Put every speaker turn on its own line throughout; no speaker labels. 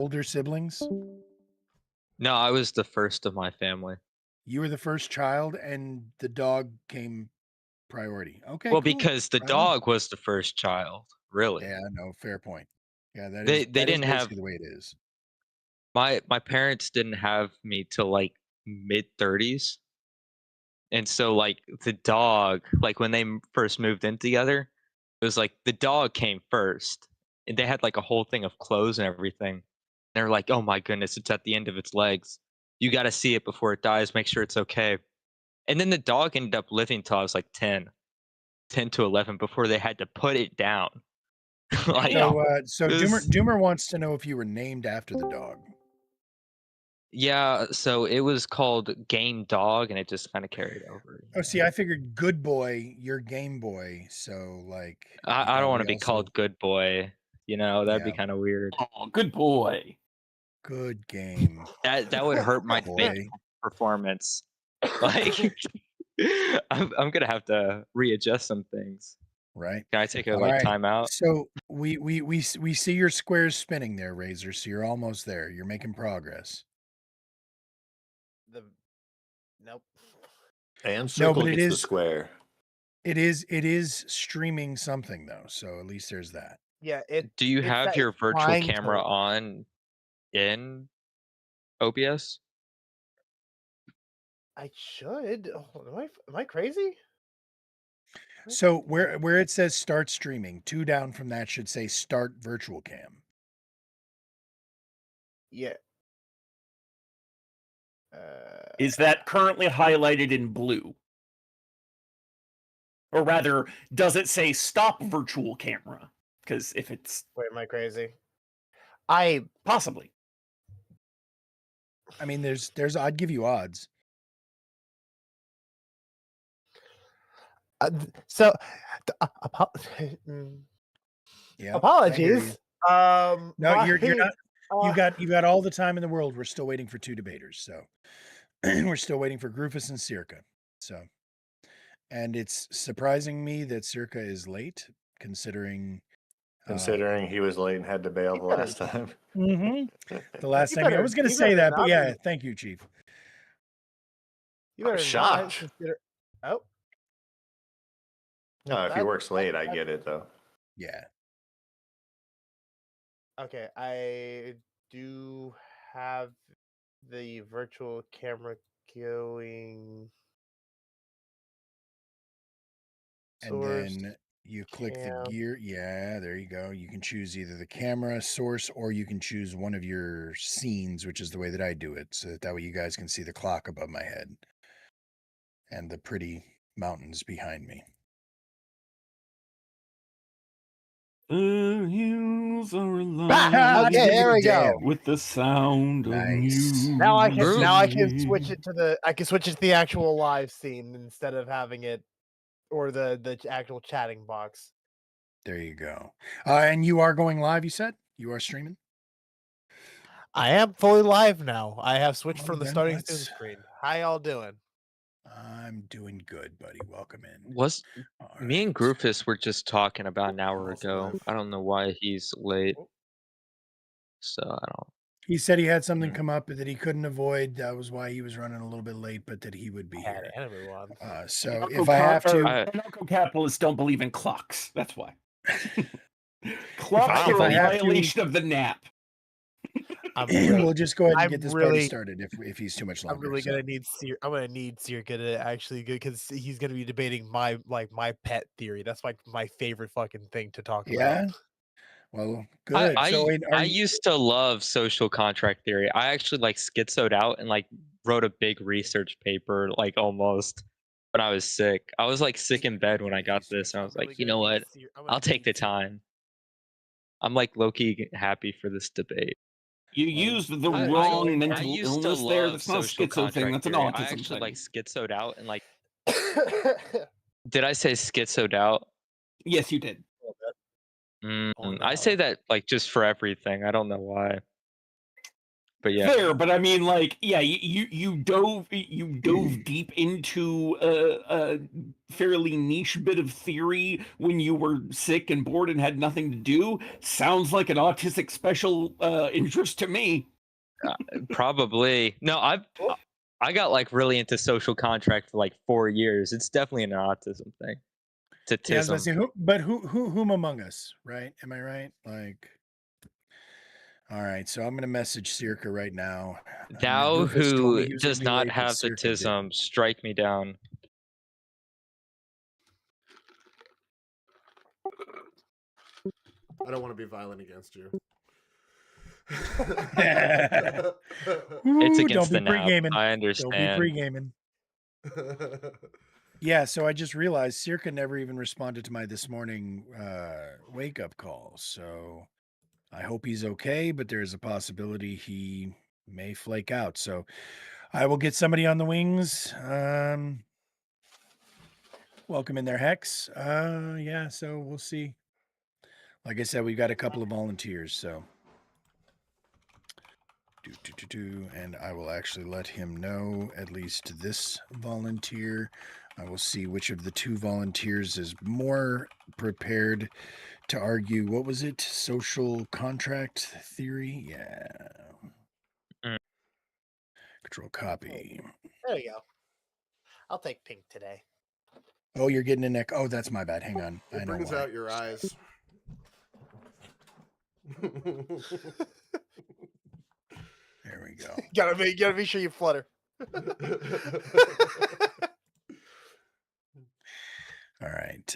older siblings?
No, I was the first of my family.
You were the first child and the dog came priority. Okay,
Well,
cool.
because the
Right on.
dog was the first child, really.
Yeah, no, fair point. Yeah, that
They
is
they
that is
didn't have
basically the way it is.
my parents didn't have me till like mid-30s. And so like the dog, like when they first moved in together, it was like the dog came first. And they had like a whole thing of clothes and everything. They're like, "Oh my goodness, it's at the end of its legs. You got to see it before it dies, make sure it's okay." And then the dog ended up living till I was like 10 to 11 before they had to put it down. Like
So,
Damn.
so
it was
Doomer wants to know if you were named after the dog.
yeah, so it was called Game Dog and it just kind of carried over,
Oh, see, I figured Good Boy, you're Game Boy, so like you
I don't want
probably
to be
also
called Good Boy, that'd be
yeah,
kind of weird.
Oh, good boy.
good game,
That would hurt my debate
boy.
performance. Like I'm gonna have to readjust some things.
Right.
Can I take a
All
like
right.
timeout?
So we see your squares spinning there, Razor. So you're almost there. You're making progress.
The nope.
And
No,
circle
but it
gets the
is
square.
it is streaming something though. So at least there's that.
Yeah,
Do you
it's
have
that
your
it's
virtual
trying
camera
to.
on in OBS?
I should. Oh, am I crazy?
So where it says start streaming, two down from that should say start virtual cam.
Yeah.
Is that currently highlighted in blue? Or rather, does it say stop virtual camera? Because if it's
Wait, am I crazy? I
possibly.
I mean, there's I'd give you odds.
so
Yeah.
apologies.
No,
My
you're not.
uh,
You got all the time in the world. We're still waiting for two debaters. So we're still waiting for Grufus and Circa. So, and it's surprising me that Circa is late, considering
Considering he was late and had to bail the
better-
last time.
the last
You
time I
better-
was going to
you
say
better
that, but
not
yeah,
be-
thank you, Chief.
you better not
shocked.
consider. Oh,
No, if he
That-
works late, I get it though.
Yeah.
okay. I do have the virtual camera going.
And
Source,
then you click the
cam.
gear. Yeah, there you go. You can choose either the camera source or you can choose one of your scenes, which is the way that I do it. So that way you guys can see the clock above my head and the pretty mountains behind me.
The hills are
Ah,
alive
okay, there we go.
damn.
with the sound of
Nice.
music.
Now I can switch it to the actual live scene instead of having it or the actual chatting box.
There you go. And you are going live, you said? You are streaming?
I am fully live now. I have switched
Well,
from the
then
starting
let's-
Zoom screen. How y'all doing?
I'm doing good, buddy. Welcome in.
Was
All
me and
right.
Grufus were just talking about an hour
Almost
ago.
live.
I don't know why he's late. So I don't.
He said he had something
Mm.
come up that he couldn't avoid. That was why he was running a little bit late, but that he would be here.
Anime one.
So if I have to,
Anarcho-capitalists don't believe in clocks. That's why. Clocks
If
are
I
a
have to-
violation of the nap.
we'll just go ahead and
I'm
get this party
really-
started if he's too much
I'm
longer.
really
so.
gonna need I'm gonna need Circa to actually go because he's gonna be debating my pet theory. That's like my favorite fucking thing to talk
Yeah.
about.
Well, good. So wait,
I used to love social contract theory. I actually like schizoed out and like wrote a big research paper, like almost when I was sick. I was like sick in bed when I got this, and I was like, you know what? I'll take the time. I'm like low-key happy for this debate.
You used the
I
wrong mental
used to
illness there.
love
That's not a
social
schizo thing.
contract
That's an
theory. I
autism
actually
thing.
like schizoed out and like. Did I say schizoed out?
Yes, you did.
Mm,
Oh,
I
no.
say that like just for everything. I don't know why. But yeah,
Fair, but I mean, like, yeah, you dove deep into a fairly niche bit of theory when you were sick and bored and had nothing to do. Sounds like an autistic special interest to me.
probably. No, I got like really into social contract for like 4 years. It's definitely an autism thing. It's a
Yeah, I was about to say,
tism.
whom among us, right? Am I right? Like, all right. So I'm gonna message Circa right now.
Thou
Goofus told me
who
he was gonna
does
be
not
late, but
have the
Circa didn't.
tism, strike me down.
I don't want to be violent against you.
It's
Ooh,
against the
don't be
nap.
pre-gaming.
I
Don't be
understand.
pre-gaming. Yeah, so I just realized Circa never even responded to my this morning wake-up call. So I hope he's okay, but there's a possibility he may flake out. So I will get somebody on the wings. Welcome in there, Hex. Yeah, so we'll see. Like I said, we've got a couple of volunteers, so and I will actually let him know, at least this volunteer. I will see which of the two volunteers is more prepared to argue. What was it? Social contract theory? Yeah.
Mm.
Control copy.
There you go. I'll take pink today.
Oh, you're getting a neck. Oh, that's my bad. Hang on. I
It
know
brings
why.
out your eyes.
There we go.
gotta make sure you flutter.
All right.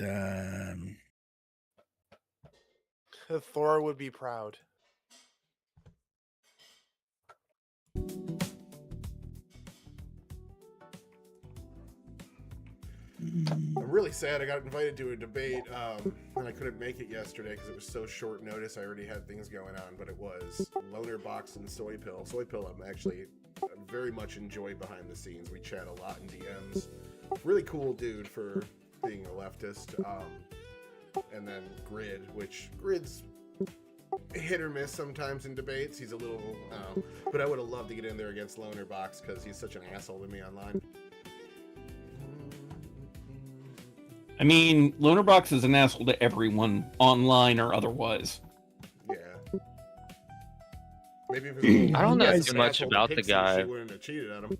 Thor would be proud.
I'm really sad I got invited to a debate and I couldn't make it yesterday because it was so short notice. I already had things going on, but it was Loner Box and Soy Pill. Soy Pill I very much enjoy behind the scenes. We chat a lot in DMs. Really cool dude for being a leftist. And then Grid's hit or miss sometimes in debates. He's a little, but I would have loved to get in there against Loner Box because he's such an asshole to me online.
I mean, Lonerbox is an asshole to everyone, online or otherwise.
Yeah. If it was a little
I don't know
less
too much
asshole to
about the
Pixie,
guy.
She wouldn't have cheated on him.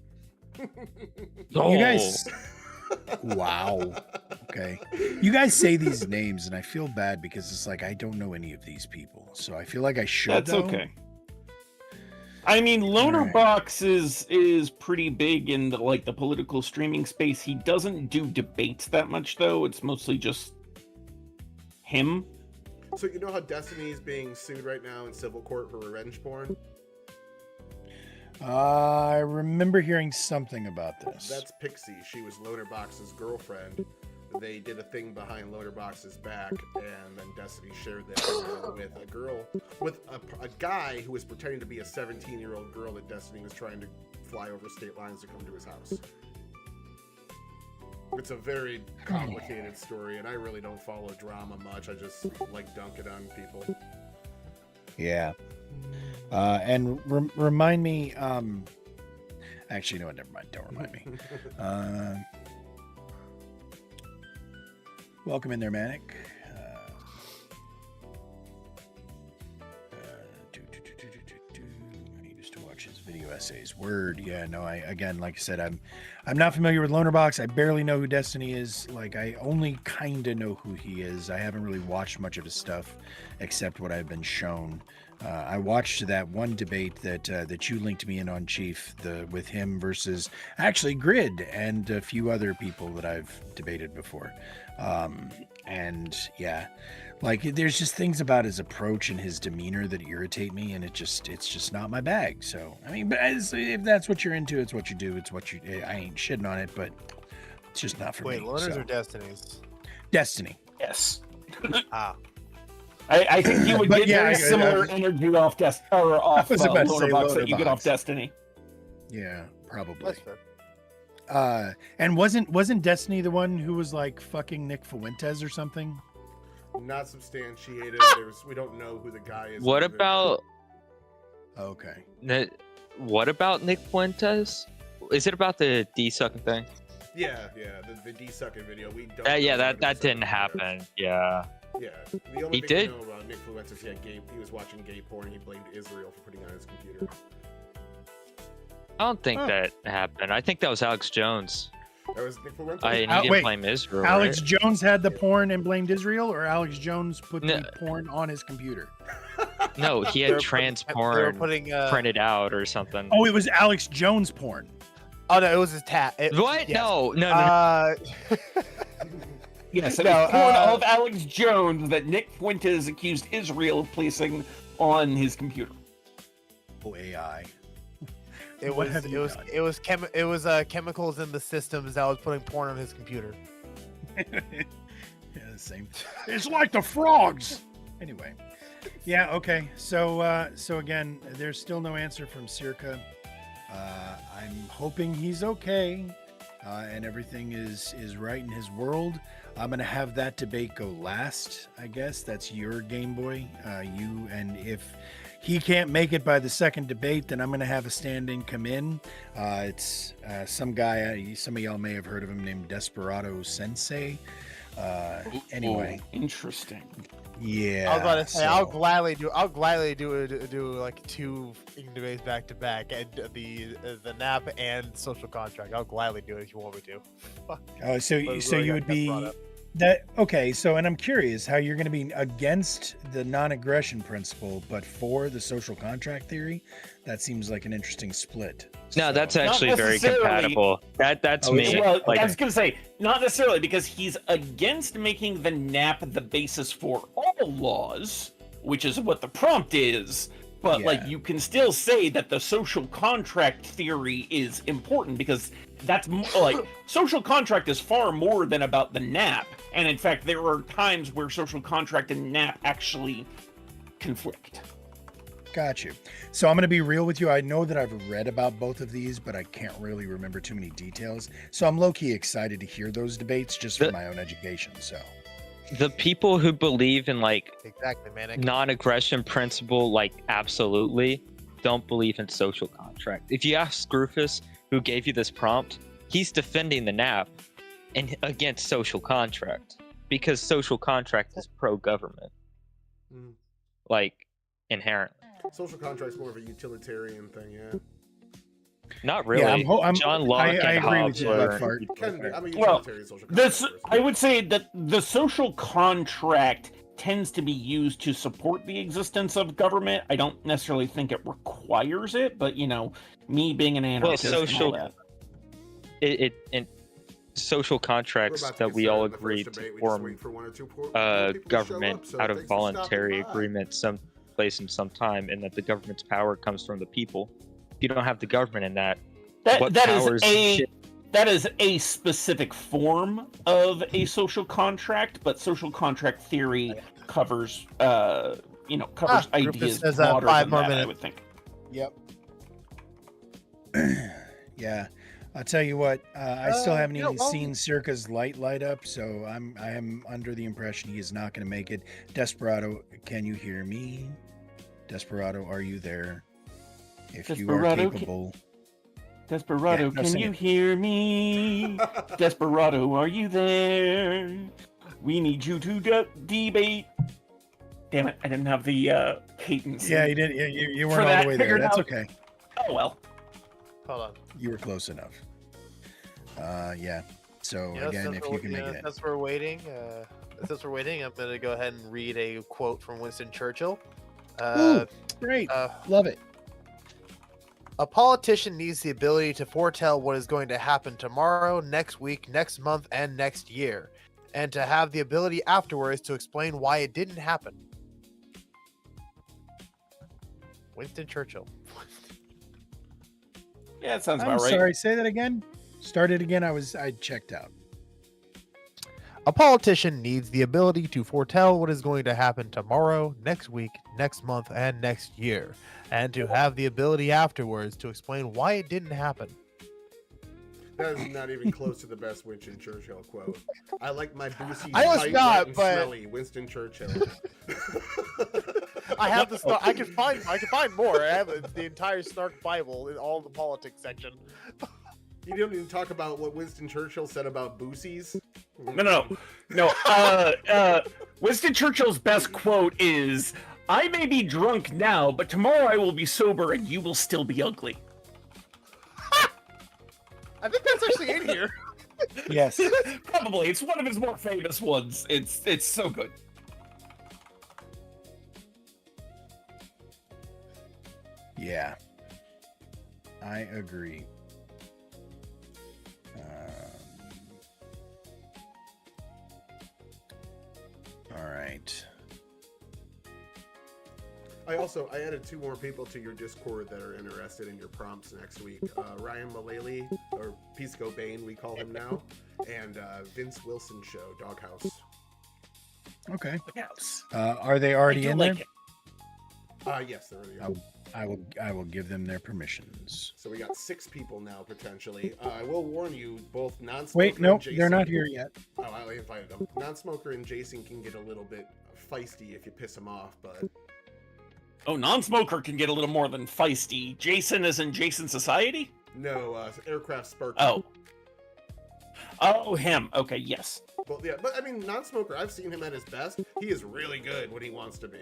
You guys. Wow. Okay. You guys say these names, and I feel bad because it's like I don't know any of these people, so I feel like I should.
That's
though.
okay. I mean, Lonerbox is pretty big in the political streaming space. He doesn't do debates that much, though. It's mostly just him.
So you know how Destiny is being sued right now in civil court for revenge porn?
I remember hearing something about this.
That's Pixie. She was Lonerbox's girlfriend. They did a thing behind Lonerbox's back, and then Destiny shared that with a girl, with a guy who was pretending to be a 17-year-old girl that Destiny was trying to fly over state lines to come to his house. It's a very complicated story, and I really don't follow drama much. I just like dunk it on people.
Yeah. And remind me. Actually, no, never mind. Don't remind me. Welcome in there, Manic. I used to watch his video essays. Word, yeah. No, again, like I said, I'm not familiar with Lonerbox. I barely know who Destiny is. Like, I only kind of know who he is. I haven't really watched much of his stuff, except what I've been shown. I watched that one debate that you linked me in on, Chief, with him versus actually Grid and a few other people that I've debated before. And yeah, like there's just things about his approach and his demeanor that irritate me, and it's just not my bag. So I mean, but if that's what you're into, it's what you do. It's what you. I ain't shitting on it, but it's just not for me.
Wait, Loners
so.
or Destinies?
Destiny.
Yes.
Ah.
I think he would get
yeah,
very similar energy off Lonerbox that you get off Destiny.
Yeah, probably.
That's fair.
And wasn't Destiny the one who was like fucking Nick Fuentes or something?
Not substantiated. We don't know who the guy is.
What
either.
about
Okay.
what about Nick Fuentes? Is it about the D-sucking thing?
Yeah, the D-sucking video. We don't. know
That
100%
didn't
about it.
happen. Yeah.
Yeah, the only
He
thing
did?
we know about Nick Fuentes is he was watching gay porn. He blamed Israel for putting it on his computer.
I don't think
Oh.
that happened. I think that was Alex Jones.
That was Nick Fuentes.
And he
Wait,
didn't blame Israel.
Alex
right?
Jones had the porn and blamed Israel, or Alex Jones put
No.
the porn on his computer?
No, he
They
had
were
trans
putting- they were
porn
putting,
printed out or something.
Oh, it was Alex Jones porn.
Oh no, it was his tat.
What?
Yes.
No.
Yes, it
No,
was porn of Alex Jones that Nick Fuentes accused Israel of placing on his computer.
Oh, AI.
It
What
was
have
it
you
was
done?
it was chemicals in the systems that was putting porn on his computer.
Yeah, the same. It's like the frogs. Anyway, yeah, okay. So again, there's still no answer from Circa. I'm hoping he's okay, and everything is right in his world. I'm gonna have that debate go last. I guess that's your Game Boy. You, and if he can't make it by the second debate, then I'm gonna have a stand-in come in. It's some guy. Some of y'all may have heard of him, named Desperado Sensei. Anyway,
Interesting.
yeah.
I was about to say I'll
so-
gladly do like two debates back to back, and the NAP and social contract. I'll gladly do it if you want me to.
Oh, so
But
so
really
you
got
would
that brought
be
up.
that okay? So, and I'm curious how you're going to be against the non-aggression principle, but for the social contract theory. That seems like an interesting split.
No,
So-
that's actually very
necessarily.
compatible. That's
Oh, is
me.
it?
Well,
Like,
I was going to say, not necessarily, because he's against making the NAP the basis for all laws, which is what the prompt is. But, like,
Yeah.
you can still say that the social contract theory is important, because that's, like, social contract is far more than about the NAP. And, in fact, there are times where social contract and NAP actually conflict.
Got you. So I'm going to be real with you. I know that I've read about both of these, but I can't really remember too many details. So I'm low-key excited to hear those debates just for my own education. So
the people who believe in, like,
Exactly, man.
non-aggression principle, like, absolutely don't believe in social contract. If you ask Scrufus, who gave you this prompt, he's defending the NAP and against social contract, because social contract is pro-government,
Mm.
like, inherently.
Social contract's more of a utilitarian thing, yeah.
Not really.
I'm
John Locke
I
and
agree with
Hobbes
you about
were.
Fart.
It can be. I'm a
Well,
utilitarian social
This,
contract
I
person.
would say that the social contract tends to be used to support the existence of government. I don't necessarily think it requires it, but me being an anarchist, and all
social-
that.
It social
We're
contracts
about to
that
get
we
started
all
in the first
agreed to
debate. We just
form
wait for one or two more people to show
government
up, so
out of
thanks for stopping
voluntary
by.
agreement someplace in some time, and that the government's power comes from the people. If you don't have the government in that, what
That
powers
is a specific form of a social contract, but social contract theory covers
Rufus
ideas
says,
broader
5
than
more
that, I
minutes.
would think.
Yep. Yeah, I'll tell you what. I still haven't even seen Circa's light up, so I am under the impression he is not going to make it. Desperado, can you hear me? Desperado, are you there? If you are
Desperado,
capable.
Desperado,
Yeah, no,
can
sing
you
it.
hear me? Desperado, are you there? We need you to debate. Damn it, I didn't have the cadence.
Yeah, you did. You
For
weren't all
that,
the way there.
figured
That's
out.
okay.
Oh well.
Hold on.
You were close enough. Yeah. So
Yeah,
again,
since
if you can make it in.
since we're waiting, I'm gonna go ahead and read a quote from Winston Churchill.
Ooh, great. Love it.
A politician needs the ability to foretell what is going to happen tomorrow, next week, next month, and next year, and to have the ability afterwards to explain why it didn't happen. Winston Churchill.
Yeah, it sounds
I'm
about right.
sorry. Say that again. Start it again. I checked out.
A politician needs the ability to foretell what is going to happen tomorrow, next week, next month, and next year, and to have the ability afterwards to explain why it didn't happen.
That is not even close to the best Winston Churchill quote. I like my boozy,
I was
tight,
not,
wet, and
but-
smelly Winston Churchill.
I have the Snark. I can find more. I have the entire Snark Bible in all the politics section.
You don't even talk about what Winston Churchill said about Boosies.
No. Winston Churchill's best quote is, "I may be drunk now, but tomorrow I will be sober and you will still be ugly."
I think that's actually in here.
Yes.
Probably. It's one of his more famous ones. It's so good.
Yeah. I agree. All right.
I added 2 more people to your Discord that are interested in your prompts next week. Ryan Mullally, or Pisco Bane, we call him now, and Vince Wilson Show, Doghouse.
Okay.
Yes.
Are they already in there?
Yes, they're already in.
I will give them their permissions.
So we got 6 people now, potentially. I will warn you, both non-smoker
Wait, no,
and Jason...
they're not here yet.
Oh, I invited them. Non-smoker and Jason can get a little bit feisty if you piss them off, but...
Oh, non-smoker can get a little more than feisty. Jason is in Jason Society?
No, Aircraft Spark.
Oh, him. Okay, yes.
Well, yeah, but I mean, non-smoker, I've seen him at his best. He is really good when he wants to be.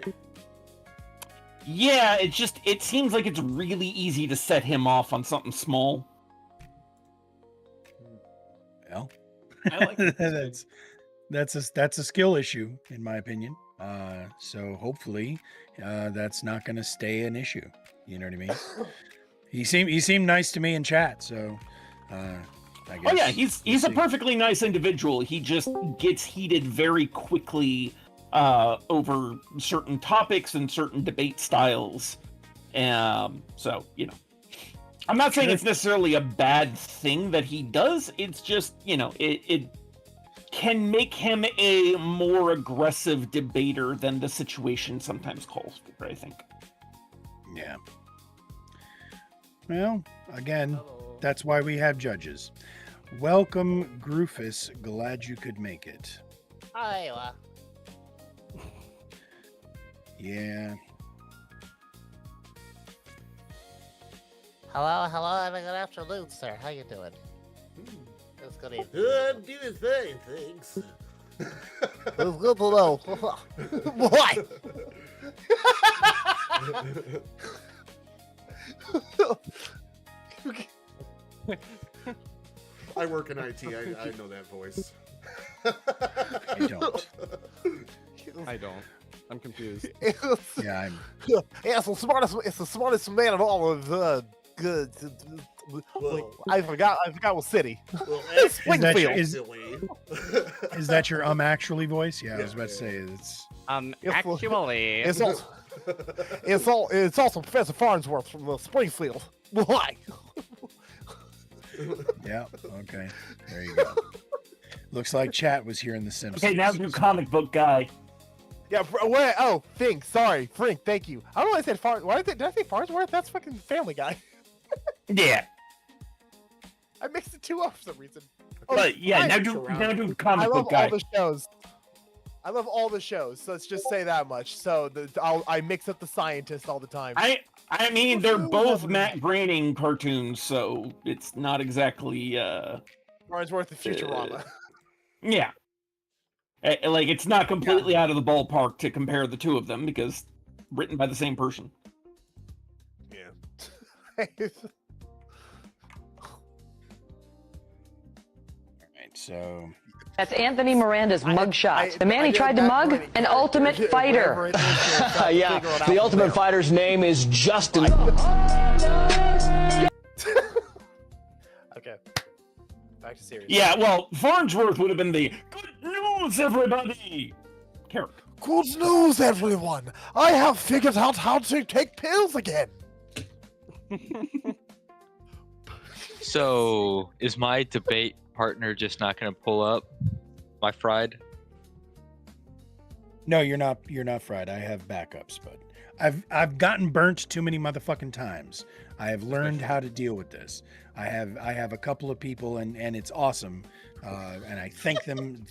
Yeah, it seems like it's really easy to set him off on something small.
Well,
I like it.
that's a skill issue, in my opinion. So hopefully, that's not going to stay an issue. You know what I mean? He seemed nice to me in chat, so I guess.
Oh yeah, he's a perfectly nice individual. He just gets heated very quickly over certain topics and certain debate styles. So, you know, I'm not saying it's necessarily a bad thing that he does. It's just, you know, it can make him a more aggressive debater than the situation sometimes calls for, I think.
Yeah. Well, again, that's why we have judges. Welcome, Groofus. Glad you could make it.
Hi.
Yeah.
Hello, and good afternoon, sir. How you doing? It's good evening.
I'm doing fine, thanks.
It's good to know. What?
I work in IT. I know that voice.
I don't.
I don't. I'm confused.
Yeah,
It's the smartest man of all of good.
Well,
I forgot what city.
well,
Springfield.
is that your actually voice? Yeah, I was about to say it's.
Actually,
It's also Professor Farnsworth from Springfield. Why?
Yeah. Okay. There you go. Looks like chat was here in The Simpsons.
Okay, now you comic book guy.
Yeah. Wait. Oh, Fink. Sorry, Frink. Thank you. I don't know why I said Farnsworth. Did I say Farnsworth? That's fucking Family Guy.
Yeah.
I mixed the two up for some reason. Oh,
But yeah, now do
I
comic
love
book guy.
all the shows. I love all the shows. So let's just say that much. So I mix up the scientist all the time.
I mean, they're both Matt Groening cartoons, so it's not exactly
Farnsworth and Futurama.
yeah. Like it's not completely out of the ballpark to compare the two of them because written by the same person.
Yeah.
Right, so
That's Anthony Miranda's mugshot. The man
I
he
did
tried to
Matt
mug,
Groening
an
character.
ultimate fighter.
Whatever it is, I'll
Yeah,
figure it out
the
from
ultimate
there.
fighter's name is Justin.
Okay. Back to serious.
Yeah, well, Farnsworth would have been the good news, everybody character.
Good news, everyone! I have figured out how to take pills again.
So, is my debate partner just not going to pull up my fried?
no, you're not fried. I have backups, but I've gotten burnt too many motherfucking times. I have learned how to deal with this. I have a couple of people and it's awesome. And I thank them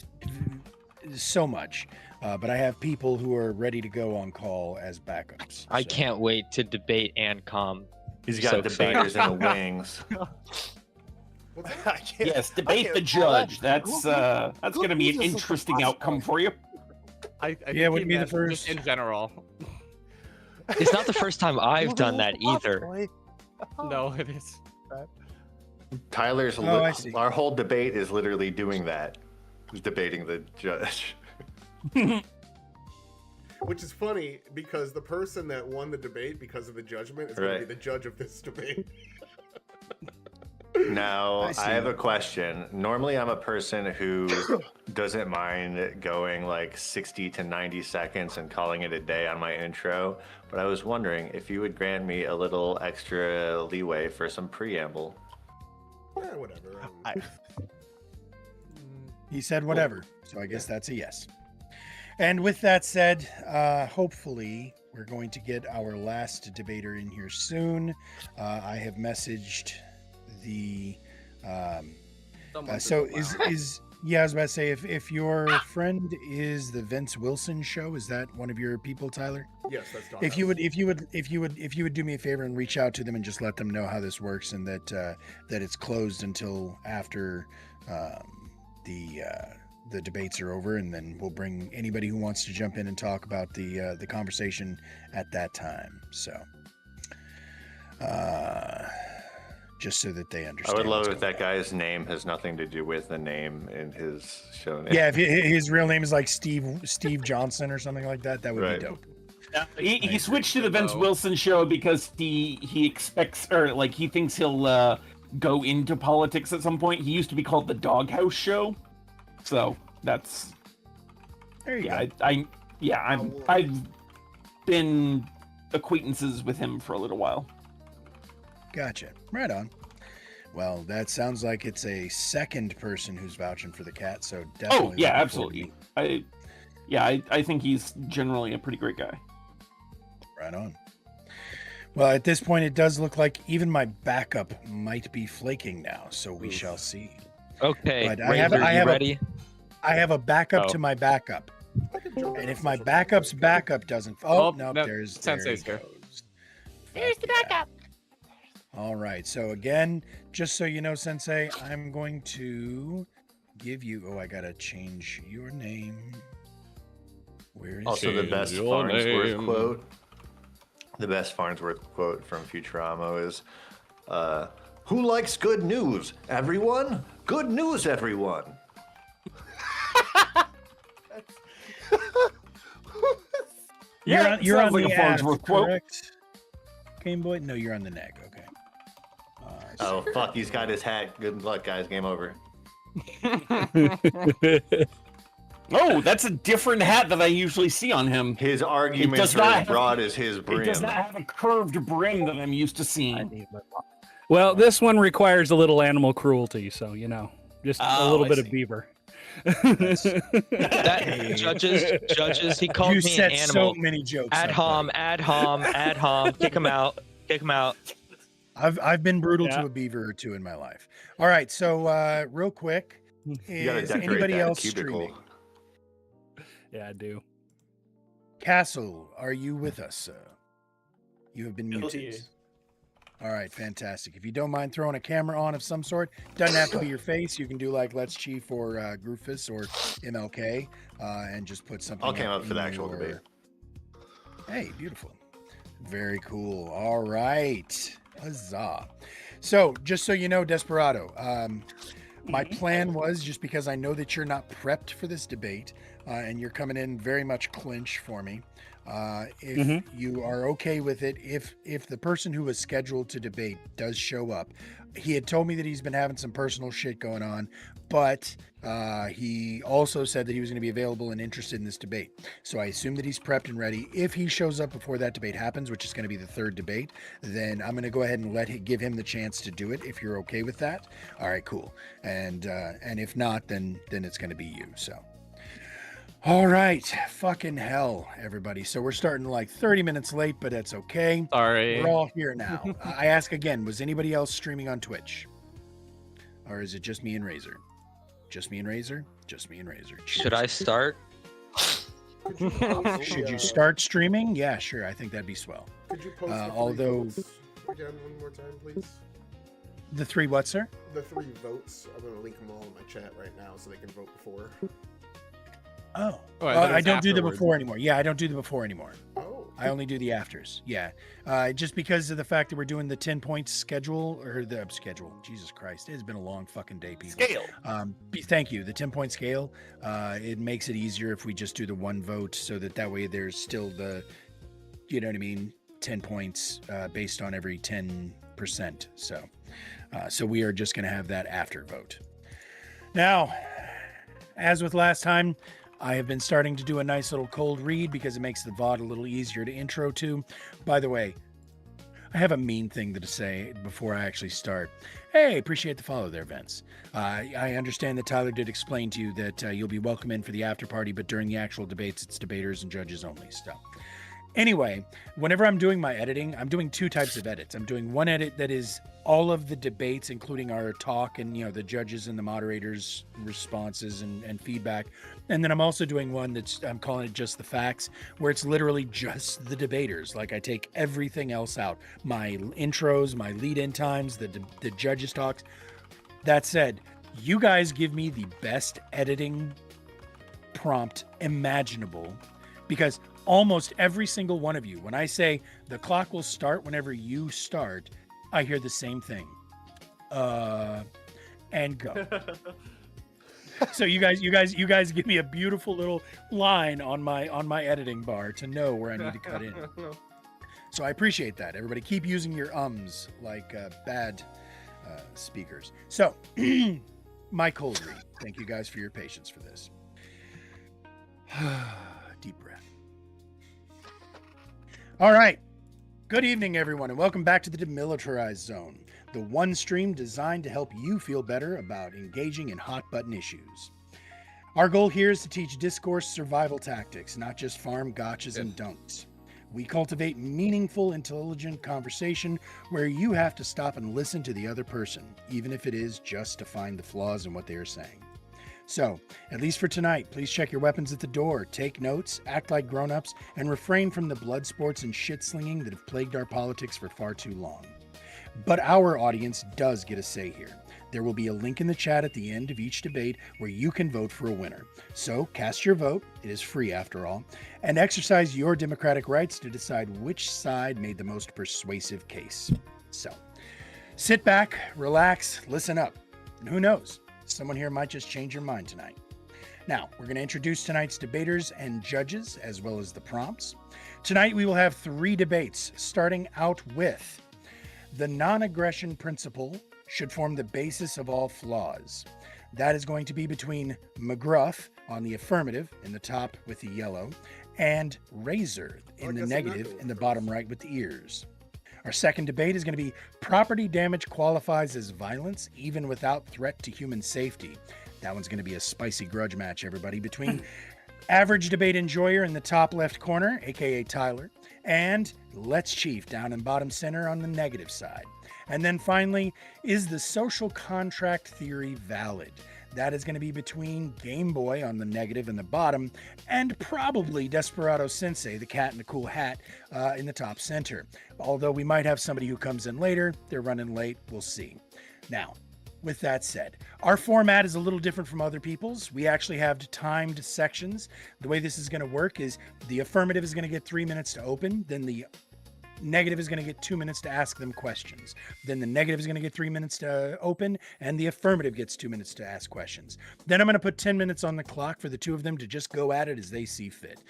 so much, but I have people who are ready to go on call as backups.
I
so.
can't wait to debate and com.
He's got
So excited.
debaters in the wings.
I can't-
Yes,
I
debate
can't
the
follow that.
judge. That's going to be an
This is
interesting outcome for you.
I
Yeah,
think
wouldn't be the
just
first.
in general.
It's not the first time I've done that either.
No, it is.
Tyler's
Oh, I see.
our whole debate is literally doing that. He's debating the judge.
Which is funny because the person that won the debate because of the judgment is going
Right.
to be the judge of this debate.
Now,
I see.
I have a question. Normally, I'm a person who doesn't mind going like 60 to 90 seconds and calling it a day on my intro, but I was wondering if you would grant me a little extra leeway for some preamble.
Yeah, whatever.
He said whatever, so I guess that's a yes. And with that said, hopefully we're going to get our last debater in here soon. I have messaged the so is yeah, I was about to say if your friend is the Vince Wilson show, is that one of your people, Tyler?
Yes, that's Dog
If you
House.
would do me a favor and reach out to them and just let them know how this works and that that it's closed until after the debates are over, and then we'll bring anybody who wants to jump in and talk about the conversation at that time. So just so that they
I
understand.
would love
what's
if
going
that guy's name has nothing to do with the name in his show name.
on. Yeah, if his real name is like Steve Johnson or something like that, that would
Right.
be dope.
He switched to the Vince Wilson show because he expects, or like he thinks he'll go into politics at some point. He used to be called the Doghouse Show, so that's
There you
yeah.
go.
I've been acquaintances with him for a little while.
Gotcha. Right on. Well, that sounds like it's a second person who's vouching for the cat. So definitely.
Oh yeah,
looking forward to
absolutely. I think he's generally a pretty great guy.
Right on. Well, at this point, it does look like even my backup might be flaking now, so we shall see.
Okay,
But
Razor, you ready?
I have a backup
Oh.
to my backup, and if my backup's backup doesn't, no, there's
Sensei's
there
here.
he goes.
There's the backup.
All right. So again, just so you know, Sensei, I'm going to give you. Oh, I gotta change your name. Where is
Also, the
it?
best
your
Farnsworth
name.
quote. The best Farnsworth quote from Futurama is, "Who likes good news? Everyone? Good news, everyone."
Yeah,
You're on
sounds like
the
a Farnsworth
app,
quote.
correct? Game Boy? No, you're on the neck. Okay.
Oh fuck! He's got his hat. Good luck, guys. Game over.
Oh, that's a different hat that I usually see on him.
His arguments
does
are
not
as
have-
broad as his
It
brim.
does not have a curved brim that I'm used to
I
seeing.
need my
Well, this one requires a little animal cruelty, so just a
Oh,
little
I
bit of
see.
beaver.
That judges. He called
You
me
said
an animal.
so many jokes.
Ad
up,
hom,
buddy.
ad hom, ad hom. Kick him out. Kick him out.
I've been brutal
Yeah.
to a beaver or two in my life. All right, so real quick,
You gotta
is
decorate
anybody
that
else
cubicle.
streaming?
Yeah, I do.
Castle, are you with us, sir? You have been
Still
muted.
here.
All right, fantastic. If you don't mind throwing a camera on of some sort, doesn't have to be your face. You can do like Let's Chief or Groofus or MLK, and just put something.
I'll came up for
in
the actual
your-
debate.
Hey, beautiful. Very cool. All right. Huzzah. So, just so you know, Desperado, my plan was, just because I know that you're not prepped for this debate, and you're coming in very much clinch for me. If you are okay with it, if the person who was scheduled to debate does show up, he had told me that he's been having some personal shit going on, but he also said that he was going to be available and interested in this debate. So I assume that he's prepped and ready. If he shows up before that debate happens, which is going to be the third debate, then I'm going to go ahead and give him the chance to do it. If you're okay with that, all right, cool. And if not, then it's going to be you. So. All right, fucking hell, everybody. So we're starting like 30 minutes late, but that's okay.
Sorry.
We're all here now. I ask again, was anybody else streaming on Twitch? Or is it just me and Razor? Just me and Razor. Just me and Razor.
Should I start?
Could you post
Should
the,
you start streaming? Yeah, sure. I think that'd be swell.
Could you post the 3
although-
votes again one more time, please?
The 3 what, sir?
The 3 votes. I'm gonna link them all in my chat right now so they can vote before.
Oh,
Oh, I thought it
I
was
don't do the
afterwards.
before anymore. Yeah, I don't do the before anymore.
Oh.
I only do the afters. Yeah, just because of the fact that we're doing the 10 point schedule or the schedule. Jesus Christ, it has been a long fucking day, people.
Scale.
Thank you. The 10 point scale. It makes it easier if we just do the 1 vote, so that way there's still the, you know what I mean, 10 points based on every 10%. So we are just going to have that after vote. Now, as with last time, I have been starting to do a nice little cold read because it makes the VOD a little easier to intro to. By the way, I have a mean thing to say before I actually start. Hey, appreciate the follow there, Vince. I understand that Tyler did explain to you that you'll be welcome in for the after party, but during the actual debates, it's debaters and judges only. So anyway, whenever I'm doing my editing, I'm doing 2 types of edits. I'm doing one edit that is all of the debates, including our talk and, you know, the judges and the moderators' responses and feedback. And then I'm also doing one I'm calling it just the facts, where it's literally just the debaters. Like I take everything else out, my intros, my lead-in times, the judges' talks. That said, you guys give me the best editing prompt imaginable, because almost every single one of you, when I say the clock will start whenever you start, I hear the same thing. And go. So you guys give me a beautiful little line on my editing bar to know where I need to cut in. So I appreciate that. Everybody keep using your ums like bad speakers. So my cold read. Thank you guys for your patience for this. Deep breath. All right. Good evening, everyone, and welcome back to the Demilitarized Zone, the one stream designed to help you feel better about engaging in hot-button issues. Our goal here is to teach discourse survival tactics, not just farm gotchas and dunks. We cultivate meaningful, intelligent conversation where you have to stop and listen to the other person, even if it is just to find the flaws in what they are saying. So, at least for tonight, please check your weapons at the door, take notes, act like grown-ups, and refrain from the blood sports and shit-slinging that have plagued our politics for far too long. But our audience does get a say here. There will be a link in the chat at the end of each debate where you can vote for a winner. So, cast your vote, it is free after all, and exercise your democratic rights to decide which side made the most persuasive case. So, sit back, relax, listen up, and who knows? Someone here might just change your mind tonight. Now, we're going to introduce tonight's debaters and judges, as well as the prompts. Tonight, we will have 3 debates, starting out with the non-aggression principle should form the basis of all flaws. That is going to be between McGruff on the affirmative in the top with the yellow, and Razor in the negative in the bottom right with the ears. Our second debate is going to be property damage qualifies as violence even without threat to human safety. That one's going to be a spicy grudge match, everybody, between average debate enjoyer in the top left corner, aka Tyler, and Let's Chief down in bottom center on the negative side. And then finally, is the social contract theory valid? That is going to be between Game Boy on the negative in the bottom, and probably Desperado Sensei, the cat in the cool hat, in the top center. Although we might have somebody who comes in later. They're running late. We'll see. Now, with that said, our format is a little different from other people's. We actually have timed sections. The way this is going to work is the affirmative is going to get 3 minutes to open, then the negative is going to get 2 minutes to ask them questions. Then the negative is going to get 3 minutes to open, and the affirmative gets 2 minutes to ask questions. Then I'm going to put 10 minutes on the clock for the two of them to just go at it as they see fit.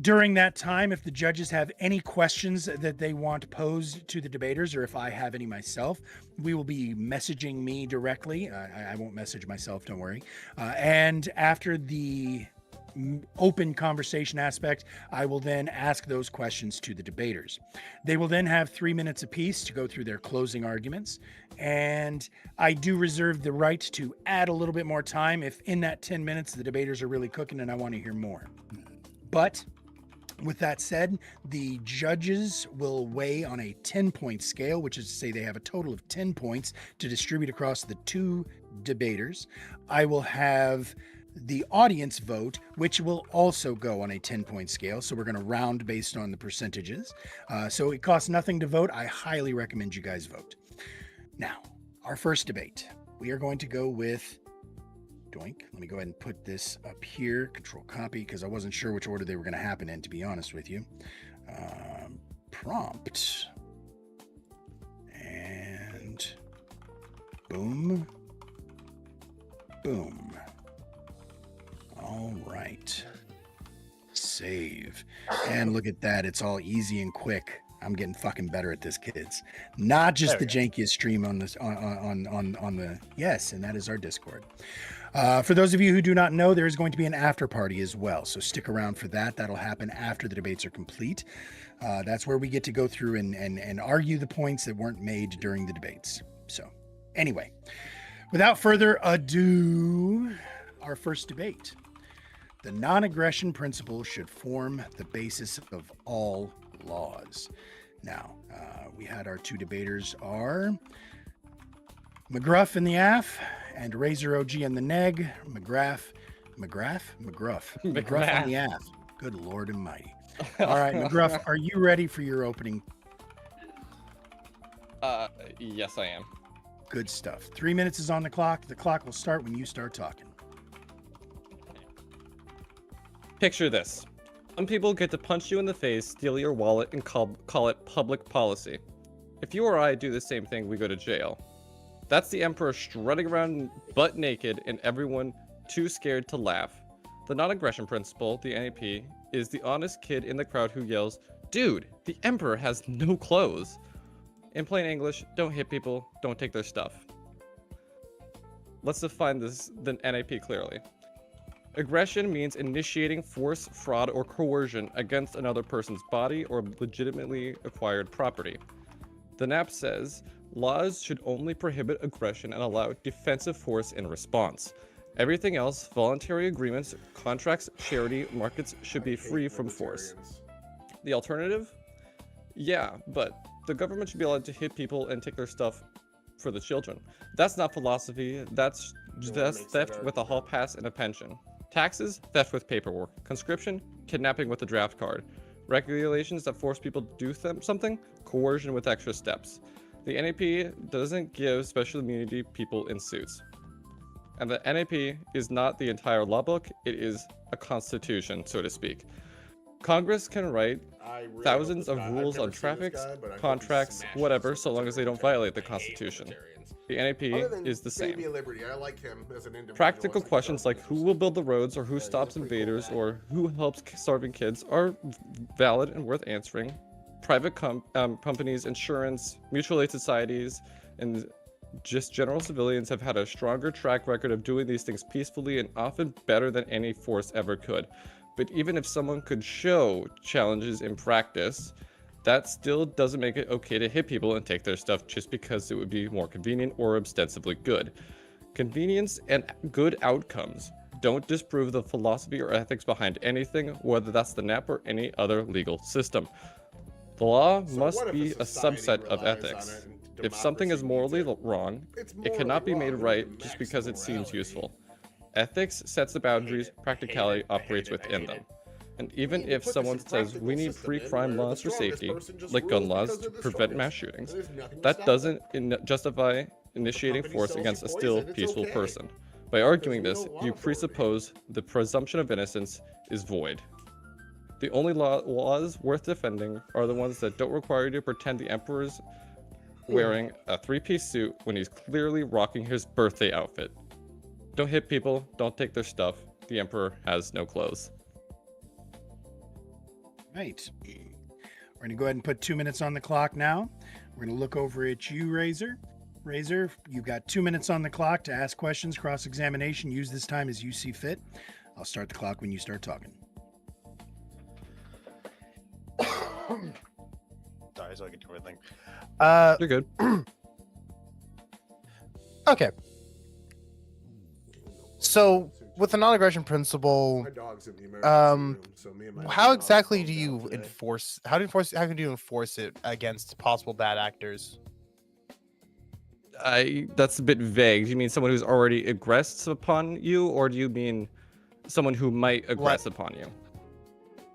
During that time, if the judges have any questions that they want posed to the debaters, or if I have any myself, we will be messaging me directly. I won't message myself, don't worry. And after the open conversation aspect, I will then ask those questions to the debaters. They will then have 3 minutes apiece to go through their closing arguments, and I do reserve the right to add a little bit more time if in that 10 minutes the debaters are really cooking and I want to hear more. But With that said, the judges will weigh on a 10-point scale, which is to say they have a total of 10 points to distribute across the two debaters. I will have the audience vote, which will also go on a 10-point scale. So we're going to round based on the percentages. So it costs nothing to vote. I highly recommend you guys vote. Now, our first debate, we are going to go with Doink. Let me go ahead and put this up here. Control copy, because I wasn't sure which order they were going to happen in, to be honest with you. Prompt. And boom. Boom. All right. Save. And look at that. It's all easy and quick. I'm getting fucking better at this, kids. Not just the jankiest stream on this on the yes, and that is our Discord. For those of you who do not know, there is going to be an after party as well. So stick around for that. That'll happen after the debates are complete. That's where we get to go through and argue the points that weren't made during the debates. So anyway, without further ado, our first debate. The non-aggression principle should form the basis of all laws. Now, we had our two debaters are McGruff in the AF and Razor OG in the neg. McGruff on the AF. Good Lord Almighty. All right, McGruff, are you ready for your opening?
Yes, I am.
Good stuff. 3 minutes is on the clock. The clock will start when you start talking.
Picture this. Some people get to punch you in the face, steal your wallet, and call it public policy. If you or I do the same thing, we go to jail. That's the Emperor strutting around butt naked and everyone too scared to laugh. The non-aggression principle, the NAP, is the honest kid in the crowd who yells, "Dude, the Emperor has no clothes." In plain English, don't hit people, don't take their stuff. Let's define the NAP clearly. Aggression means initiating force, fraud, or coercion against another person's body or legitimately acquired property. The NAP says, laws should only prohibit aggression and allow defensive force in response. Everything else, voluntary agreements, contracts, charity, markets, should be free from force. The alternative? Yeah, but the government should be allowed to hit people and take their stuff for the children. That's not philosophy, that's theft with a hall pass and a pension. Taxes, theft with paperwork. Conscription, kidnapping with a draft card. Regulations that force people to do something, coercion with extra steps. The NAP doesn't give special immunity people in suits. And the NAP is not the entire law book, it is a constitution, so to speak. Congress can write thousands of rules on traffic, contracts, whatever, so long as they don't violate the Constitution. The NAP is the same.
I like him as an
Practical questions like who will build the roads or who stops invaders or who helps starving kids are valid and worth answering. Private companies, insurance, mutual aid societies, and just general civilians have had a stronger track record of doing these things peacefully and often better than any force ever could. But even if someone could show challenges in practice, that still doesn't make it okay to hit people and take their stuff just because it would be more convenient or ostensibly good. Convenience and good outcomes don't disprove the philosophy or ethics behind anything, whether that's the NAP or any other legal system. The law must be a subset of ethics. If something is morally wrong, it cannot be made right just because it seems useful. Ethics sets the boundaries, practicality operates within them. And even if someone says we need pre-crime laws for safety, like gun laws to prevent mass shootings, that doesn't justify initiating force against a still peaceful person. By arguing this, you presuppose the presumption of innocence is void. The only laws worth defending are the ones that don't require you to pretend the Emperor's wearing a three-piece suit when he's clearly rocking his birthday outfit. Don't hit people, don't take their stuff. The Emperor has no clothes.
Right. We're going to go ahead and put 2 minutes on the clock now. We're going to look over at you, Razor. Razor, you've got 2 minutes on the clock to ask questions, cross-examination. Use this time as you see fit. I'll start the clock when you start talking.
Sorry, so I can do everything.
You're good.
Okay. So
with the non-aggression principle,
My dog's in the emergency room, so me and my
how
dog
exactly
both
do
out
you
today.
enforce? How can you enforce it against possible bad actors?
That's a bit vague. Do you mean someone who's already aggressed upon you, or do you mean someone who might aggress upon you?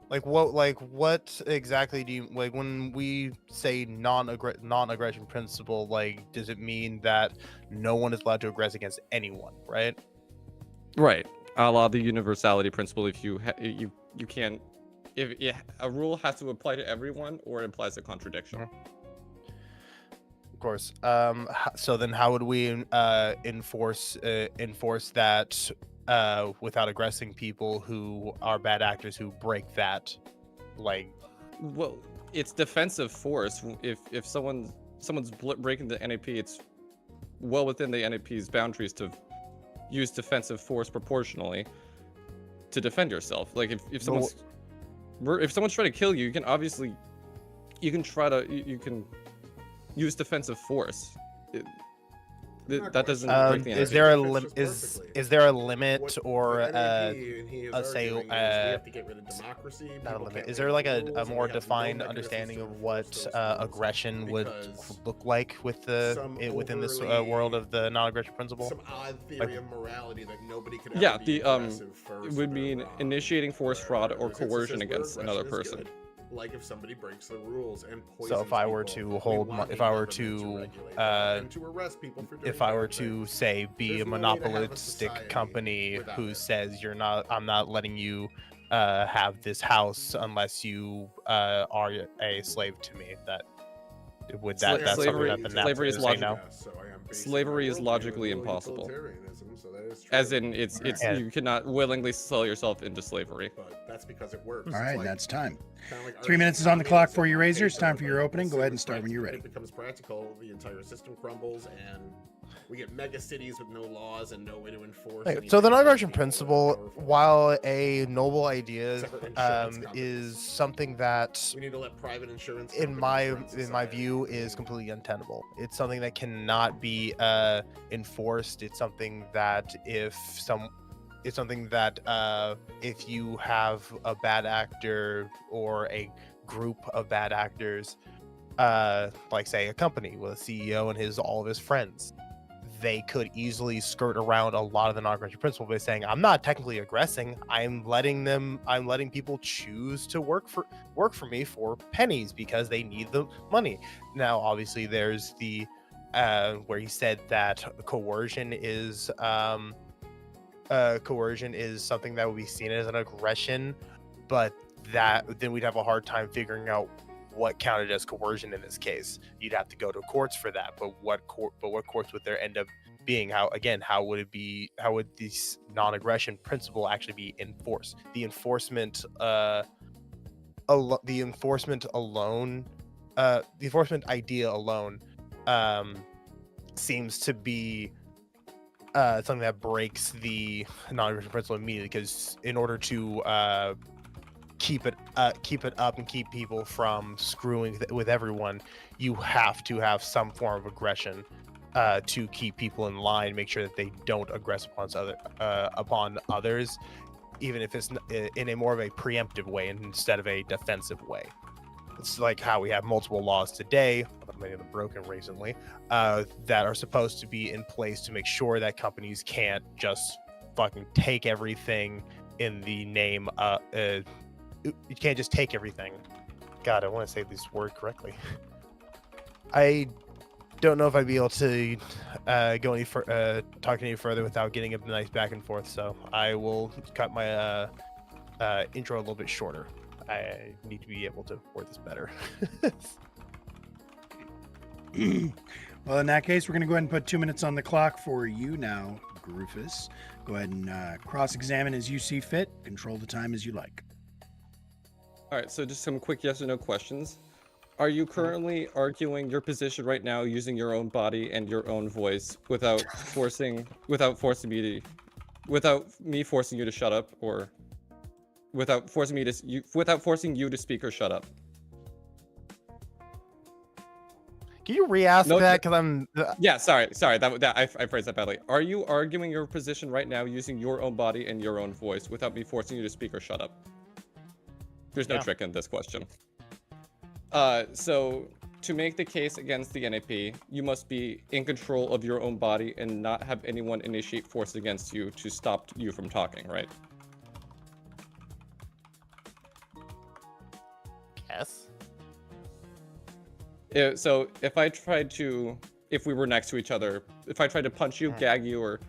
Like what exactly do you like when we say non-aggression principle? Like, does it mean that no one is allowed to aggress against anyone, right?
Right. A la the universality principle. If you can't, if a rule has to apply to everyone, or it implies a contradiction.
Of course. So then, how would we enforce that without aggressing people who are bad actors who break that? Like,
well, it's defensive force. If someone's breaking the NAP, it's well within the NAP's boundaries to use defensive force proportionally to defend yourself. Like if someone's trying to kill you, you can obviously you can use defensive force. That doesn't break the NAP.
Is there a limit or not a limit? Is there like a more defined understanding of what aggression would look like with within this world of the non-aggression principle?
Some odd theory of morality that nobody could
Yeah,
ever be aggressive first
it would
or
mean
wrong,
initiating force, fraud, or
whereas it
coercion
says where
against another
aggression is
person.
good. Like if somebody breaks the rules and poisons
So if I were
people,
to
we
hold,
want
if
a
I were
government
to,
regulate that and to arrest people for doing
if I were
bad
to
things.
say be
There's
a
no way to have a
monopolistic
society
company
without
who
it.
says I'm not letting you have this house unless you are a slave to me, that's something that the
slavery is
say no?
Slavery is logically impossible.
So that is true.
As in, it's you cannot willingly sell yourself into slavery.
But that's because it works.
All right,
It's
that's time.
kinda like
3 minutes is on the clock for you, Razor. It's time for your opening. Go ahead and start when you're ready.
It becomes practical, the entire system crumbles, and we get mega cities with no laws and no way to enforce.
Okay,
anything
so the
against
non-aggression
people that are
principle,
powerful.
while a noble idea,
Except for insurance
is
companies.
something that
We need to let private insurance
in
companies
my
run society.
view is completely untenable. It's something that cannot be enforced. It's something that if you have a bad actor or a group of bad actors, like say a company with a CEO and all of his friends, they could easily skirt around a lot of the non-aggression principle by saying, I'm not technically aggressing. I'm letting people choose to work for me for pennies because they need the money. Now, obviously, there's the where he said that coercion is something that would be seen as an aggression, but then we'd have a hard time figuring out what counted as coercion in this case. You'd have to go to courts for that, but what courts would there end up being? How would this non-aggression principle actually be enforced? The enforcement idea alone seems to be something that breaks the non-aggression principle immediately, because in order to keep it up and keep people from screwing with everyone, you have to have some form of aggression to keep people in line, make sure that they don't aggress upon others, even if it's in a more of a preemptive way instead of a defensive way. It's like how we have multiple laws today, many of them broken recently, that are supposed to be in place to make sure that companies can't just fucking take everything in the name you can't just take everything. God, I want to say this word correctly. I don't know if I'd be able to talk any further without getting a nice back and forth, so I will cut my intro a little bit shorter. I need to be able to word this better.
Well, in that case, we're going to go ahead and put 2 minutes on the clock for you now, Groofus. Go ahead and cross-examine as you see fit. Control the time as you like.
All right, so just some quick yes or no questions. Are you currently arguing your position right now using your own body and your own voice without forcing me to shut up, or without forcing you to speak or shut up?
Can you re-ask
No,
that? Because I'm.
Yeah, sorry. That I phrased that badly. Are you arguing your position right now using your own body and your own voice without me forcing you to speak or shut up? There's no trick in this question. So to make the case against the NAP, you must be in control of your own body and not have anyone initiate force against you to stop you from talking, right?
Yes.
So if we were next to each other, if I tried to punch you, gag you, or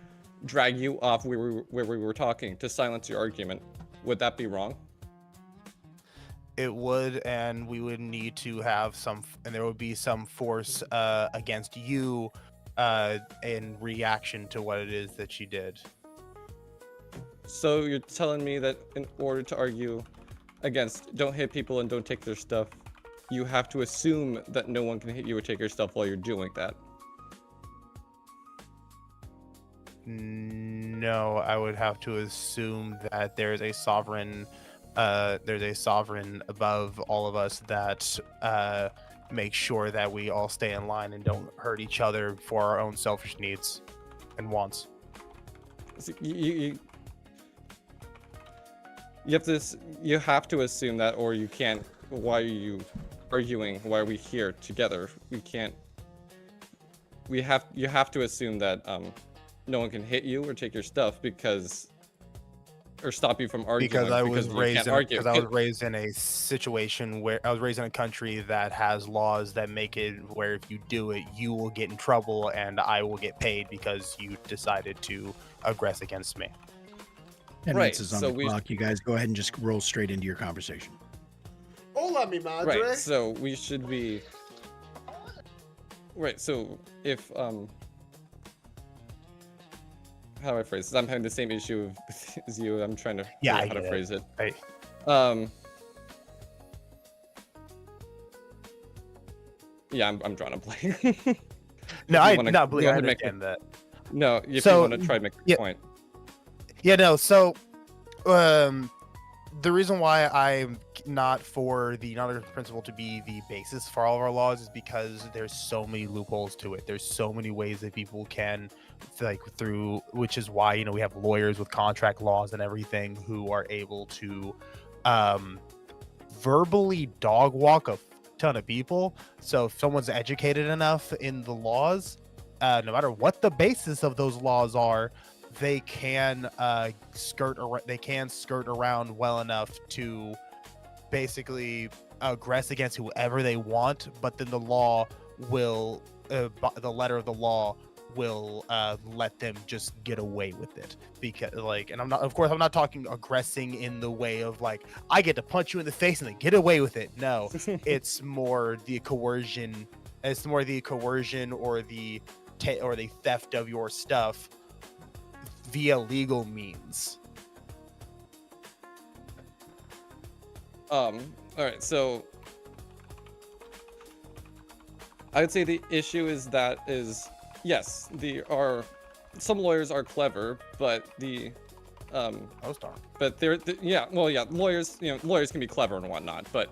drag you off where we were talking to silence your argument, would that be wrong?
It would, and we would need to have and there would be some force against you in reaction to what it is that she did.
So you're telling me that in order to argue against don't hit people and don't take their stuff, you have to assume that no one can hit you or take your stuff while you're doing that?
No, I would have to assume that there's a sovereign above all of us that makes sure that we all stay in line and don't hurt each other for our own selfish needs and wants.
So you have to assume that, or you can't. Why are you arguing? Why are we here together? You have to assume that no one can hit you or take your stuff or stop you from arguing
because I was raised in a situation where I was raised in a country that has laws that make it where if you do it, you will get in trouble and I will get paid because you decided to aggress against me.
10 minutes is on the clock. You guys go ahead and just roll straight into your conversation.
Hola, mi madre.
Right, so we should be... Right, so if... How do I phrase this? I'm having the same issue as you. I'm trying to figure out how to phrase it.
Right.
Yeah, I'm drawing a blank.
No, I understand that.
No, if you want to try to make a point.
Yeah, no, so the reason why I'm not for the non-aggression principle to be the basis for all of our laws is because there's so many loopholes to it. There's so many ways that people can which is why, we have lawyers with contract laws and everything who are able to verbally dog walk a ton of people. So if someone's educated enough in the laws, no matter what the basis of those laws are, they can skirt around well enough to basically aggress against whoever they want, but then the law will the letter of the law will let them just get away with it. Because and I'm not talking aggressing in the way of I get to punch you in the face and then get away with it. No, it's more the coercion. It's more the coercion or the theft of your stuff via legal means.
All right, so I would say the issue is yes, some lawyers are clever, but
most aren't.
But lawyers can be clever and whatnot, but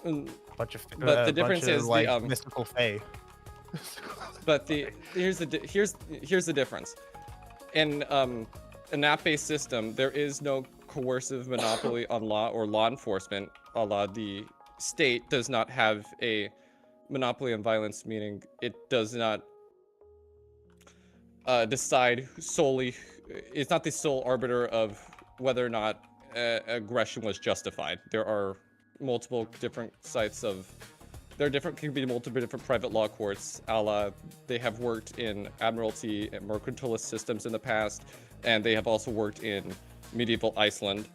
the difference is the
mystical fae.
But here's the difference. In an app-based system, there is no coercive monopoly on law or law enforcement. A la the state does not have a monopoly on violence, meaning it does not decide solely. It's not the sole arbiter of whether or not aggression was justified. There are multiple different can be multiple different private law courts, a la they have worked in admiralty and mercantilist systems in the past, and they have also worked in medieval Iceland.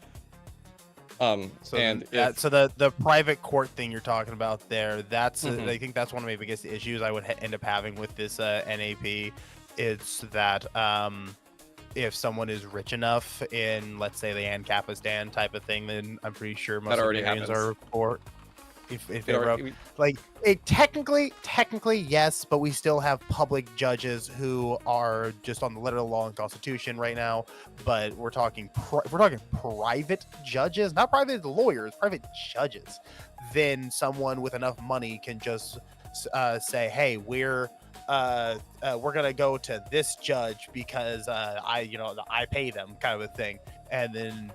So the private court thing you're talking about there, that's I think that's one of my biggest issues I would end up having with this NAP. It's that if someone is rich enough in, let's say, the Ancapistan type of thing, then I'm pretty sure most Hungarians are for. Technically yes, but we still have public judges who are just on the letter of the law and constitution right now. But we're talking private judges, not private lawyers, private judges. Then someone with enough money can just say, hey, we're gonna go to this judge because I pay them, kind of a thing, and then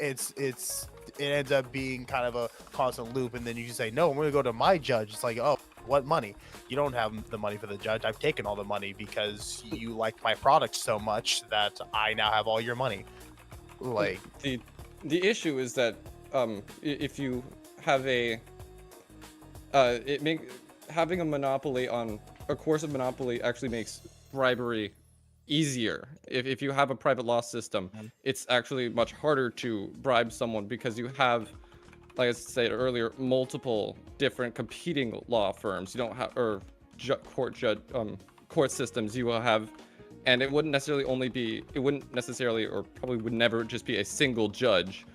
it ends up being kind of a constant loop, and then you say, no, I'm gonna go to my judge. It's like, oh, what money? You don't have the money for the judge. I've taken all the money because you like my product so much that I now have all your money. Like,
the issue is that if you have having a monopoly on a coercive monopoly actually makes bribery easier. If you have a private law system, it's actually much harder to bribe someone because you have, like I said earlier, multiple different competing law firms. You don't have court systems. You will have, and it wouldn't necessarily or probably would never just be a single judge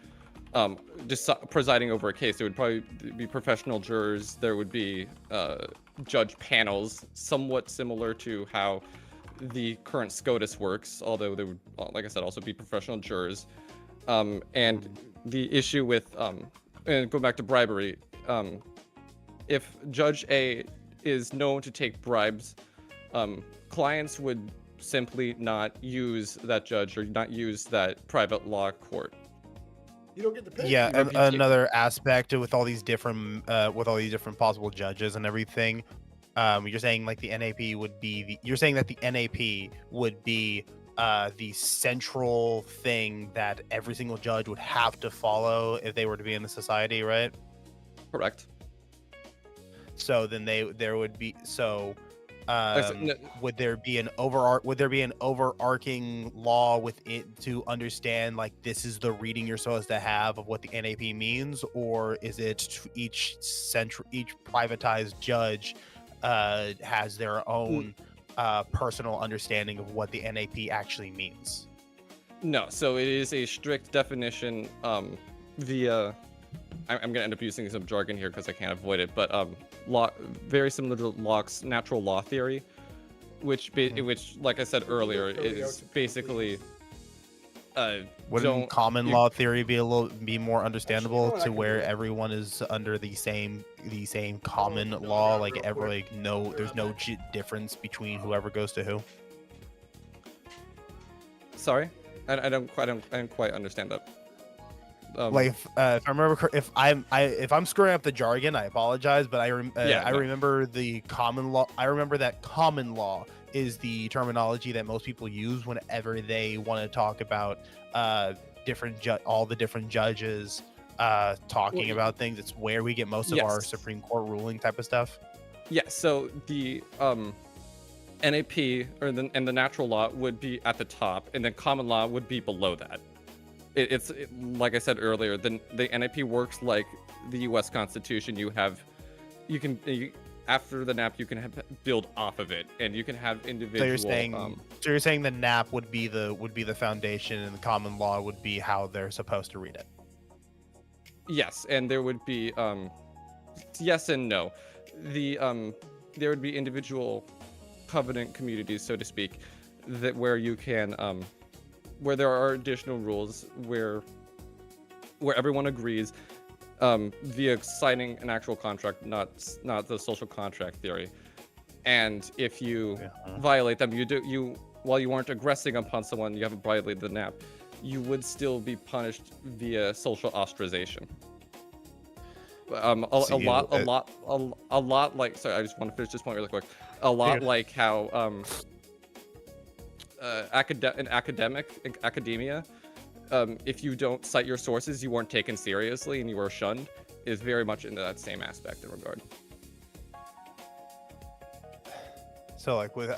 just presiding over a case. There would probably be professional jurors. There would be judge panels, somewhat similar to how the current SCOTUS works, although there would, like I said, also be professional jurors. And the issue with, and go back to bribery, if Judge A is known to take bribes, clients would simply not use that judge or not use that private law court.
You don't get to pay.
yeah, another aspect with all these different possible judges and everything. You're saying like the NAP would be you're saying that the NAP would be the central thing that every single judge would have to follow if they were to be in the society, right?
Correct.
So then there would be would there be an overarching law with it to understand like this is the reading you're supposed to have of what the NAP means, or is it each privatized judge has their own personal understanding of what the NAP actually means?
No, so it is a strict definition via. I'm going to end up using some jargon here because I can't avoid it, but very similar to Locke's natural law theory, which, like I said earlier, is basically.
Wouldn't common law theory be more understandable to where everyone is under the same common law, like there's no difference between whoever goes to who?
Sorry, I didn't quite understand that.
If I remember, if I'm screwing up the jargon, I apologize, but I remember the common law. I remember that common law is the terminology that most people use whenever they want to talk about all the different judges talking about things. It's where we get most of our Supreme Court ruling type of stuff. Yeah.
So the NAP and the natural law would be at the top, and then common law would be below that. It's like I said earlier, the NAP works like the U.S. Constitution. After the NAP, you can build off of it, and you can have individual.
So you're saying the NAP would be the foundation, and the common law would be how they're supposed to read it.
Yes, and there would be yes and no. There would be individual covenant communities, so to speak, where you can where there are additional rules where everyone agrees via signing an actual contract, not the social contract theory. And if you violate them, while you weren't aggressing upon someone, you haven't violated the NAP, you would still be punished via social ostracization. A lot like, sorry, I just want to finish this point really quick. A lot like how in academia, if you don't cite your sources, you weren't taken seriously and you were shunned, is very much into that same aspect in regard.
So like with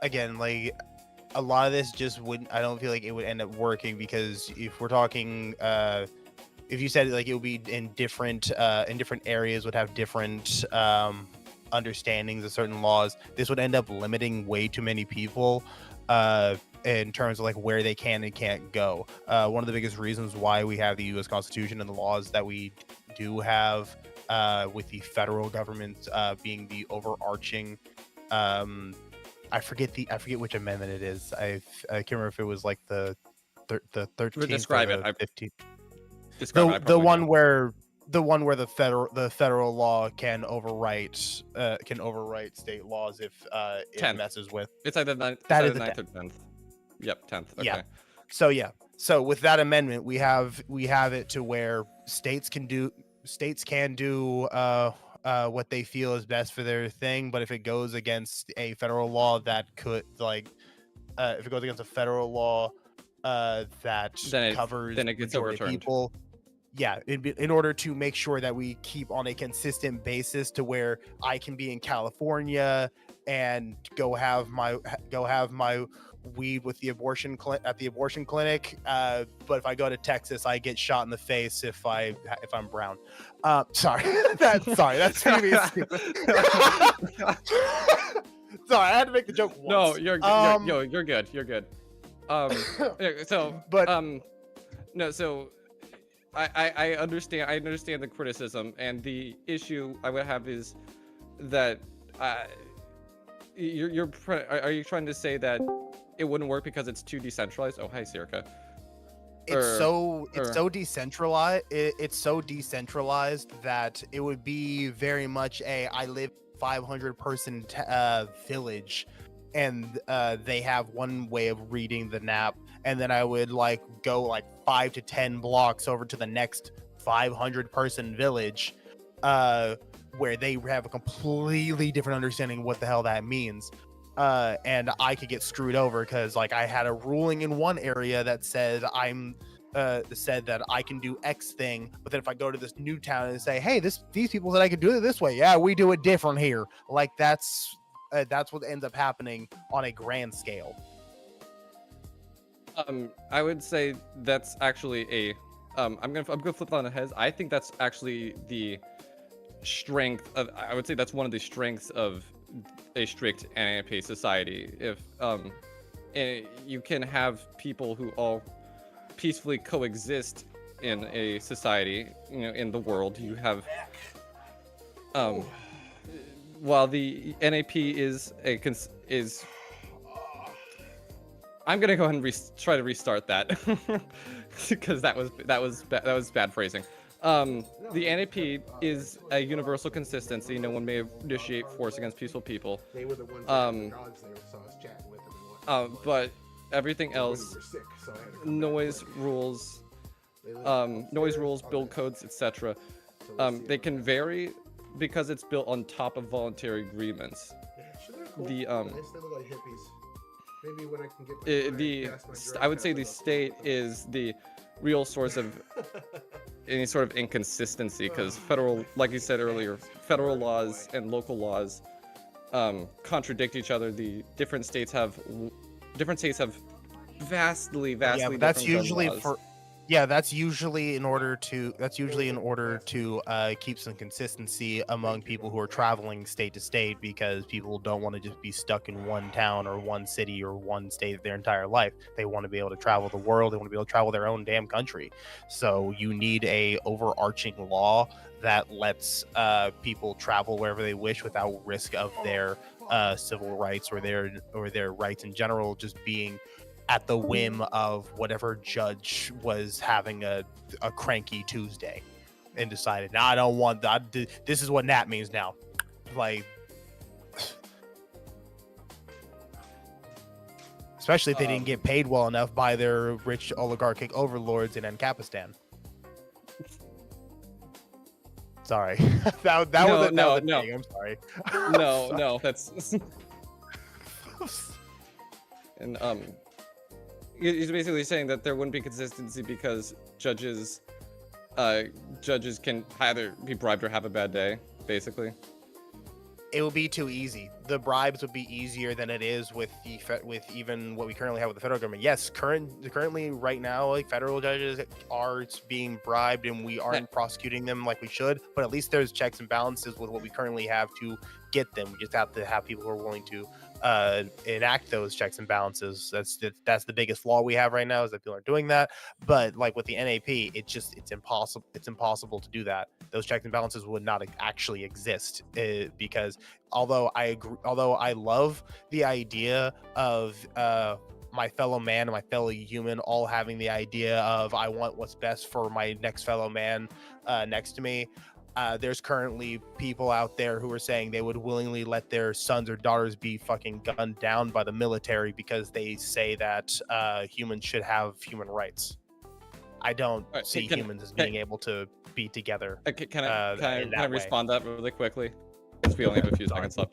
again, like a lot of this just wouldn't. I don't feel like it would end up working, because if we're talking, if you said like it would be in different areas would have different understandings of certain laws, this would end up limiting way too many people in terms of like where they can and can't go. One of the biggest reasons why we have the U.S. Constitution and the laws that we do have, with the federal government being the overarching, I forget which amendment it is. I can't remember if it was like the 13th
describe
or
it.
the 15th.
describe it. I
The
probably
one
know.
where the federal law can overwrite state laws if it
10th.
messes with.
It's either 9th,
That
it's
is
either
the
9th or 10th. Yep, 10th. Okay.
Yeah. So with that amendment, we have it to where states can do what they feel is best for their thing, but if it goes against a federal law that could if it goes against a federal law that covers
then it gets
majority of
overturned.
people, yeah, in order to make sure that we keep on a consistent basis to where I can be in California and go have my weed with the at the abortion clinic, but if I go to Texas, I get shot in the face if I'm brown. Sorry, that's really stupid. Sorry, I had to make the joke once.
No, you're good. You're good. So,
but
no, so I understand the criticism, and the issue I would have is that are you trying to say that it wouldn't work because it's too decentralized? Oh, hi, Sirka.
It's so decentralized. It's so decentralized that it would be very much I live 500 person village, and they have one way of reading the nap, and then I would go 5 to 10 blocks over to the next 500 person village, where they have a completely different understanding of what the hell that means. And I could get screwed over because I had a ruling in one area that said that I can do X thing, but then if I go to this new town and say, hey, these people said I could do it this way, yeah, we do it different here. That's what ends up happening on a grand scale.
I would say that's actually I'm gonna flip on the heads. I think that's actually the strength of. I would say that's one of the strengths of a strict NAP society. If you can have people who all peacefully coexist in a society, in the world. You have while the NAP is I'm gonna go ahead and try to restart that because that was bad phrasing. The NAP is a universal consistency. No one may initiate force against peaceful people.
They were the ones that had the dogs there, saw us chatting with them and whatnot.
But everything else,
When we were sick, so I had to come
noise
back.
rules,
They live
noise rules,
upstairs on
build
the-
codes, etc.
so we'll see
They
about
can
that.
vary because it's built on top of voluntary agreements.
Yeah, sure, they're cool.
The
Nice, they look like hippies. Maybe when I can get my
I would say the state is the real source of any sort of inconsistency, because federal, like you said earlier, federal laws and local laws contradict each other. The different states have vastly
Yeah, but
different
that's
gun
usually
laws.
that's usually in order to keep some consistency among people who are traveling state to state, because people don't want to just be stuck in one town or one city or one state their entire life. They want to be able to travel the world. They want to be able to travel their own damn country. So you need a overarching law that lets people travel wherever they wish without risk of their civil rights or their rights in general just being at the whim of whatever judge was having a cranky Tuesday and decided, I don't want that. This is what NAP means now. Especially if they didn't get paid well enough by their rich oligarchic overlords in Ancapistan. Sorry. that was
No.
thing. I'm sorry.
No, that's and he's basically saying that there wouldn't be consistency because judges can either be bribed or have a bad day, basically.
It would be too easy. The bribes would be easier than it is with even what we currently have with the federal government. Yes, currently right now, federal judges are being bribed, and we aren't prosecuting them like we should. But at least there's checks and balances with what we currently have to get them. We just have to have people who are willing to enact those checks and balances. That's the biggest flaw we have right now, is that people aren't doing that. But with the NAP, it's impossible. It's impossible to do that. Those checks and balances would not actually exist, because although I love the idea of my fellow man and my fellow human all having the idea of I want what's best for my next fellow man next to me. There's currently people out there who are saying they would willingly let their sons or daughters be fucking gunned down by the military because they say that humans should have human rights. I don't see humans as being able to be together.
Can I respond to that really quickly? Because we only have a few seconds left.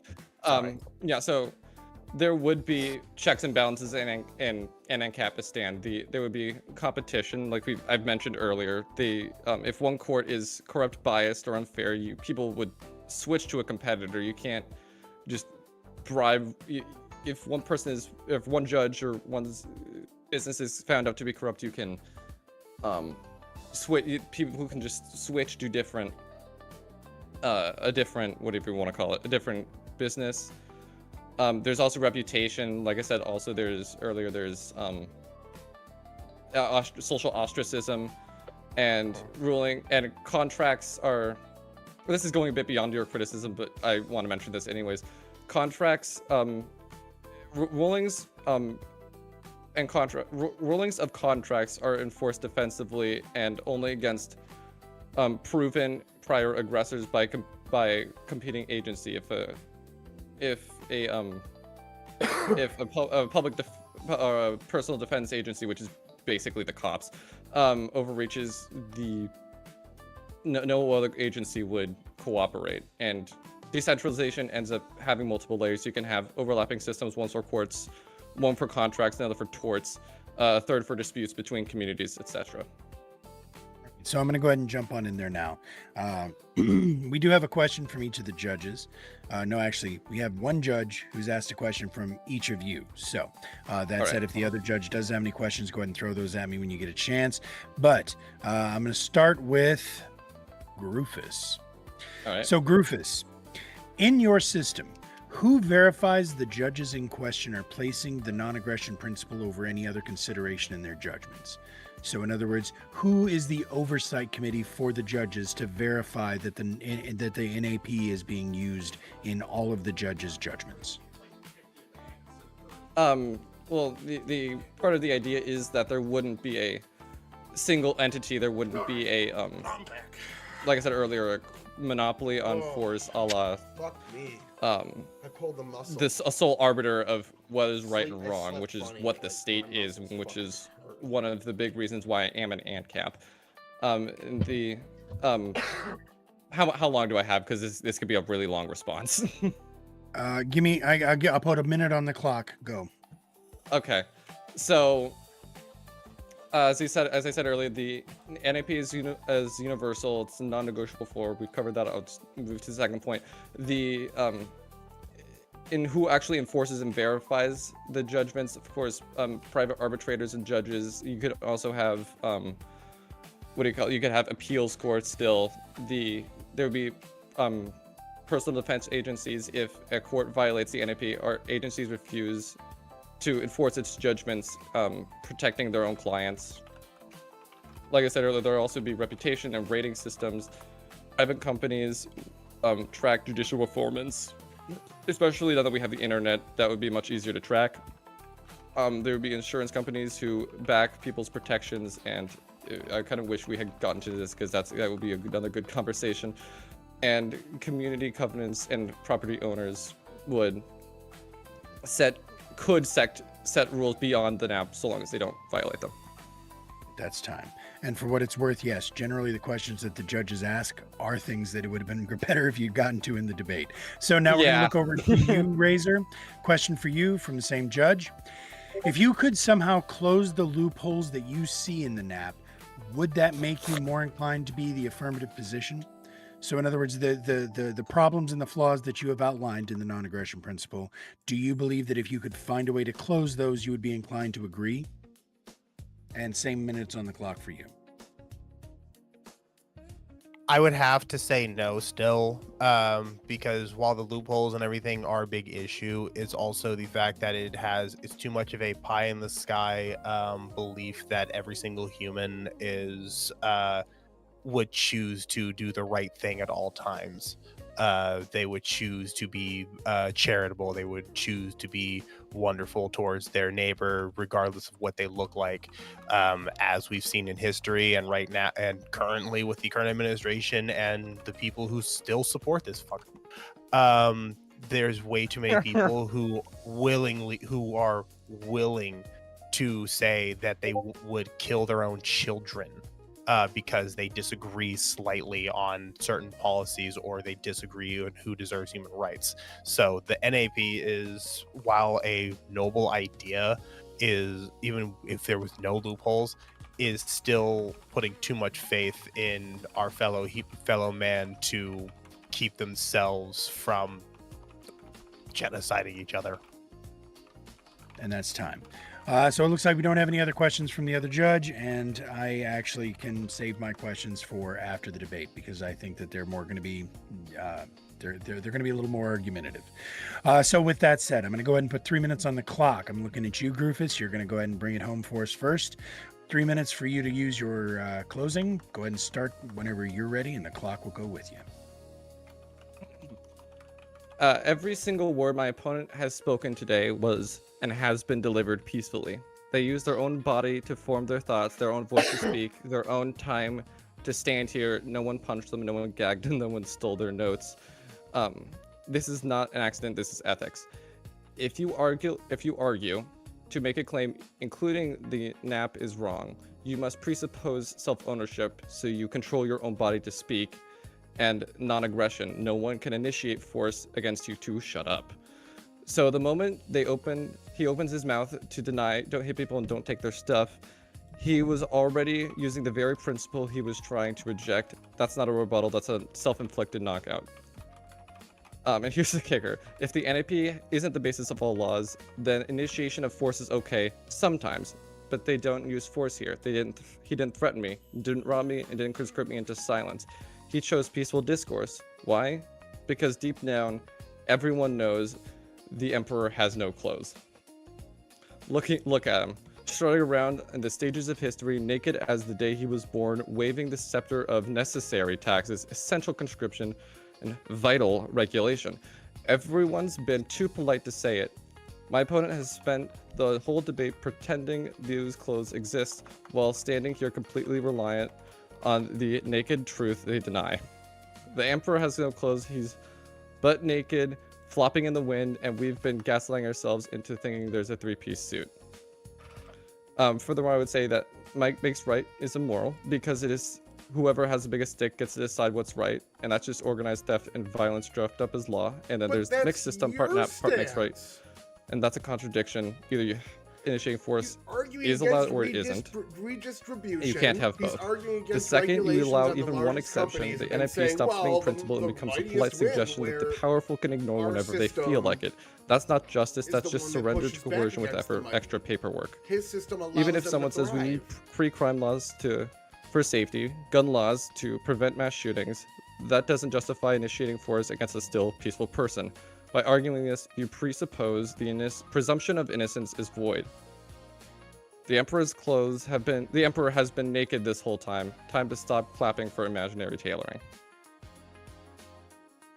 Yeah, so there would be checks and balances in Ancapistan. There would be competition, like I've mentioned earlier. If one court is corrupt, biased, or unfair, people would switch to a competitor. You can't just bribe. If one judge or one's business is found out to be corrupt, you can switch. People who can just switch to a different, whatever you want to call it, a different business. There's also reputation. Like I said, also there's social ostracism, and ruling and contracts are. This is going a bit beyond your criticism, but I want to mention this anyways. Contracts, rulings, rulings of contracts are enforced defensively and only against proven prior aggressors by competing agency. If a public personal defense agency, which is basically the cops, overreaches, no other agency would cooperate. And decentralization ends up having multiple layers. You can have overlapping systems, one for courts, one for contracts, another for torts, a third for disputes between communities, etc.
So I'm going to go ahead and jump on in there now. We do have a question from each of the judges. No, actually, we have one judge who's asked a question from each of you. So that said, if the other judge does have any questions, go ahead and throw those at me when you get a chance. But I'm going to start with Groofus.
All right.
So Groofus, in your system, who verifies the judges in question are placing the non-aggression principle over any other consideration in their judgments? So in other words, who is the oversight committee for the judges to verify that the NAP is being used in all of the judges' judgments?
Well, the part of the idea is that there wouldn't be a single entity. There wouldn't be a like I said earlier, a monopoly on force, a la
Fuck me.
I
pulled the muscle.
This a sole arbiter of what is right and wrong, which is what the state is, which is one of the big reasons why I am an ANCAP. How long do I have? Because this could be a really long response.
Give me. I'll put a minute on the clock. Go.
Okay, so as I said earlier, the NAP is universal. It's a non-negotiable floor. We've covered that. I'll just move to the second point. In who actually enforces and verifies the judgments, of course, private arbitrators and judges. You could also have you could have appeals courts still. There would be personal defense agencies. If a court violates the NAP, our agencies refuse to enforce its judgments, protecting their own clients. Like I said earlier, there will also be reputation and rating systems. Private companies track judicial performance, especially now that we have the internet. That would be much easier to track. There would be insurance companies who back people's protections, and I kind of wish we had gotten to this because that would be another good conversation. And community covenants and property owners would set rules beyond the NAP so long as they don't violate them.
That's time. And for what it's worth, yes, generally the questions that the judges ask are things that it would have been better if you'd gotten to in the debate. So now we're going to look over to you, Razor. Question for you from the same judge. If you could somehow close the loopholes that you see in the NAP, would that make you more inclined to be the affirmative position? So in other words, the problems and the flaws that you have outlined in the non-aggression principle, do you believe that if you could find a way to close those, you would be inclined to agree? And same minutes on the clock for you.
I would have to say no still, because while the loopholes and everything are a big issue, it's also the fact that it's too much of a pie in the sky belief that every single human would choose to do the right thing at all times. they would choose to be charitable. They would choose to be wonderful towards their neighbor, regardless of what they look like, as we've seen in history and right now and currently with the current administration and the people who still support this fuck. There's way too many people who are willing to say that they would kill their own children because they disagree slightly on certain policies or they disagree on who deserves human rights. So the NAP is, while a noble idea, is, even if there was no loopholes, is still putting too much faith in our fellow man to keep themselves from genociding each other.
And that's time. So it looks like we don't have any other questions from the other judge, and I actually can save my questions for after the debate because I think that they're more going to be they're going to be a little more argumentative. So with that said, I'm going to go ahead and put 3 minutes on the clock. I'm looking at you, Groofus. You're going to go ahead and bring it home for us first. 3 minutes for you to use your closing. Go ahead and start whenever you're ready, and the clock will go with you.
Every single word my opponent has spoken today was and has been delivered peacefully. They used their own body to form their thoughts, their own voice to speak, their own time to stand here. No one punched them, no one gagged them, no one stole their notes. This is not an accident, this is ethics. If you argue to make a claim, including the NAP is wrong, you must presuppose self-ownership so you control your own body to speak, and non-aggression. No one can initiate force against you to shut up. So the moment he opens his mouth to deny, don't hit people and don't take their stuff, he was already using the very principle he was trying to reject. That's not a rebuttal, that's a self-inflicted knockout. And here's the kicker. If the NAP isn't the basis of all laws, then initiation of force is okay, sometimes. But they don't use force here. He didn't threaten me, didn't rob me, and didn't conscript me into silence. He chose peaceful discourse. Why? Because deep down, everyone knows the Emperor has no clothes. Look at him, strutting around in the stages of history, naked as the day he was born, waving the scepter of necessary taxes, essential conscription, and vital regulation. Everyone's been too polite to say it. My opponent has spent the whole debate pretending these clothes exist, while standing here completely reliant on the naked truth they deny. The Emperor has no clothes, he's butt naked, flopping in the wind, and we've been gaslighting ourselves into thinking there's a three-piece suit. Furthermore, I would say that might makes right is immoral, because it is whoever has the biggest stick gets to decide what's right, and that's just organized theft and violence dressed up as law, and then there's mixed system, part nap, part makes right. And that's a contradiction. Either you initiating force is allowed or it isn't. You can't have both. The second you allow even one exception, the NFP stops being principled and becomes a polite suggestion that the powerful can ignore whenever they feel like it. That's not justice, that's just surrender to coercion with extra paperwork. Even if someone says we need pre-crime laws for safety, gun laws to prevent mass shootings, that doesn't justify initiating force against a still peaceful person. By arguing this, you presuppose the presumption of innocence is void. The Emperor has been naked this whole time. Time to stop clapping for imaginary tailoring.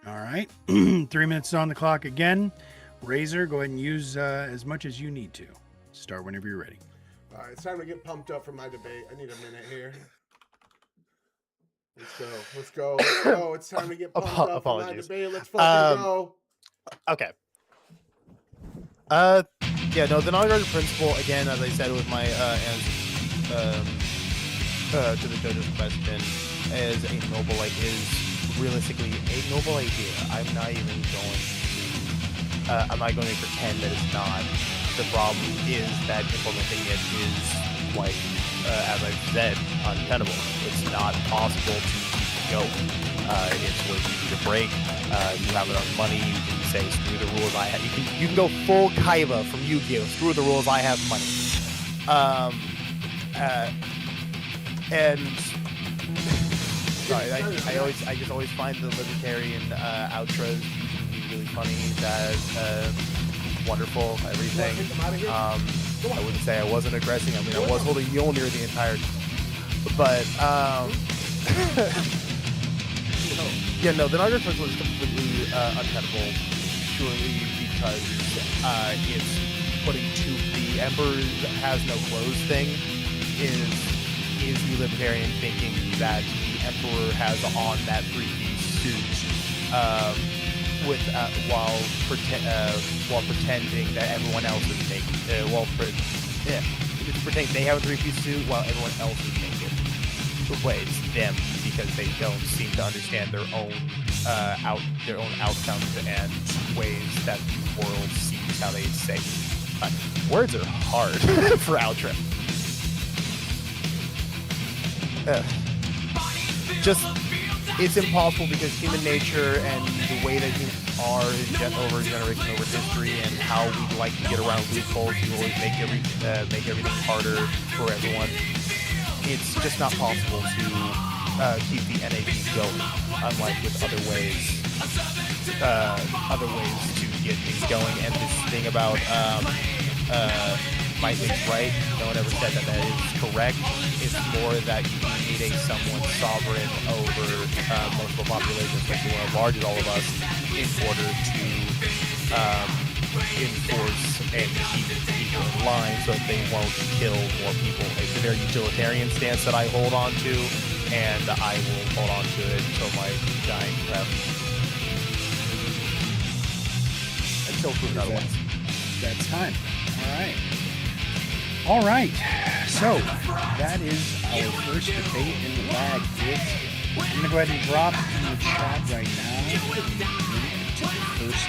All right. 3 minutes on the clock again. Razor, go ahead and use as much as you need to. Start whenever you're ready.
All right, it's time to get pumped up for my debate. I need a minute here. Let's go. It's time to get pumped up for my debate. Let's fucking go.
Okay. Yeah, no, the non-aggression principle, again, as I said with my answer to the judge's question, is realistically a noble idea. I'm not going to pretend that it's not. The problem is that implementing it is, like, as I've said, untenable. It's not possible to go. It's where you need a break. You have enough money, you can say, screw the rules I have. You can go full Kaiba from Yu-Gi-Oh! Screw the rules, I have money. And sorry, I just always find the libertarian outros really funny. That wonderful, everything. I wouldn't say I wasn't aggressing. I mean, I was holding Mjolnir the entire time. But yeah, no, the non-aggression principle is completely untenable purely because it's putting the Emperor has no clothes thing is the libertarian thinking that the Emperor has on that three-piece suit while pretending that everyone else is naked. It's pretending they have a three-piece suit while everyone else is naked. Wait, it's them because they don't seem to understand their own outcomes and ways that the world sees how they say. Words are hard for outro. Just it's impossible because human nature and the way that humans are over generation, over history, and how we like to get around loopholes to always make everything harder for everyone. It's just not possible to keep the NAB going, unlike with other ways to get things going. And this thing about might makes right, no one ever said that is correct. It's more that you need someone sovereign over multiple populations, especially one as large as all of us, in order to enforce and keep people in line so that they won't kill more people. It's a very utilitarian stance that I hold on to, and I will hold on to it until my dying breath. Until proven otherwise.
That's time. All right. So that is our first debate in the bag, kids. I'm gonna go ahead and drop in the chat right now the link to the first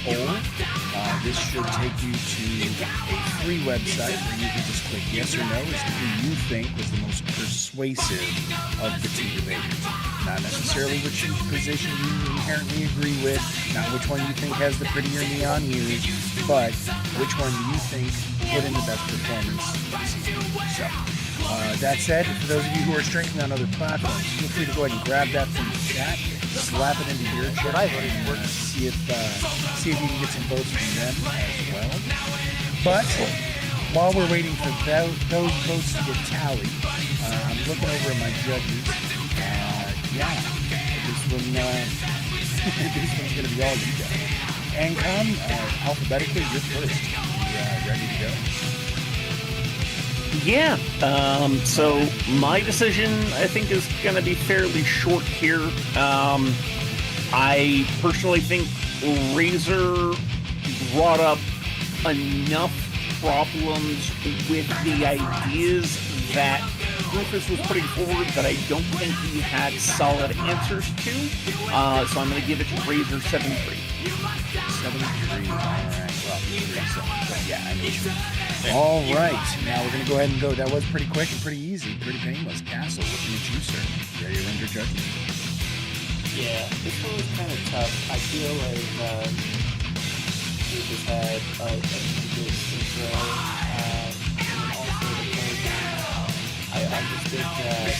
poll. This should take you to a free website where you can just click yes or no as to who you think was the most persuasive of the two debaters. Not necessarily which position you inherently agree with, not which one you think has the prettier neon hues, but which one you think put in the best performance this evening. So, that said, for those of you who are streaming on other platforms, feel free to go ahead and grab that from the chat, slap it into your chat, and see if you can get some votes from them as well. But while we're waiting for those votes to get tallied, I'm looking over at my judges. This one's going to be all you guys. Ancom, alphabetically, you're first. You ready to go?
Yeah. So my decision, I think, is going to be fairly short here. I personally think Razor brought up enough problems with the ideas that Rufus was putting forward that I don't think he had solid answers to. So I'm going to give it to Razor 7-3.
7-3. All right. Well, yeah, I know. All right. Now we're going to go ahead and go. That was pretty quick and pretty easy, pretty painless. Castle, looking at you, sir. Ready to render judgment?
Yeah, this one was kind of tough. I feel like Rufus had a good intro, and also the program. I understood that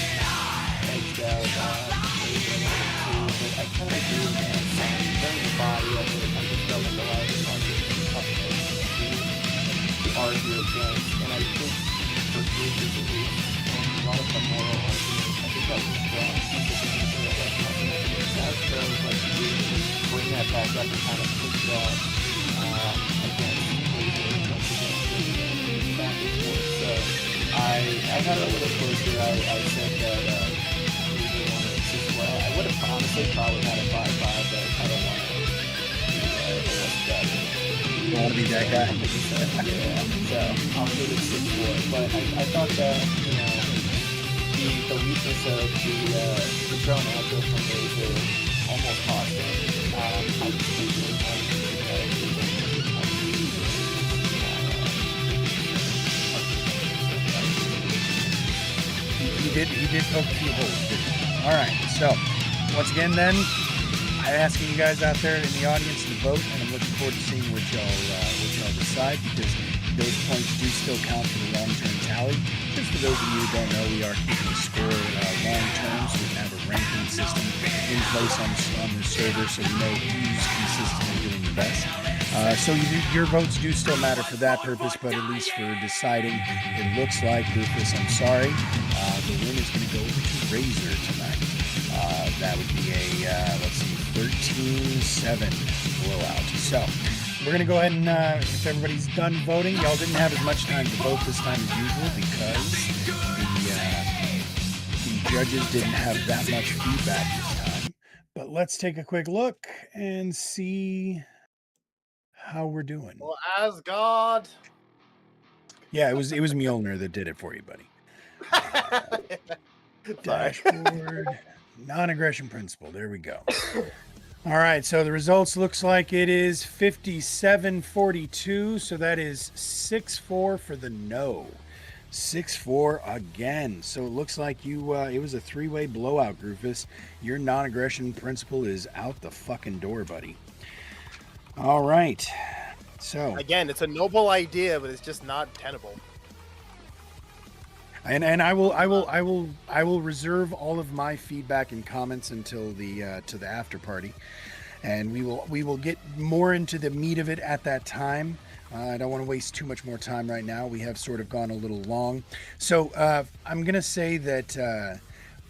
edged out Razor a little bit too, but I kind of agree with that. During the body of it, I just felt like a lot of the tough things to argue against, and I think for Rufus at least, a lot of the moral arguments, I think that was strong. So like you bring that back up and kind of push that against back and forth. So I got a little closer. I said that we wanted to 6-1. I would have honestly probably had a 5-5, but I don't want to be that.
You don't want to be that guy?
Yeah, so I'll give it 6-4. But I thought that, the weakness of the drone outro from Razor almost cost him. I just think
he did poke a few holes, didn't he? All right, so once again then, I'm asking you guys out there in the audience to vote, and I'm looking forward to seeing what y'all decide, because those points do still count for the long-term tally. Just for those of you who don't know, we are keeping score long-term, so we can have a ranking system in place on the server, so we know who's consistently doing the best. So your votes do still matter for that purpose, but at least for deciding, it looks like, Rufus, I'm sorry, the win is going to go over to Razor tonight. That would be a, let's see, 13-6 15-7 blowout. So we're going to go ahead and, if everybody's done voting, y'all didn't have as much time to vote this time as usual because the judges didn't have that much feedback this time. But let's take a quick look and see how we're doing.
Well, Asgard.
Yeah, it was Mjolnir that did it for you, buddy. Dashboard, non-aggression principle. There we go. All right, so the results looks like it is 57-42, so that is 6-4 for the no. 6-4 again. So it looks like you it was a three-way blowout, Groofus. Your non-aggression principle is out the fucking door, buddy. All right. So
Again, it's a noble idea, but it's just not tenable.
And I will reserve all of my feedback and comments until the to the after party, and we will get more into the meat of it at that time. I don't want to waste too much more time right now. We have sort of gone a little long, so I'm gonna say that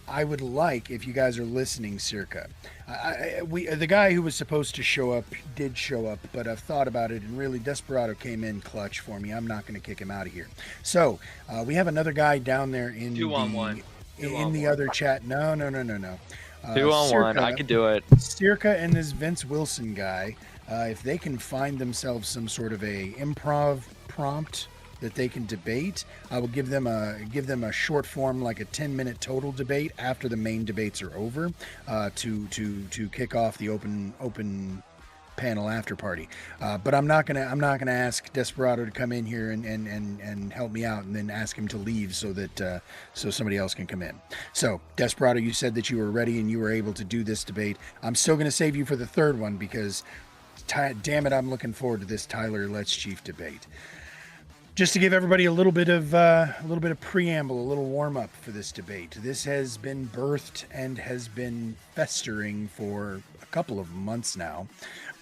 I would like, if you guys are listening, circa. The guy who was supposed to show up did show up, but I've thought about it, and really Desperado came in clutch for me. I'm not going to kick him out of here. So we have another guy down there in the other chat. No.
2-on-1. I could do it.
Circa and this Vince Wilson guy, if they can find themselves some sort of a improv prompt that they can debate, I will give them a short form, like a 10-minute total debate after the main debates are over, to kick off the open panel after party. But I'm not gonna ask Desperado to come in here and help me out and then ask him to leave so that so somebody else can come in. So Desperado, you said that you were ready and you were able to do this debate. I'm still gonna save you for the third one because damn it, I'm looking forward to this Tyler Let's Chief debate. Just to give everybody a little bit of preamble, a little warm up for this debate. This has been birthed and has been festering for a couple of months now.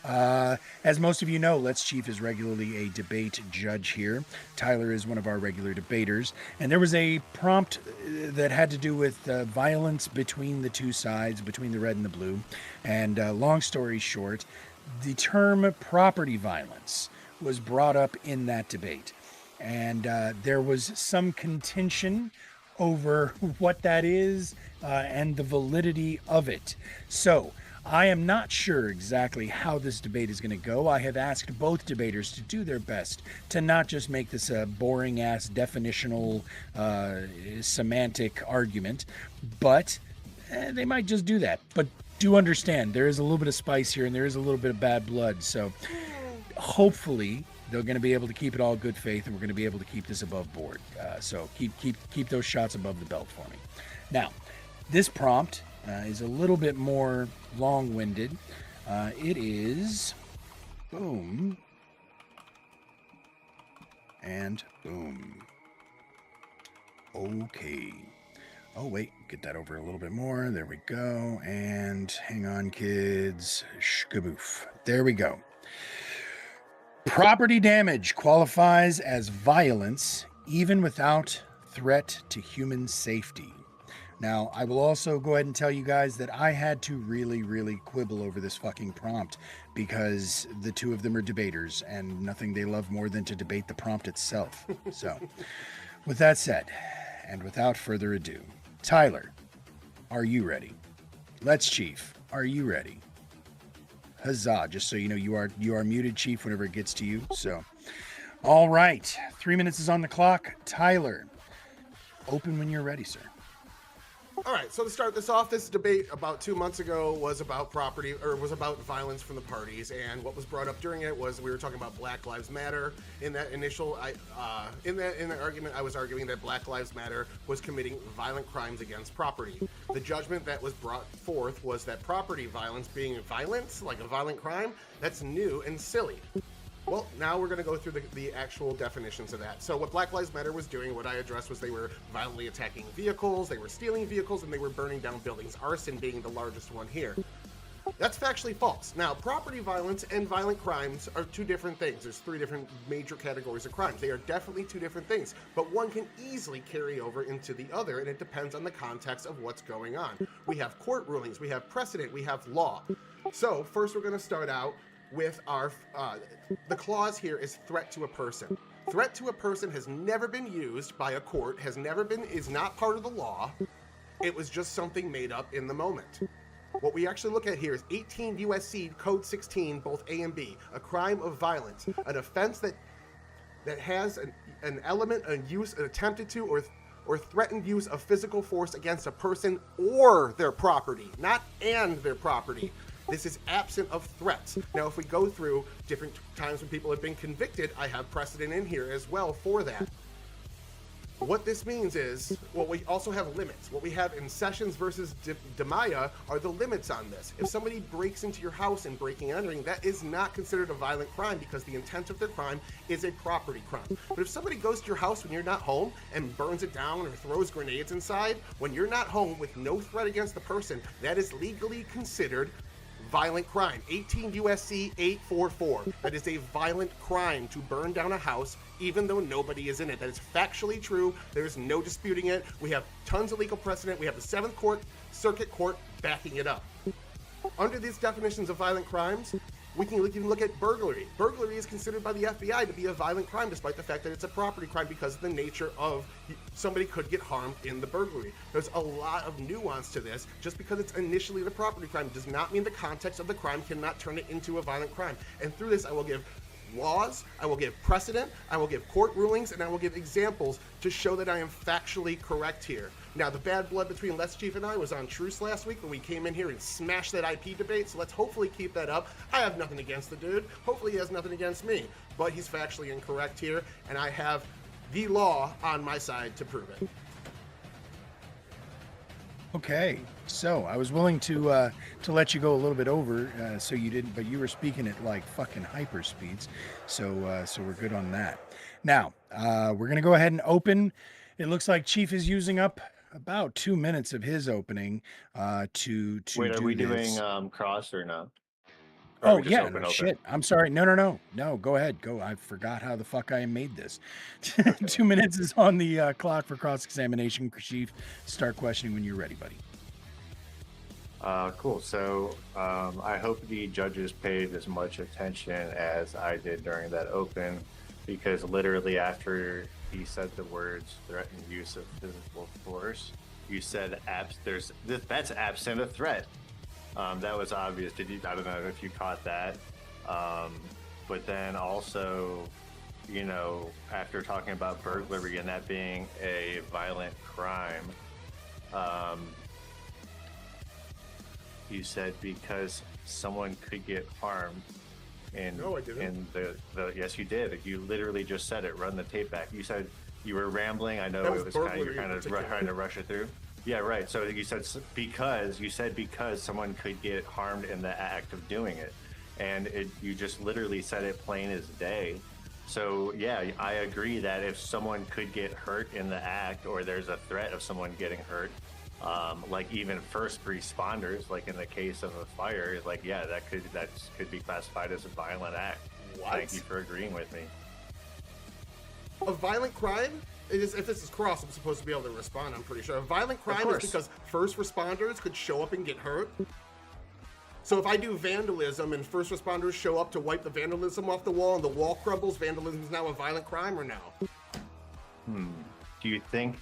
As most of you know, Let's Chief is regularly a debate judge here. Tyler is one of our regular debaters, and there was a prompt that had to do with violence between the two sides, between the red and the blue. And long story short, the term property violence was brought up in that debate. And there was some contention over what that is and the validity of it. So I am not sure exactly how this debate is going to go. I have asked both debaters to do their best to not just make this a boring-ass definitional semantic argument, but they might just do that. But do understand, there is a little bit of spice here and there is a little bit of bad blood. So hopefully they're going to be able to keep it all good faith, and we're going to be able to keep this above board. So keep those shots above the belt for me. Now, this prompt is a little bit more long-winded. It is boom and boom. Okay. Oh, wait, get that over a little bit more. There we go. And hang on, kids. Shkaboof. There we go. Property damage qualifies as violence even without threat to human safety. Now, I will also go ahead and tell you guys that I had to really quibble over this fucking prompt because the two of them are debaters and nothing they love more than to debate the prompt itself. So, with that said, and without further ado, Tyler, are you ready? Let's Chief, are you ready? Huzzah, just so you know, you are muted, Chief, whenever it gets to you. So, all right, 3 minutes is on the clock. Tyler, open when you're ready, sir.
All right, so to start this off, this debate about 2 months ago was about property, or was about violence from the parties, and what was brought up during it was we were talking about Black Lives Matter. In that initial, in that argument, I was arguing that Black Lives Matter was committing violent crimes against property. The judgment that was brought forth was that property violence being violence, like a violent crime, that's new and silly. Well, now we're going to go through the actual definitions of that. So what Black Lives Matter was doing, what I addressed, was they were violently attacking vehicles, they were stealing vehicles, and they were burning down buildings, arson being the largest one here. That's factually false. Now, property violence and violent crimes are two different things. There's three different major categories of crimes. They are definitely two different things, but one can easily carry over into the other, and it depends on the context of what's going on. We have court rulings, we have precedent, we have law. So first we're going to start out with our, the clause here is threat to a person. Threat to a person has never been used by a court, is not part of the law. It was just something made up in the moment. What we actually look at here is 18 U.S.C. Code 16, both A and B, a crime of violence, an offense that has an element, an use, an attempted to, or threatened use of physical force against a person or their property, not and their property. This is absent of threats. Now, if we go through different times when people have been convicted, I have precedent in here as well for that. What this means is, well, we also have limits. What we have in Sessions versus DiMaia are the limits on this. If somebody breaks into your house and breaking and entering, that is not considered a violent crime because the intent of their crime is a property crime. But if somebody goes to your house when you're not home and burns it down or throws grenades inside, when you're not home with no threat against the person, that is legally considered violent crime. 18 U.S.C. 844. That is a violent crime to burn down a house even though nobody is in it. That is factually true. There's no disputing it. We have tons of legal precedent. We have the 7th Circuit Court backing it up. Under these definitions of violent crimes, we can look at burglary. Burglary is considered by the FBI to be a violent crime despite the fact that it's a property crime because of the nature of somebody could get harmed in the burglary. There's a lot of nuance to this. Just because it's initially the property crime does not mean the context of the crime cannot turn it into a violent crime. And through this, I will give laws, I will give precedent, I will give court rulings, and I will give examples to show that I am factually correct here. Now, the bad blood between Les Chief and I was on truce last week when we came in here and smashed that IP debate, so let's hopefully keep that up. I have nothing against the dude. Hopefully he has nothing against me. But he's factually incorrect here, and I have the law on my side to prove it.
Okay, so I was willing to let you go a little bit over, so you didn't, but you were speaking at like fucking hyper speeds, so we're good on that. Now, we're gonna go ahead and open. It looks like Chief is using up about 2 minutes of his opening to
Wait, are
do
we
this.
doing cross or not?
Oh yeah, no, shit. I'm sorry. No. Go ahead. Go. I forgot how the fuck I made this. 2 minutes is on the clock for cross-examination. Chief, start questioning when you're ready, buddy.
Cool. So I hope the judges paid as much attention as I did during that open, because literally after he said the words "threatened use of physical force," you said that's absent a threat. That was obvious. I don't know if you caught that. But then also, after talking about burglary and that being a violent crime, you said because someone could get harmed.
No, I didn't.
Yes, you did. You literally just said it. Run the tape back. You said you were rambling. I know it was you're kind of trying to rush it through. Yeah, right. So you said because someone could get harmed in the act of doing it, and you just literally said it plain as day. So yeah, I agree that if someone could get hurt in the act, or there's a threat of someone getting hurt, like even first responders, like in the case of a fire, like yeah, that could be classified as a violent act.
What?
Thank you for agreeing with me.
A violent crime? If this is cross, I'm supposed to be able to respond, I'm pretty sure. A violent crime is because first responders could show up and get hurt. So if I do vandalism and first responders show up to wipe the vandalism off the wall and the wall crumbles, vandalism is now a violent crime or no?
Do you think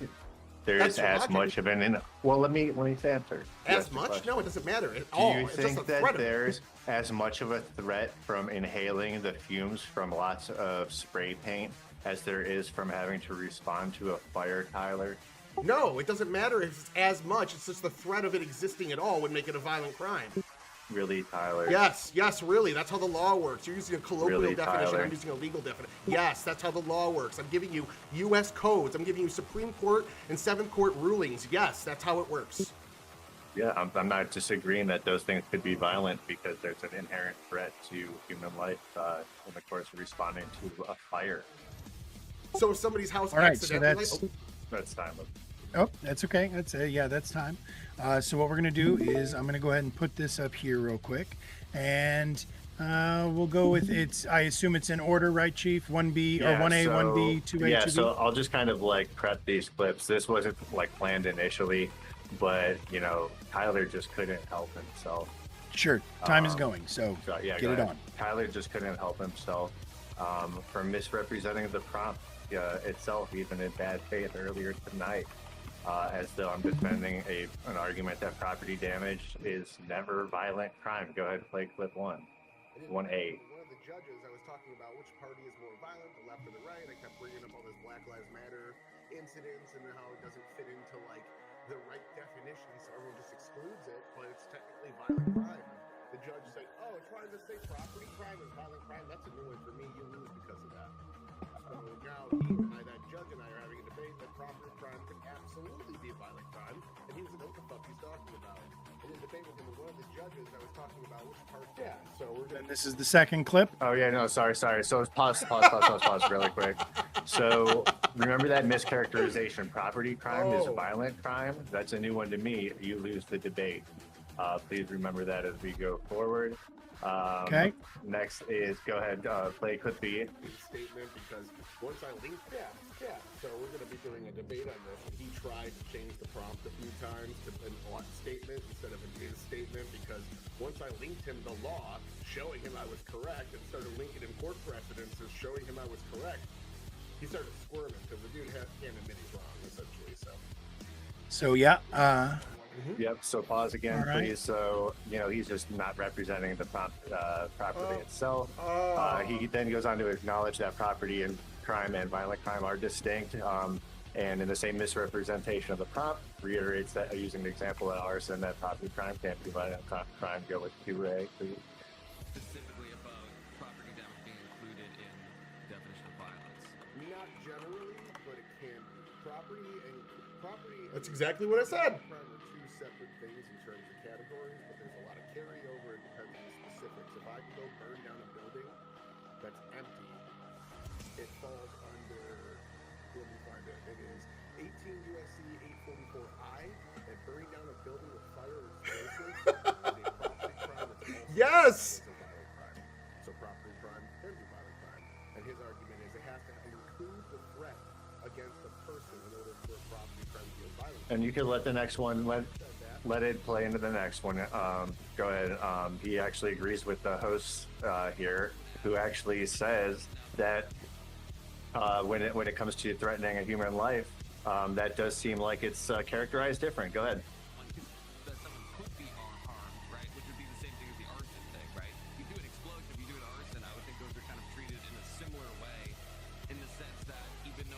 there's as much of an... Well, let me answer.
As much? No, it doesn't matter at
Do
all.
you
It's
think
just a
that
threat.
there's as much of a threat from inhaling the fumes from lots of spray paint as there is from having to respond to a fire, Tyler?
No, it doesn't matter if it's as much. It's just the threat of it existing at all would make it a violent crime.
Really, Tyler?
Yes, really. That's how the law works. You're using a colloquial
Really,
definition.
Tyler?
I'm using a legal definition. Yes, that's how the law works. I'm giving you U.S. codes. I'm giving you Supreme Court and 7th Court rulings. Yes, that's how it works.
Yeah, I'm not disagreeing that those things could be violent because there's an inherent threat to human life in the course of responding to a fire.
So if somebody's house
All right,
accidentally...
so
That's time.
Oh, that's okay. That's time. So what we're gonna do is I'm gonna go ahead and put this up here real quick, and we'll go with it's. I assume it's in order, right, Chief? 1B or 1A, 1B, 2A, 2B.
Yeah, so I'll just kind of like prep these clips. This wasn't like planned initially, but Tyler just couldn't help himself.
Sure, time is going, so
yeah,
get it on.
Tyler just couldn't help himself for misrepresenting the prompt itself, even in bad faith earlier tonight, as though I'm defending an argument that property damage is never violent crime. Go ahead and play clip 1. 1A.
One of the judges, I was talking about which party is more violent, the left or the right. I kept bringing up all this Black Lives Matter incidents and how it doesn't fit into like the right definition, so everyone just excludes it, but it's technically violent crime. The judge said, "Oh, trying to say property crime is violent crime. That's a new one for me. You lose because of that." So now that judge and I are having a debate that property crime could absolutely be a violent crime, and he doesn't know what the fuck he's talking about. In the debate with one of the judges, I was talking about which part. Yeah. So
And this is the second clip.
Oh yeah, no, sorry. So pause really quick. So remember that mischaracterization. Property crime is violent crime. That's a new one to me. You lose the debate. Please remember that as we go forward.
Okay.
Next is go ahead, play clip B.
Statement, because once I linked so we're going to be doing a debate on this, and he tried to change the prompt a few times to an ought statement instead of an is statement, because once I linked him the law showing him I was correct and started linking him court precedences showing him I was correct, he started squirming because the dude can't admit he's wrong, essentially.
So yeah.
Yep. So pause again,
right.
please. So he's just not representing the prompt properly itself. He then goes on to acknowledge that property and crime and violent crime are distinct. And in the same misrepresentation of the prompt, reiterates that using the example of arson, that property crime can't be violent crime. Go with 2A, please.
Specifically about property damage being included in the definition of violence.
Not generally, but it can be. Property. That's exactly what I said. Crime are two separate things in terms of categories, but there's a lot of carryover and depends on the specifics. If I can go burn down a building that's empty, it falls under. Let me find it. It is 18 USC 844I, and burning down a building with fire or explosives is a property crime. It's also
Yes!
a violent crime. So property crime can be violent crime. And his argument is it has to include the threat against a person in order for a property crime to be a violent crime.
And you can let the next one let it play into the next one. Go ahead. He actually agrees with the host here, who actually says that when it comes to threatening a human life, that does seem like it's characterized different. Go ahead.
That someone could be harmed, right? Which would be the same thing as the arson thing, right? You do an explosion, you do an arson, I would think those are kind of treated in a similar way, in the sense that even if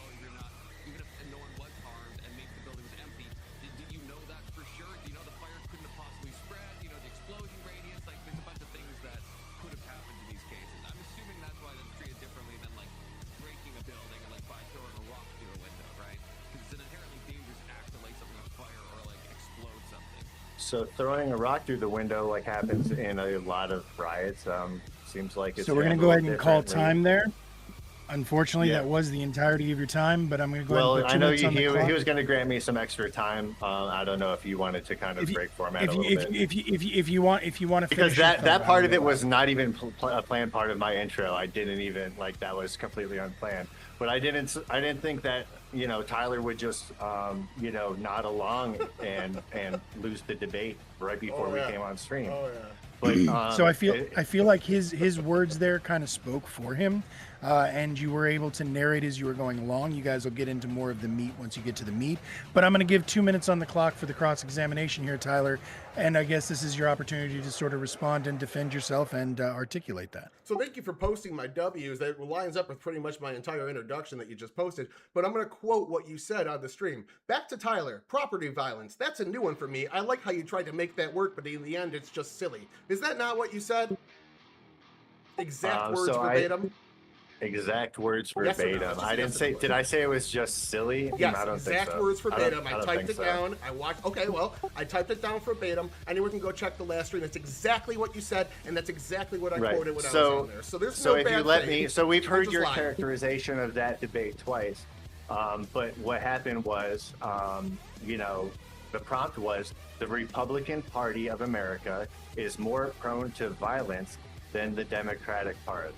no one was harmed and maybe the building was empty, did you know that for sure? Do you know the fire couldn't have possibly spread? Do you know the explosion radius? Like, there's a bunch of things that could have happened in these cases. I'm assuming that's why that's treated differently than like breaking a building and like by throwing a rock through a window, right? Because it's an inherently dangerous act to light something on fire or like explode something.
So throwing a rock through the window, like happens in a lot of riots, seems like it's.
So we're going to go ahead and call
differently.
time there. Unfortunately,
Yeah.
that was the entirety of your time, but I'm going to go ahead and
Well,
put
I
2
know
minutes on the clock.
he was going to grant me some extra time. I don't know if you wanted to kind of break format a little bit.
If you want to
Because
finish your
that
thought,
part
I
of it
will.
was not even a planned part of my intro. I didn't even that was completely unplanned. But I didn't think that Tyler would just nod along and lose the debate right before we came on stream.
Oh yeah.
But,
So I feel like his words there kind of spoke for him, and you were able to narrate as you were going along. You guys will get into more of the meat once you get to the meat. But I'm going to give 2 minutes on the clock for the cross-examination here, Tyler. And I guess this is your opportunity to sort of respond and defend yourself and articulate that.
So thank you for posting my W's. That lines up with pretty much my entire introduction that you just posted. But I'm going to quote what you said on the stream. Back to Tyler. Property violence. That's a new one for me. I like how you tried to make that work, but in the end, it's just silly. Is that not what you said? Exact words verbatim?
Exact words
Yes or no?
verbatim.
Just
I didn't
yes or
say.
no.
Did I say it was just silly?
Yes,
I don't
exact
think so.
words verbatim. I
don't
typed
think
it
so.
down. I watched. Okay, well, I typed it down verbatim. Anyone can go check the last stream. That's exactly what you said, and that's exactly what I quoted when I was on there. So there's no
if
bad
you let
thing.
me, so we've
We're
heard
just
your
lying.
characterization of that debate twice. But what happened was, the prompt was the Republican Party of America is more prone to violence than the Democratic Party,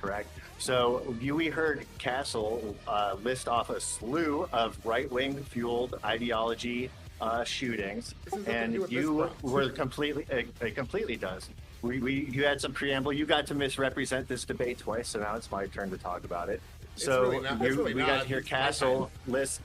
correct? So we heard Castle list off a slew of right-wing fueled ideology shootings,
This has nothing to
and
do with
you
misspellings.
were completely. It completely does. You had some preamble. You got to misrepresent this debate twice, so now it's my turn to talk about it. So
really not- it's really
we
not.
got here
It's my
Castle list.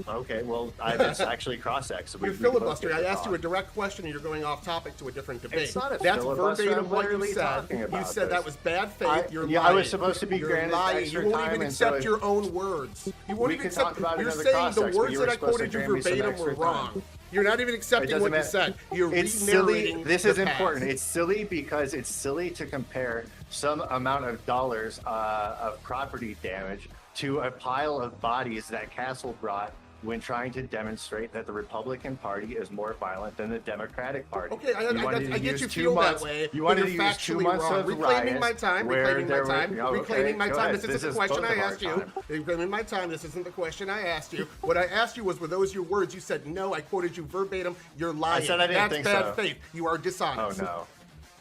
Okay, well, it's actually cross-ex. So
You're filibustering. I asked you a direct question, and you're going off topic to a different debate.
It's not a
That's
filibuster.
verbatim
I'm
what you
literally
said.
talking
You
about
said that
this.
was bad faith. You're lying.
I was supposed to be
You're
granted
lying.
extra
You won't
time,
even
and so
accept your own words. You won't
We
even
could talk
accept.
about
You're
another
saying
cross-ex,
the
but
words
you
that
were
I
supposed to
quoted you
grant me some
verbatim were
extra
wrong.
time.
You're not even accepting what you
matter.
said. You're
It's silly.
re-narrating
This
the
is
past.
important. It's silly because it's silly to compare some amount of dollars of property damage to a pile of bodies that Castle brought when trying to demonstrate that the Republican Party is more violent than the Democratic Party.
Okay, I get you
two
feel
months,
that way.
You
but
wanted
you're
to use 2
factually
months
wrong.
of
Reclaiming my
riots
time.
where
Reclaiming my
there were-
time.
okay,
Reclaiming my
go
time.
ahead.
This isn't the question I asked you. Reclaiming my time. This isn't the question I asked you. What I asked you was, were those your words? You said no. I quoted you verbatim. You're lying.
I said I didn't
That's
think
bad
so.
faith. You are dishonest.
Oh no.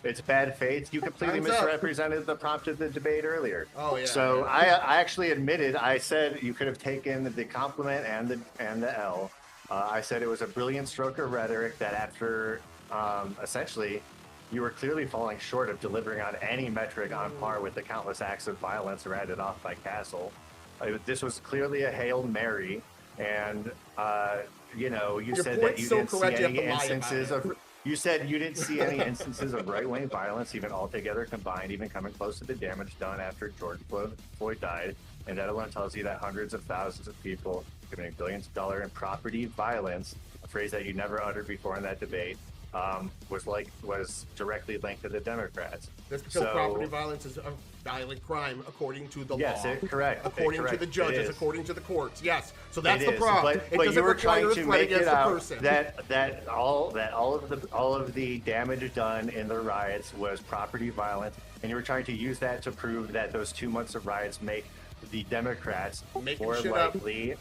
It's bad faith. You completely
Time's up.
misrepresented the prompt of the debate earlier.
Oh, yeah.
So I actually admitted. I said you could have taken the compliment and the L. I said it was a brilliant stroke of rhetoric that after essentially you were clearly falling short of delivering on any metric on par with the countless acts of violence ratted off by Castle. This was clearly a Hail Mary, and you
Your
said that
point's
you
so
didn't see
correct, you
any
have to lie about
instances
it.
of. You said you didn't see any instances of right-wing violence, even altogether combined, even coming close to the damage done after George Floyd died. And everyone tells you that hundreds of thousands of people committing billions of dollars in property violence, a phrase that you never uttered before in that debate, was directly linked to the Democrats.
That's because property violence is a violent crime according to the
Yes,
law.
correct.
According to
correct.
the
It
judges,
is.
according to the courts. Yes. So that's
It
the
is,
problem.
But
It
you
doesn't
were
require
trying
a
to
threat
make
against
it
the
out
person.
that all of the damage done in the riots was property violence, and you were trying to use that to prove that those 2 months of riots make the Democrats
Making
more
shit up.
likely.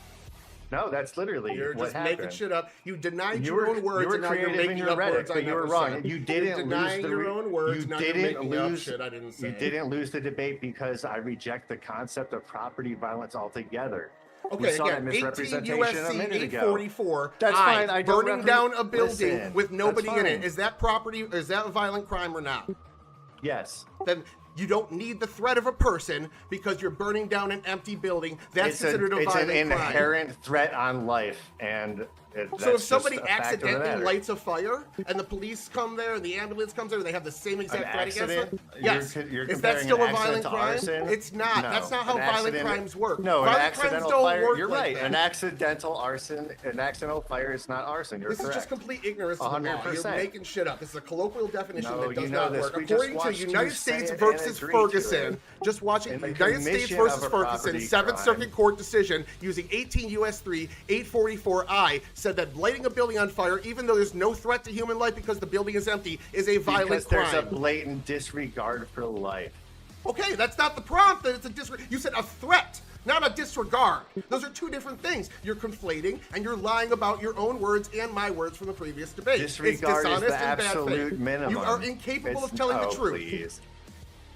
No, that's literally
You're
what
just
happened.
making shit up. You denied
You
your
were-
own words,
you were
and now you're
creative in
making
your
up
rhetoric,
words I
but you were
never
wrong.
said.
You didn't
You're denying
lose the
your own words.
you
now
didn't
you're making up
lose
shit I didn't say.
You didn't lose the debate because I reject the concept of property violence altogether. We
Okay,
saw that
again, 18
misrepresentation a
USC
minute ago.
844.
That's fine. I don't
burning down a building
Listen,
with nobody
that's
in it.
fine.
Is that property? Is that a violent crime or not?
Yes.
Then you don't need the threat of a person because you're burning down an empty building. That's considered a
it's
violent
an
crime.
inherent threat on life, and
So if somebody accidentally lights a fire and the police come there and the ambulance comes there and they have the same exact threat against them, yes. Is that still a violent crime? It's not.
No.
That's not how violent crimes work.
No, an
Violent crimes
accidental
don't
fire.
work
You're
like
right.
that.
An accidental arson, an accidental fire is not arson. You're
This
correct.
is just complete ignorance of the law. You're
100%.
making shit up. This is a colloquial definition
No,
that does
you know
not
this.
work.
We just
According to
watched you
United
say
States
it and
versus
agree to it.
Ferguson, just watching
In the
United States
commission
versus
of a
Ferguson,
property
7th
crime.
Circuit Court decision using 18 U.S. 3 844I said that lighting a building on fire, even though there's no threat to human life because the building is empty, is a violent
because
crime.
there's a blatant disregard for life.
Okay, that's not the prompt. That it's a disregard. You said a threat, not a disregard. Those are two different things. You're conflating and you're lying about your own words and my words from the previous debate.
Disregard
it's dishonest
is the
and bad
absolute
faith.
minimum.
You are incapable of telling the truth.
Please.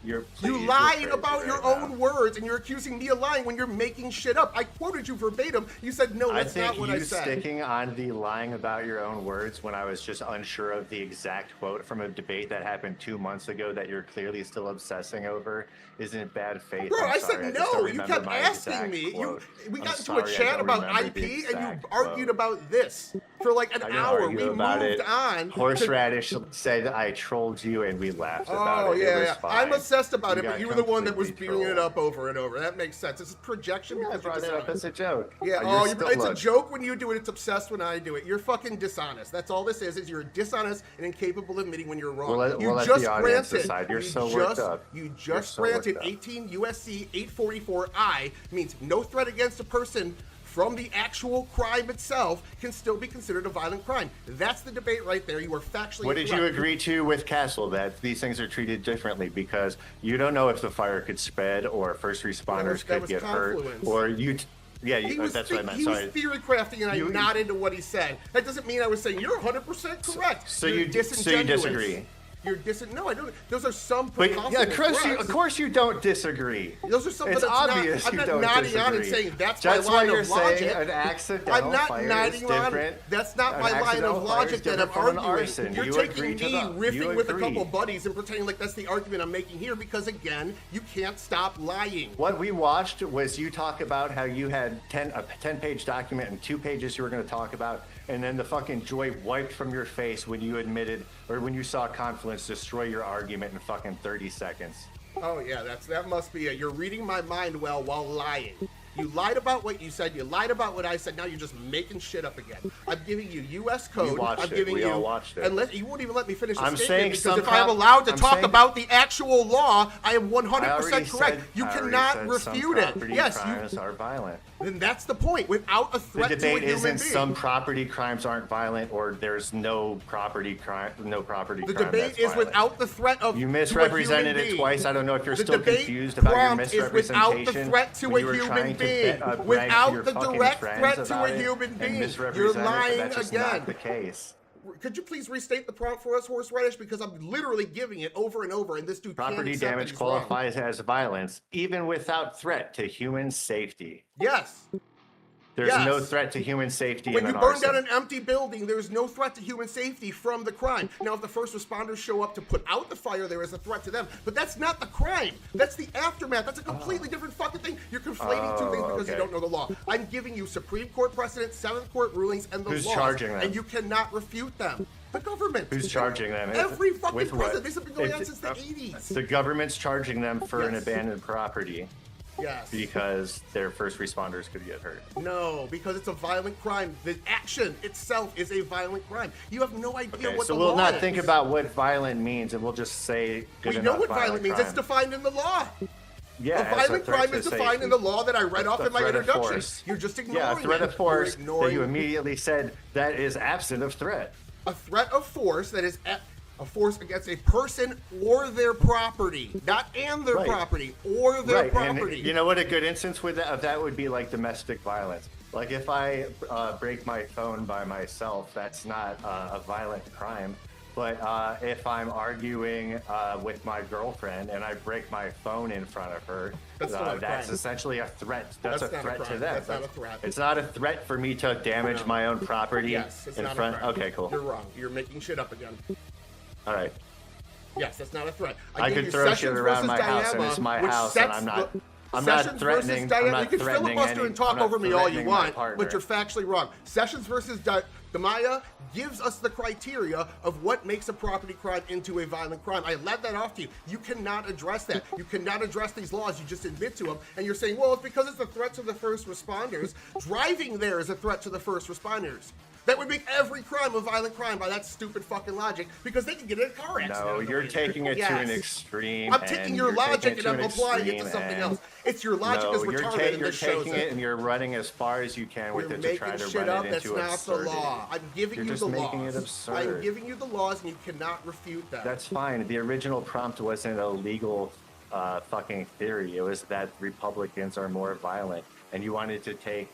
You
Please,
lied
you're
about
crazy
your
right
own
now.
words, and you're accusing me of lying when you're making shit up. I quoted you verbatim. You said, no,
I
that's
think
not what I
you
said.
sticking on the lying about your own words when I was just unsure of the exact quote from a debate that happened 2 months ago that you're clearly still obsessing over isn't bad faith.
Bro,
I'm
I
sorry,
said
just don't
no. You
remember
kept
my
asking
exact
me.
quote.
We
I'm
got into
sorry,
a
I
chat
don't
about
remember
IP,
the
and you
exact
argued
quote.
about this for like an
I didn't
hour.
argue
We
about
moved
it.
on.
Horseradish said I trolled you and we laughed about
Oh
it.
yeah,
It was
yeah.
fine.
I'm obsessed about it,
You
but
got
you were the one that was
completely
bringing it
trolled.
up over and over. That makes sense. This is projection.
Yeah, I
because you're
brought it up
dishonest.
as a joke.
Yeah,
You're still
it's a
look.
joke when you do it. It's obsessed when I do it. You're fucking dishonest. That's all this is you're dishonest and incapable of admitting when you're wrong.
We'll
you
let
just
the audience
granted.
decide. You're
you
so
just,
worked up.
You
You're
just
so worked
granted
up.
18 USC 844I means no threat against a person from the actual crime itself can still be considered a violent crime. That's the debate right there. You are factually
What did you
correct.
agree to with Castle, that these things are treated differently because you don't know if the fire could spread or first responders
that
could
was
get hurt
confluence.
or you?
He was,
that's what I meant.
he was
Sorry.
theory crafting, and I
You-
nodded to what he said. That doesn't mean I was saying you're 100% correct.
So
You're
you
disingenuous.
disagree.
You're no, I don't. Those are some
But
possible
yeah, Chris,
threats.
of course you don't disagree.
Those are some.
It's
but
obvious
I'm
you
not
don't
nodding
disagree.
on and saying that's
That's
my
why
line
you're
of logic.
saying an accidental
I'm not
fire
nodding
is
on.
different.
That's not
An
my line
accidental
of
fire is
logic that I'm
different from an
arguing.
arson.
You're
You
taking
agree to
me
the-
riffing
you
with a
agree.
couple buddies and pretending like that's the argument I'm making here because again, you can't stop lying.
What we watched was you talk about how you had a 10-page document and 2 pages you were going to talk about, and then the fucking joy wiped from your face when you admitted or when you saw Confluence destroy your argument in fucking 30 seconds.
Oh yeah, that must be it. You're reading my mind well while lying. You lied about what you said. You lied about what I said. Now you're just making shit up again. I'm giving you U.S. code.
watched
I'm
it.
giving
We
you.
all watched it.
And you won't even let me finish the
I'm
statement
saying
because
some
if I'm allowed to
I'm
talk
saying-
about the actual law, I am 100% correct.
said-
You
I already
cannot
said
refute
some
it.
property
Yes,
crimes are violent.
then that's the point. Without a
The
threat to a
debate
human
isn't
being.
some property crimes aren't violent or there's no property crime,
The
crime
debate
that's
is
violent.
without the threat of
You
to a
misrepresented
human
it
being.
twice. I don't know if you're
The
still
debate
confused about your
prompt is without the
misrepresentation.
threat to
when
a
you were
human
trying to
being.
brag to
Without
your
the
fucking
direct
friends
threat to
about
a
it
human
and
being.
misrepresent
You're
it, but
lying
that's just
again.
not the case.
Could you please restate the prompt for us, Horseradish? Because I'm literally giving it over and over, and this dude can't
Property
accept that
damage
he's wrong.
qualifies as violence, even without threat to human safety.
Yes.
There's
Yes.
no threat to human safety
When
in
you
an
burn
arson.
down an empty building, there's no threat to human safety from the crime. Now, if the first responders show up to put out the fire, there is a threat to them. But that's not the crime. That's the aftermath. That's a completely different fucking thing. You're conflating two things because you
okay.
don't know the law. I'm giving you Supreme Court precedent, 7th Court rulings, and the
Who's
laws.
charging them?
And you cannot refute them. The government.
Who's charging them?
Every fucking
With what?
president. This has been going on since the 80s.
The government's charging them for an
Yes.
abandoned property
Yes.
because their first responders could get hurt.
No, because it's a violent crime. The action itself is a violent crime. You have no idea
Okay,
what
so
the
we'll
law
not
is.
think about what violent means, and we'll just say good
We
enough
know what violent means.
crime.
It's defined in the law.
Yeah,
a violent
threat
crime
to
is defined
safety.
in the law that I read off
The
in my
threat of
introduction.
force.
You're just ignoring
Yeah, a threat
it.
of force
You're ignoring
that you immediately said that is absent of threat.
a threat of force that is a force against a person or their property, not and their
Right.
property or their
Right,
property.
and you know what a good instance of that would be like domestic violence. Like if I break my phone by myself, that's not a violent crime. But if I'm arguing with my girlfriend and I break my phone in front of her,
That's not a
that's
crime.
essentially a threat. That's a
not a
threat to
crime.
them.
That's not a threat.
It's not a threat for me to damage
No.
my own property
Yes, it's
in
not
front.
a threat.
Okay, cool.
You're wrong. You're making shit up again.
All right.
Yes, that's not a threat.
I
gave
could
you
throw shit
Sessions
around
versus
my house, and
Diana,
it's my
which
house, and
sets
I'm not.
the-
I'm not
Sessions
threatening.
versus
I'm
Diana.
not
You can
threatening
filibuster
any-
and talk
I'm not
over me all you
threatening my
want,
partner.
but you're factually wrong. Sessions versus Damaya gives us the criteria of what makes a property crime into a violent crime. I led that off to you. You cannot address that. You cannot address these laws. You just admit to them, and you're saying, well, it's because it's a threat to the first responders. Driving there is a threat to the first responders. That would make every crime a violent crime by that stupid fucking logic because they can get in a car accident.
No,
on the
you're
way.
taking it to
Yes.
an extreme.
I'm taking your
and you're
logic
taking
and
it
I'm
to an
applying it to
extreme
something
and-
else. It's your logic
No,
is
you're
retarded and
you're
this shows
taking
it.
it and you're running as far as you can with
You're
it to try
making
to
shit
run
up.
it
That's
into
not
absurdity.
the law. I'm giving
You're
you
just
the
making
laws.
it absurd.
I'm giving you the laws and you cannot refute them.
That's fine. The original prompt wasn't a legal fucking theory. It was that Republicans are more violent, and you wanted to take.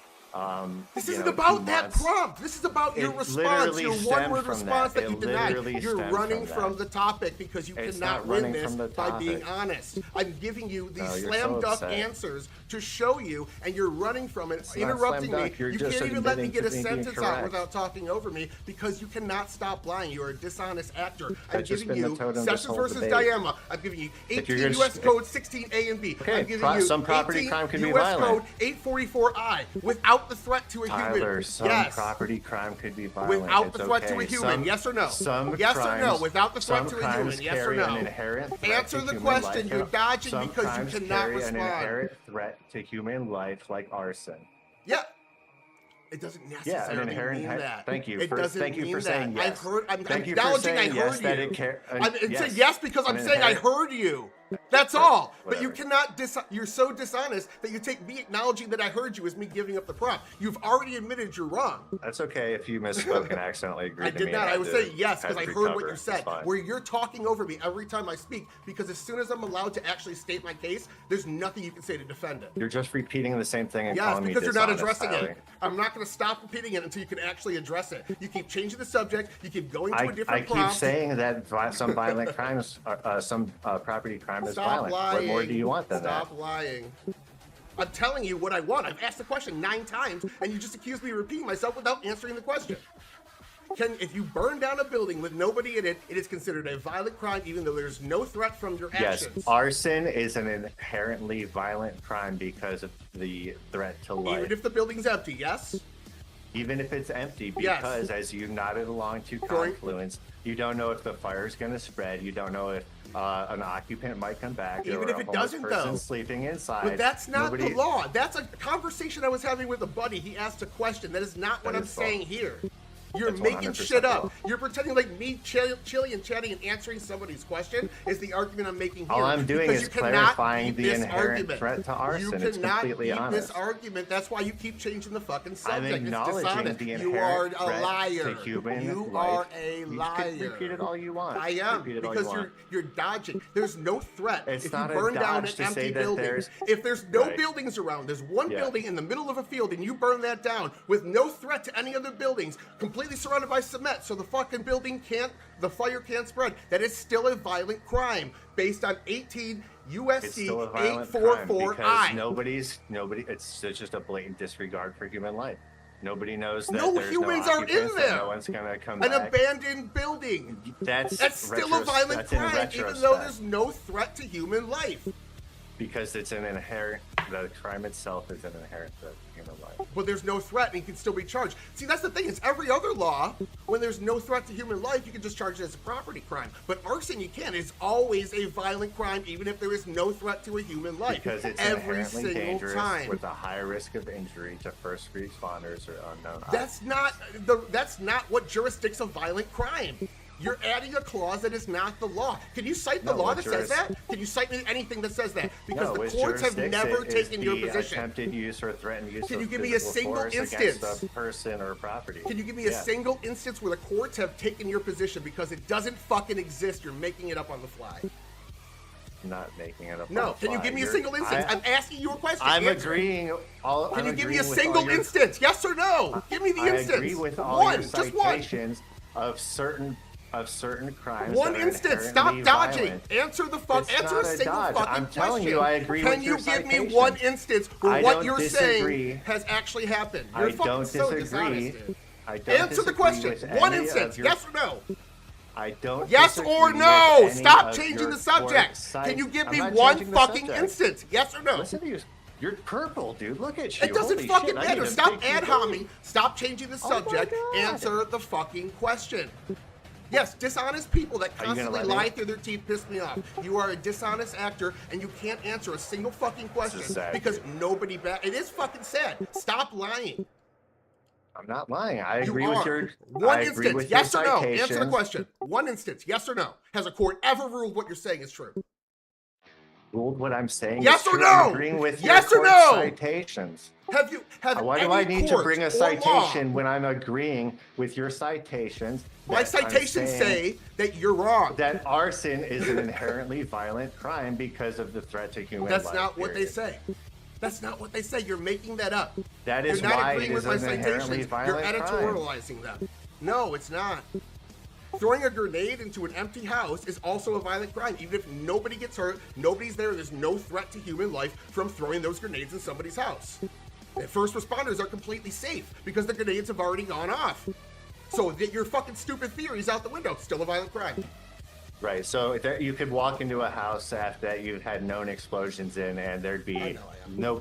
This
you
isn't
know,
about
2
that
months.
prompt. This is about your
It
response,
literally
your
stemmed
one-word
from
response that,
that.
you
It
denied.
literally
You're
stemmed
running
from
from
that.
the topic because you
It's
cannot
not
win
running
this
from the
by being
topic.
honest. I'm giving you these
No, you're
slam
so
dunk
upset.
answers to show you, and you're running from it,
It's not
interrupting
slam
me.
dunk. You're
You
just
can't even let me
admitting
get a
to being
sentence out
incorrect.
without talking over me because you cannot stop lying. You are a dishonest actor. I'm
That's just
giving
been
you
the tone of this
Sessions
whole
versus
debate.
Diana. I'm giving you
If
18
you're
U.S.
just-
Code 16A and B.
Okay,
I'm giving you
some property
18
crime can be
U.S.
violent.
Code 844I without the threat to a
Tyler,
human.
some
Yes.
property crime could be violent.
Without
It's
the threat to a
okay.
human, yes or no?
Some
Yes or
crimes,
no? Without the threat
some
to a
crimes
human, yes or
carry
no?
An inherent threat
Answer
to
the
human
question.
life.
You're dodging
Some
because you
crimes
cannot
carry an
respond.
inherent threat to human life, like arson.
Yeah. It doesn't
Yeah,
necessarily
an inherent.
mean that.
Thank you.
It doesn't
thank you
mean
for
that.
saying yes.
I've heard. I'm
Thank you for
acknowledging I
saying yes,
heard
that
you.
it
I'm saying yes because I'm
An
saying I
inherent-
heard you. That's all. But you
whatever.
cannot you're so dishonest that you take me acknowledging that I heard you as me giving up the prompt. You've already admitted you're wrong.
That's okay if you misspoke and accidentally agreed
I
to
did
me.
not.
and
I
had
was
to-
saying yes
had
because I
to
heard what
recover.
you
It's
said.
fine.
Where you're talking over me every time I speak, because as soon as I'm allowed to actually state my case, there's nothing you can say to defend it.
You're just repeating the same thing and
Yes,
calling me
because you're not
dishonest,
addressing
Tyler.
it. I'm not going to stop repeating it until you can actually address it. You keep changing the subject. You keep going to a
I
different
keep
prompt.
saying that some violent crimes, some property crime is
Stop
violent.
lying.
What more do you want than that?
Stop lying. I'm telling you what I want. I've asked the question 9 times, and you just accuse me of repeating myself without answering the question. If you burn down a building with nobody in it, it is considered a violent crime, even though there's no threat from your
Yes,
actions.
arson is an inherently violent crime because of the threat to life.
Even if the building's empty, yes?
Even if it's empty,
Yes.
because as you nodded along to
Throwing-
confluence, you don't know if the fire is going to spread. You don't know if an occupant might come back.
Even
or
if
a
it
homeless
doesn't,
person
though.
sleeping inside.
But that's not
Nobody-
the law. That's a conversation I was having with a buddy. He asked a question. That is not what
That
I'm
is false.
saying here. You're
That's
making
100%
shit up.
false.
You're pretending like me chilling and chatting and answering somebody's question is the argument I'm making here.
All I'm doing
because
is
you cannot
clarifying
beat
the
this
inherent
argument.
threat to arson.
You
It's
cannot
completely
beat
honest.
this argument. That's why you keep changing the fucking subject.
I'm acknowledging
it's dishonest.
the
You are
inherent
a
threat
liar.
to human
You
life.
are a
You
liar.
can repeat it all you want.
I am,
Repeat it all
because
you want.
you're dodging. There's no threat.
It's
if
not
you
a
burn down an
dodge to
empty
say that
building,
there's-
if there's no
Right.
buildings around, there's one
Yeah.
building in the middle of a field and you burn that down with no threat to any other buildings, completely surrounded by cement, so the fucking the fire can't spread. That is still a violent crime based on 18
It's
USC
still a violent crime
844I.
because it's just a blatant disregard for human life. Nobody knows that
No
there's
humans
no
are in
occupants, that
there.
no one's gonna come
An
back.
abandoned building. That's still a violent
that's in
crime, even though
retrospect.
there's no threat to human life.
Because it's an inherent, the crime itself is an inherent threat to human life.
But there's no threat and he can still be charged. See, that's the thing, is every other law, when there's no threat to human life, you can just charge it as a property crime. But arson, you can't. It's always a violent crime, even if there is no threat to a human life.
Because it's
every
inherently
single
dangerous
time.
with a high risk of injury to first responders or unknown
That's not what jurisdicts a violent crime. You're adding a clause that is not the law. Can you cite the
No,
law
what
that says that? Can you cite me anything that says that? Because
No,
the
which
courts have
jurisdicts
never
is
taken your
the
position.
attempted use or threatened use
Can
of
you give me a
physical
single
force
instance?
against a person or property.
Can you give me a
Yeah.
single instance where the courts have taken your position? Because it doesn't fucking exist. You're making it up on the fly.
I'm not making it up.
No,
on the
can you
fly.
give me a
You're-
single instance? I'm asking you a question.
I'm
Answer it.
agreeing.
Can you give me a
agreeing with all
single
your-
instance? Yes or no? Give me the
I
instance.
agree with all
one,
your
just one.
citations of certain crimes.
One
that are
instance. Stop
inherently
dodging.
violent.
Answer the
It's
answer
not
a
a
single
dodge.
fucking
I'm
question.
telling you, I agree
Can
with
you
your
give me
citation.
one instance where
I
what
don't
you're
disagree.
saying has actually happened?
I
You're fucking
don't
so
disagree.
dishonest, dude.
I don't
Answer the
disagree
question.
with
One
any
instance.
of your-
Yes or no?
I don't.
Yes
disagree
or
with
no?
any
Stop
of
changing
your
the subject.
court
Can you give
I'm
me
not
one
changing the
fucking
subject.
instance? Yes or no?
Listen to you. You're purple, dude. Look at you.
It doesn't
Holy
fucking
shit, I need
matter.
a
Stop
big
ad
keyboard.
homing. Stop changing the
Oh my
subject.
God.
Answer the fucking question. Yes, dishonest people that
Are you gonna
constantly
let me?
lie through their teeth piss me off. You are a dishonest actor, and you can't answer a single fucking question
sad,
because
dude.
nobody It is fucking sad. Stop lying.
I'm not lying. I
You
agree
are.
with your.
One
I agree
instance.
with
Yes
your
or no? Answer the
citations.
question. One instance. Yes or no? Has a court ever ruled what you're saying is true?
Ruled what I'm saying.
Yes
is
or
true.
no?
I'm agreeing with
Yes
your
or
court
no?
citations.
Have
Why do
any
I need to
court
bring a
or
citation
law-
when I'm agreeing with your citations?
My
that I'm
citations
saying
say that you're wrong.
that arson is an inherently violent crime because of the threat to human life.
That's not what they
period.
say. That's not what they say. You're making that up.
That is
You're not
why
agreeing
it
with
is
my
an inherently
citations. You're
violent crime.
editorializing them. No, it's not. Throwing a grenade into an empty house is also a violent crime. Even if nobody gets hurt, nobody's there, there's no threat to human life from throwing those grenades in somebody's house. And first responders are completely safe because the grenades have already gone off. So your fucking stupid theory's out the window. Still a violent crime.
Right. So you could walk into a house after that you've had known explosions in, and there'd be no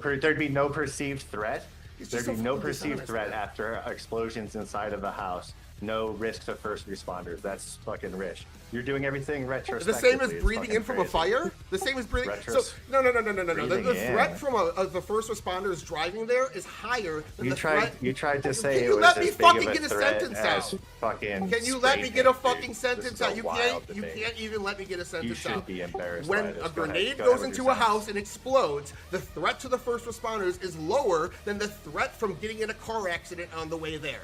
perceived threat.
It's
There'd
just
be
so
no
fucking
perceived
dishonest,
threat
man.
after explosions inside of a house. no risk to first responders. That's fucking rich. You're doing everything
The
retrospectively.
same as
It's
breathing
fucking
in from a
crazy.
fire? The same as breathing...
Retros-
No. The
breathing
threat
in.
from the first responders driving there is higher than
You
the
tried.
threat...
You tried to say
Can
it
you
was
let
as
me
big
fucking
of
get a
threat
sentence
as
out?
fucking.
Can you let me get a fucking sentence out? You
wild
can't
debate.
even let me get a
You
sentence
should
out.
be embarrassed
When
by this.
a
Go ahead.
grenade
Go ahead
goes
with
into
your
a
sentence.
house and explodes, the threat to the first responders is lower than the threat from getting in a car accident on the way there.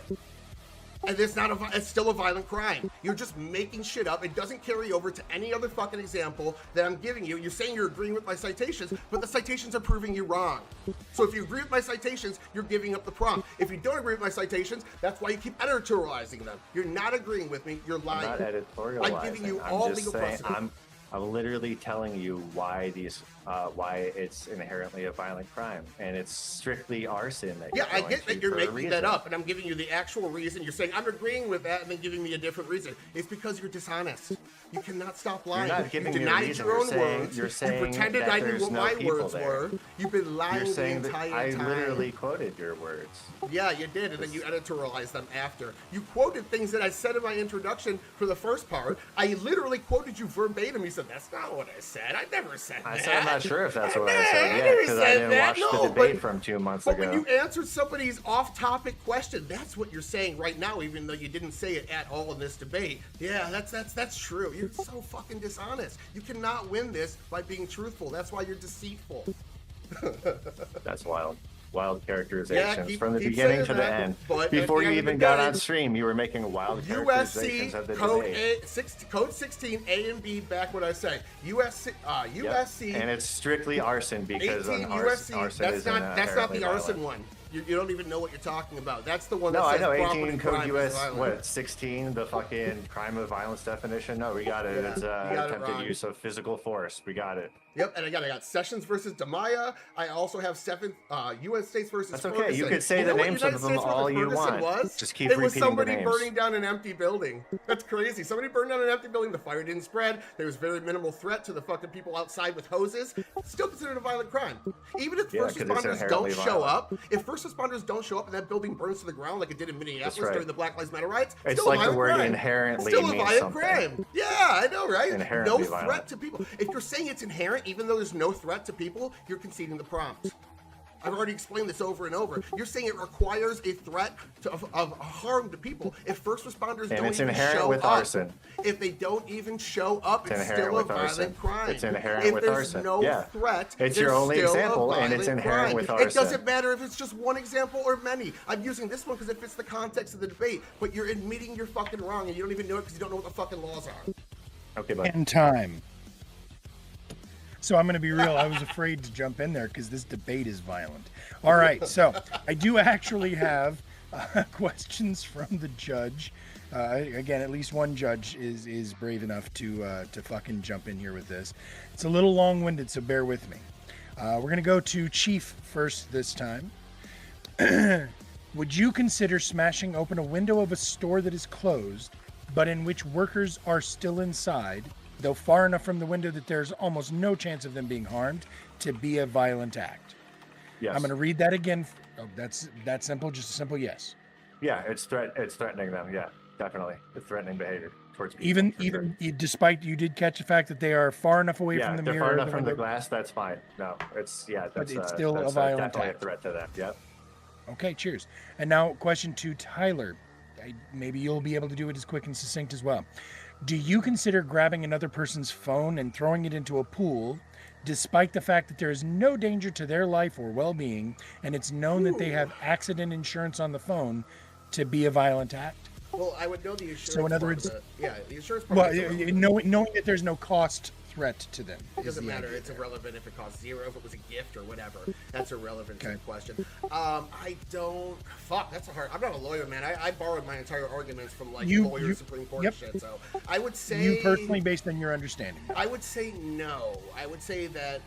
And it's still a violent crime. You're just making shit up. It doesn't carry over to any other fucking example that I'm giving you. You're saying you're agreeing with my citations, but the citations are proving you wrong. So if you agree with my citations, you're giving up the prompt. If you don't agree with my citations, that's why you keep editorializing them. You're not agreeing with me. You're lying.
I'm not editorializing.
I'm giving you
I'm
all
just
legal
saying,
precedent.
I'm literally telling you why why it's inherently a violent crime, and it's strictly arson. That
Yeah,
you're
I
going
get that
to
you're
for a
making that
reason.
up, and I'm giving you the actual reason. You're saying I'm agreeing with that, and then giving me a different reason. It's because you're dishonest. You cannot stop lying.
You're not giving
you
me a
denied
reason.
your own
You're saying-
words.
you're saying
you pretended
that
I knew
there's
what
no
my
people
words
there.
were. You've been lying
You're saying
the
that
entire
I
time.
literally quoted your words.
Yeah, you did, and then you editorialized them after. You quoted things that I said in my introduction for the first part. I literally quoted you verbatim. You said, that's not what I said. I never said that.
I said I'm not sure if that's what I
I
said yet
never
because I
said
didn't
that.
watch
No,
the debate
but-
from 2 months
But
ago.
when you answered somebody's off-topic question, that's what you're saying right now, even though you didn't say it at all in this debate. Yeah, that's true. You're so fucking dishonest. You cannot win this by being truthful. That's why you're deceitful.
That's wild. Wild characterizations
keep-
from the
keep
beginning
saying
to the
that,
end.
but at
Before
the
you
end of the
even got
day,
on stream, you were making wild characterizations
USC
of the
code
debate.
code 16 A and B. Back what I say. USC USC.
And it's strictly arson because
18
an
USC.
arson
That's
is
not the
inherently
arson
violent.
one. You don't even know what you're talking about. That's the one that
No, I
says
know.
property
18 code
crime is
US,
violent.
what, 16, the fucking crime of violence definition? No, we got it.
Yeah,
It's
you got it
attempted
wrong.
use of physical force. We got it.
Yep, and I got Sessions versus DeMaya. I also have U.S. States versus
That's okay.
Ferguson.
You could say the
know what
names
United
of them
States versus
all you
Ferguson
want.
Was?
Just keep
It was
repeating the
somebody
names.
burning down an empty building. That's crazy. Somebody burned down an empty building. The fire didn't spread. There was very minimal threat to the fucking people outside with hoses. Still considered a violent crime. Even if first
'cause it's
responders
inherently
don't show
violent.
up, if first responders don't show up and that building burns to the ground like it did in Minneapolis
right.
during the Black Lives Matter riots,
It's
still
like
a
the
violent
word
crime.
inherently
Still a
means
violent
something.
crime. Yeah, I know, right?
Inherently
No
violent.
threat to people. If you're saying it's inherent, even though there's no threat to people, you're conceding the prompt. I've already explained this over and over. You're saying it requires a threat of harm to people. If first responders
And
don't
it's
even
inherent
show
with
up,
arson.
if they don't even show up,
It's
it's
inherent
still a
with arson.
violent crime.
It's inherent
if
with
there's
arson.
no
Yeah.
threat,
It's your
there's
only
still a
example, and it's
violent
inherent
crime.
with
It
arson.
doesn't matter if it's just one example or many. I'm using this one because it fits the context of the debate, but you're admitting you're fucking wrong, and you don't even know it because you don't know what the fucking laws are.
Okay, bud.
And time. So I'm going to be real. I was afraid to jump in there because this debate is violent. All right. So I do actually have questions from the judge. Again, at least one judge is brave enough to fucking jump in here with this. It's a little long-winded, so bear with me. We're going to go to Chief first this time. Would you consider smashing open a window of a store that is closed, but in which workers are still inside, though far enough from the window that there's almost no chance of them being harmed, to be a violent act?
Yes.
I'm going to read that again. Oh, that's that simple, just a simple yes.
Yeah, it's threatening them. Yeah, definitely. It's threatening behavior towards people.
Even
for sure.
despite you did catch the fact that they are far enough away
Yeah,
from the
they're
mirror.
far
or
enough from the
window.
glass. That's fine. No, it's that's
it's still a
that's
violent
definitely
act.
a threat to them. Yep.
Okay, cheers. And now, question to Tyler. Maybe you'll be able to do it as quick and succinct as well. Do you consider grabbing another person's phone and throwing it into a pool, despite the fact that there is no danger to their life or well-being, and it's known that they have accident insurance on the phone, to be a violent act?
Well, I would know the insurance.
So in other
part of
words-
the insurance part.
Well,
is irrelevant.
knowing that there's no cost threat to them.
It
is
doesn't
the
matter.
idea
It's
there.
irrelevant if it costs zero, if it was a gift or whatever. That's irrelevant to
Okay.
the question. I don't. Fuck, that's a hard. I'm not a lawyer, man. I borrowed my entire arguments from like lawyers, Supreme Court
yep.
and shit. So I would say
You personally, based on your understanding.
I would say no. I would say that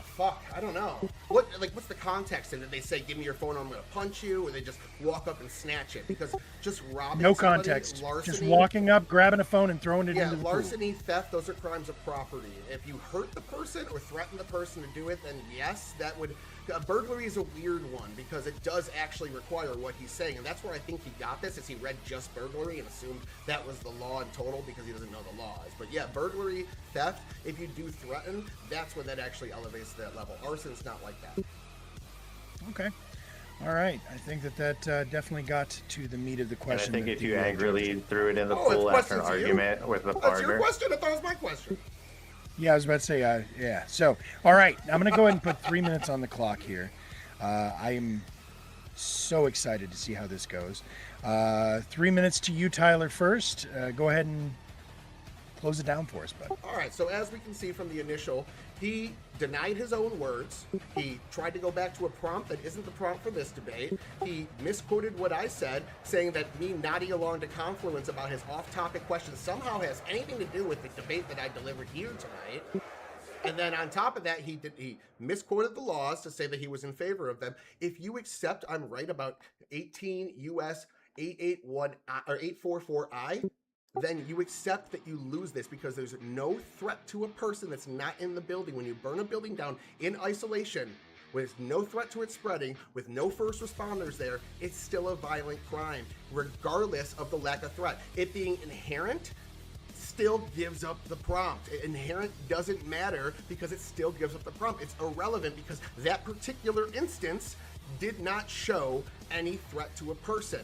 Fuck, I don't know. What's the context? And did they say, "Give me your phone, or I'm gonna punch you," or they just walk up and snatch it? Because just robbing
No
somebody,
context.
larceny,
Just walking up, grabbing a phone, and throwing it into the pool.
larceny, theft, those are crimes of property. If you hurt the person or threaten the person to do it, then yes, that would. Burglary is a weird one because it does actually require what he's saying, and that's where I think he got this, is he read just burglary and assumed that was the law in total because he doesn't know the laws. But yeah, burglary, theft, if you do threaten, that's when that actually elevates to that level. Arson's not like that.
Okay. All right. I think that definitely got to the meat of the question.
And I think
that
if you
the,
angrily threw it in the
Oh, it's
pool after an
questions to you.
argument with the
That's your
partner.
question? I thought it was my question.
Yeah, I was about to say, yeah. So, all right. I'm going to go ahead and put 3 minutes on the clock here. I am so excited to see how this goes. 3 minutes to you, Tyler, first. Go ahead and close it down for us, bud.
All right, so as we can see from the initial, he denied his own words. He tried to go back to a prompt that isn't the prompt for this debate. He misquoted what I said, saying that me nodding along to Confluence about his off-topic questions somehow has anything to do with the debate that I delivered here tonight. And then on top of that, he misquoted the laws to say that he was in favor of them. If you accept I'm right about 18 U.S. 881 or 844I, then you accept that you lose this because there's no threat to a person that's not in the building. When you burn a building down in isolation, with no threat to it spreading, with no first responders there, it's still a violent crime, regardless of the lack of threat. It being inherent still gives up the prompt. Inherent doesn't matter because it still gives up the prompt. It's irrelevant because that particular instance did not show any threat to a person.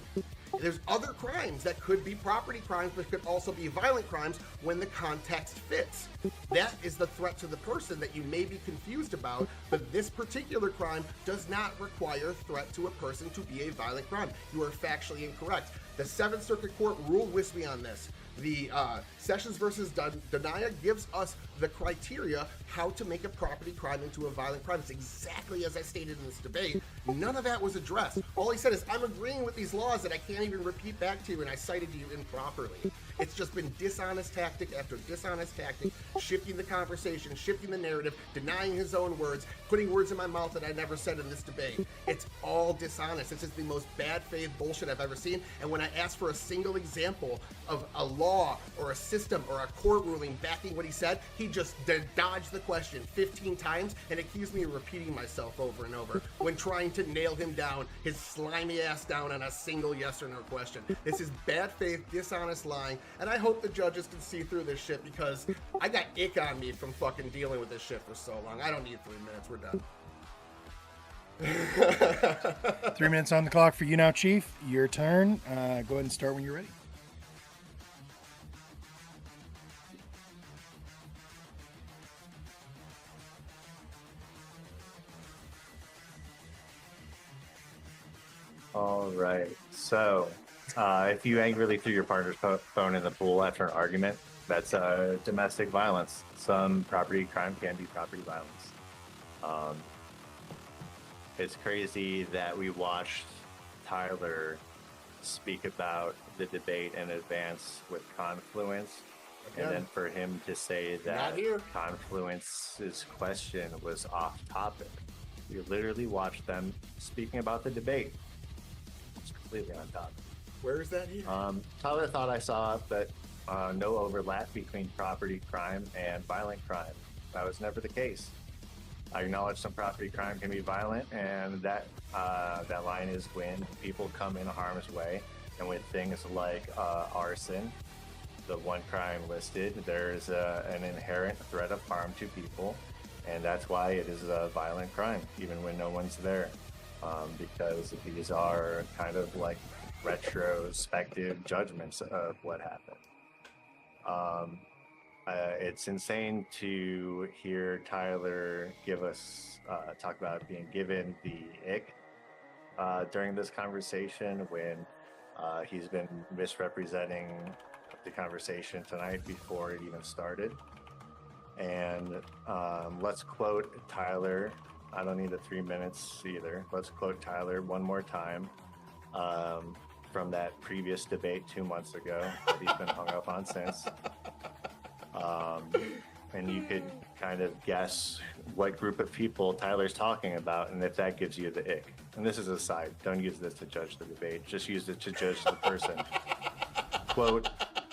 There's other crimes that could be property crimes, but could also be violent crimes when the context fits. That is the threat to the person that you may be confused about, but this particular crime does not require threat to a person to be a violent crime. You are factually incorrect. The Seventh Circuit Court ruled with me on this. The Sessions versus Denia gives us the criteria how to make a property crime into a violent crime. It's exactly as I stated in this debate. None of that was addressed. All he said is, I'm agreeing with these laws that I can't even repeat back to you, and I cited you improperly. It's just been dishonest tactic after dishonest tactic, shifting the conversation, shifting the narrative, denying his own words, putting words in my mouth that I never said in this debate. It's all dishonest. It's just the most bad faith bullshit I've ever seen. And when I asked for a single example of a law or a system or a court ruling backing what he said, he just dodged the question 15 times and accused me of repeating myself over and over when trying to nail him down, his slimy ass down on a single yes or no question. This is bad faith, dishonest lying, and I hope the judges can see through this shit because I got ick on me from fucking dealing with this shit for so long. I don't need 3 minutes. We're done.
3 minutes on the clock for you now, Chief. Your turn. Go ahead and start when you're ready.
All right. So, if you angrily threw your partner's phone in the pool after an argument, that's domestic violence. Some property crime can be property violence. It's crazy that we watched Tyler speak about the debate in advance with Confluence, and then for him to say that Confluence's question was off topic. You literally watched them speaking about the debate. It's completely on topic.
Where is that here?
Tyler thought I saw that no overlap between property crime and violent crime. That was never the case. I acknowledge some property crime can be violent, and that line is when people come in harm's way. And with things like arson, the one crime listed, there's an inherent threat of harm to people, and that's why it is a violent crime, even when no one's there, because these are kind of like retrospective judgments of what happened. It's insane to hear Tyler give us talk about being given the ick during this conversation when he's been misrepresenting the conversation tonight before it even started. And let's quote Tyler. I don't need the 3 minutes either. Let's quote Tyler one more time from that previous debate 2 months ago that he's been hung up on since. And you could kind of guess what group of people Tyler's talking about, and if that gives you the ick. And this is a side. Don't use this to judge the debate. Just use it to judge the person. Quote,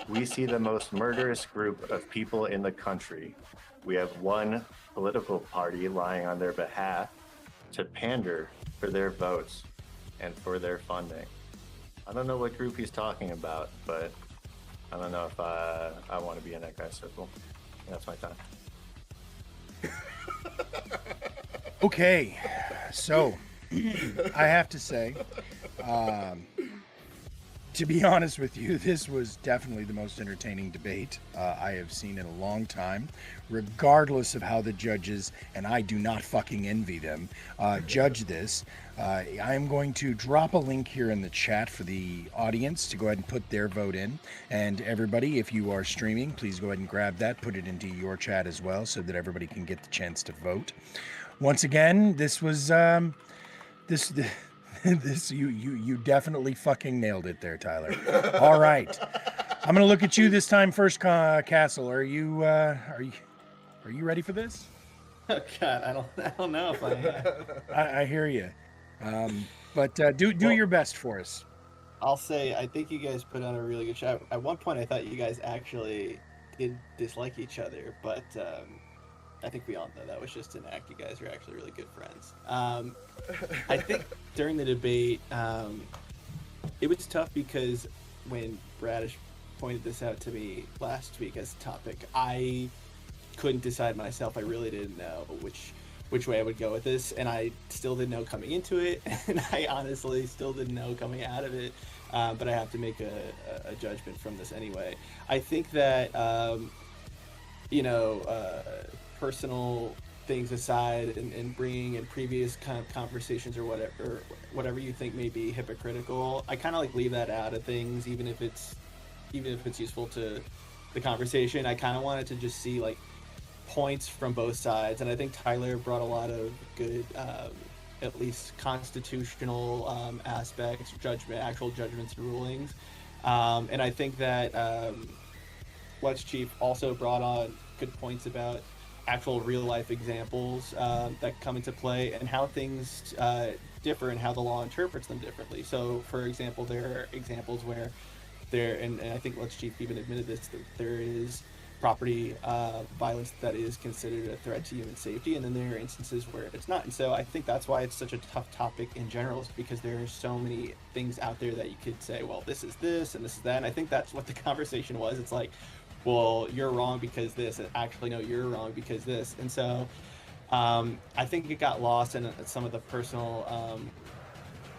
"We see the most murderous group of people in the country. We have one political party lying on their behalf to pander for their votes and for their funding." I don't know what group he's talking about, but I don't know if I want to be in that guy's circle. That's my time.
Okay, so I have to say, to be honest with you, this was definitely the most entertaining debate I have seen in a long time, regardless of how the judges, and I do not fucking envy them, judge this. I am going to drop a link here in the chat for the audience to go ahead and put their vote in. And everybody, if you are streaming, please go ahead and grab that, put it into your chat as well, so that everybody can get the chance to vote. Once again, this was this you definitely fucking nailed it there, Tyler. All right, I'm gonna look at you this time first, Castle. Are you ready for this?
Oh God, I don't know if I am.
I hear you, but do your best for us.
I'll say I think you guys put on a really good show. At one point, I thought you guys actually did dislike each other, but I think we all know that was just an act. You guys are actually really good friends. I think during the debate, it was tough because when Bradish pointed this out to me last week as a topic, I couldn't decide myself. I really didn't know which way I would go with this, and I still didn't know coming into it, and I honestly still didn't know coming out of it, but I have to make a judgment from this anyway. I think that, personal things aside and bringing in previous kind of conversations or whatever you think may be hypocritical, I kind of like leave that out of things, even if it's useful to the conversation. I kind of wanted to just see like points from both sides, and I think Tyler brought a lot of good at least constitutional aspects, actual judgments and rulings, and I think that Let's Chief also brought on good points about actual real life examples that come into play and how things differ and how the law interprets them differently. So for example, there are examples where and I think Let's Chief even admitted this, that there is property violence that is considered a threat to human safety, and then there are instances where it's not. And so I think that's why it's such a tough topic in general, is because there are so many things out there that you could say, well, this is this and this is that, and I think that's what the conversation was. It's like, well, you're wrong because this, and actually no, you're wrong because this. And so I think it got lost in some of the personal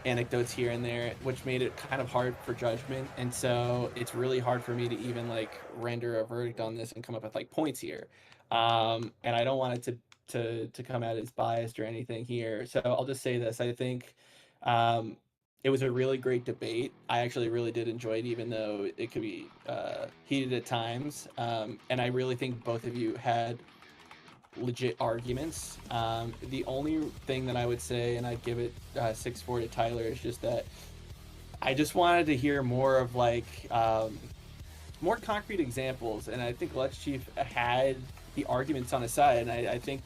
anecdotes here and there, which made it kind of hard for judgment. And so it's really hard for me to even like render a verdict on this and come up with like points here. And I don't want it to come out as biased or anything here. So I'll just say this. I think it was a really great debate. I actually really did enjoy it, even though it could be heated at times. And I really think both of you had legit arguments. The only thing that I would say, and I'd give it 6-4 to Tyler, is just that I just wanted to hear more of like more concrete examples. And I think Let's Chief had the arguments on his side, and I think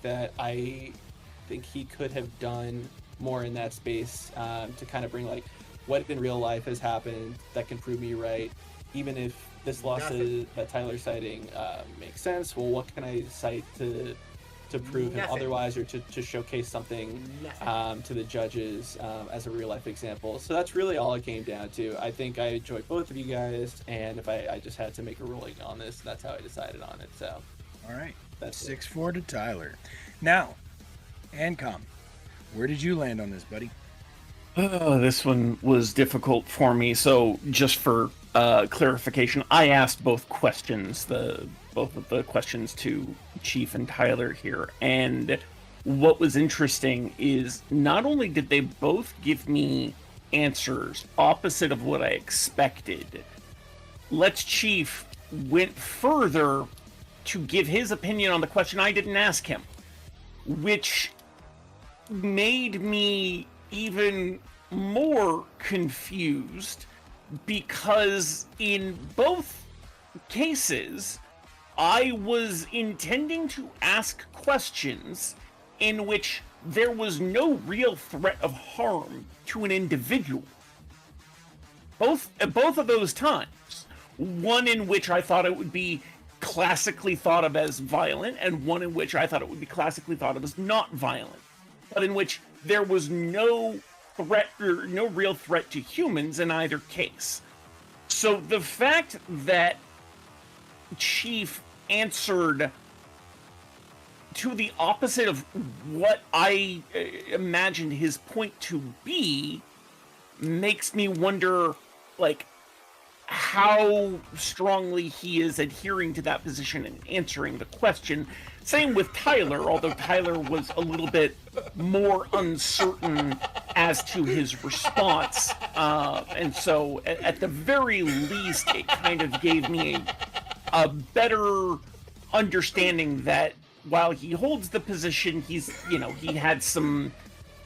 he could have done more in that space to kind of bring like what in real life has happened that can prove me right, even if this lawsuit that Tyler's citing makes sense. Well, what can I cite to prove him otherwise, or to showcase something to the judges as a real life example? So that's really all it came down to. I think I enjoyed both of you guys, and if I just had to make a ruling on this, that's how I decided on it. So
all right, that's 6-4 to Tyler. Now, Ancom, where did you land on this, buddy?
This one was difficult for me. So just for clarification, I asked both questions, both of the questions to Chief and Tyler here. And what was interesting is not only did they both give me answers opposite of what I expected, Let's Chief went further to give his opinion on the question I didn't ask him, which made me even more confused, because in both cases I was intending to ask questions in which there was no real threat of harm to an individual. Both of those times, one in which I thought it would be classically thought of as violent, and one in which I thought it would be classically thought of as not violent, but in which there was no threat or no real threat to humans in either case. So the fact that Chief answered to the opposite of what I imagined his point to be makes me wonder, like, how strongly he is adhering to that position and answering the question. Same with Tyler, although Tyler was a little bit more uncertain as to his response. And so, at the very least, it kind of gave me a better understanding that while he holds the position, he had some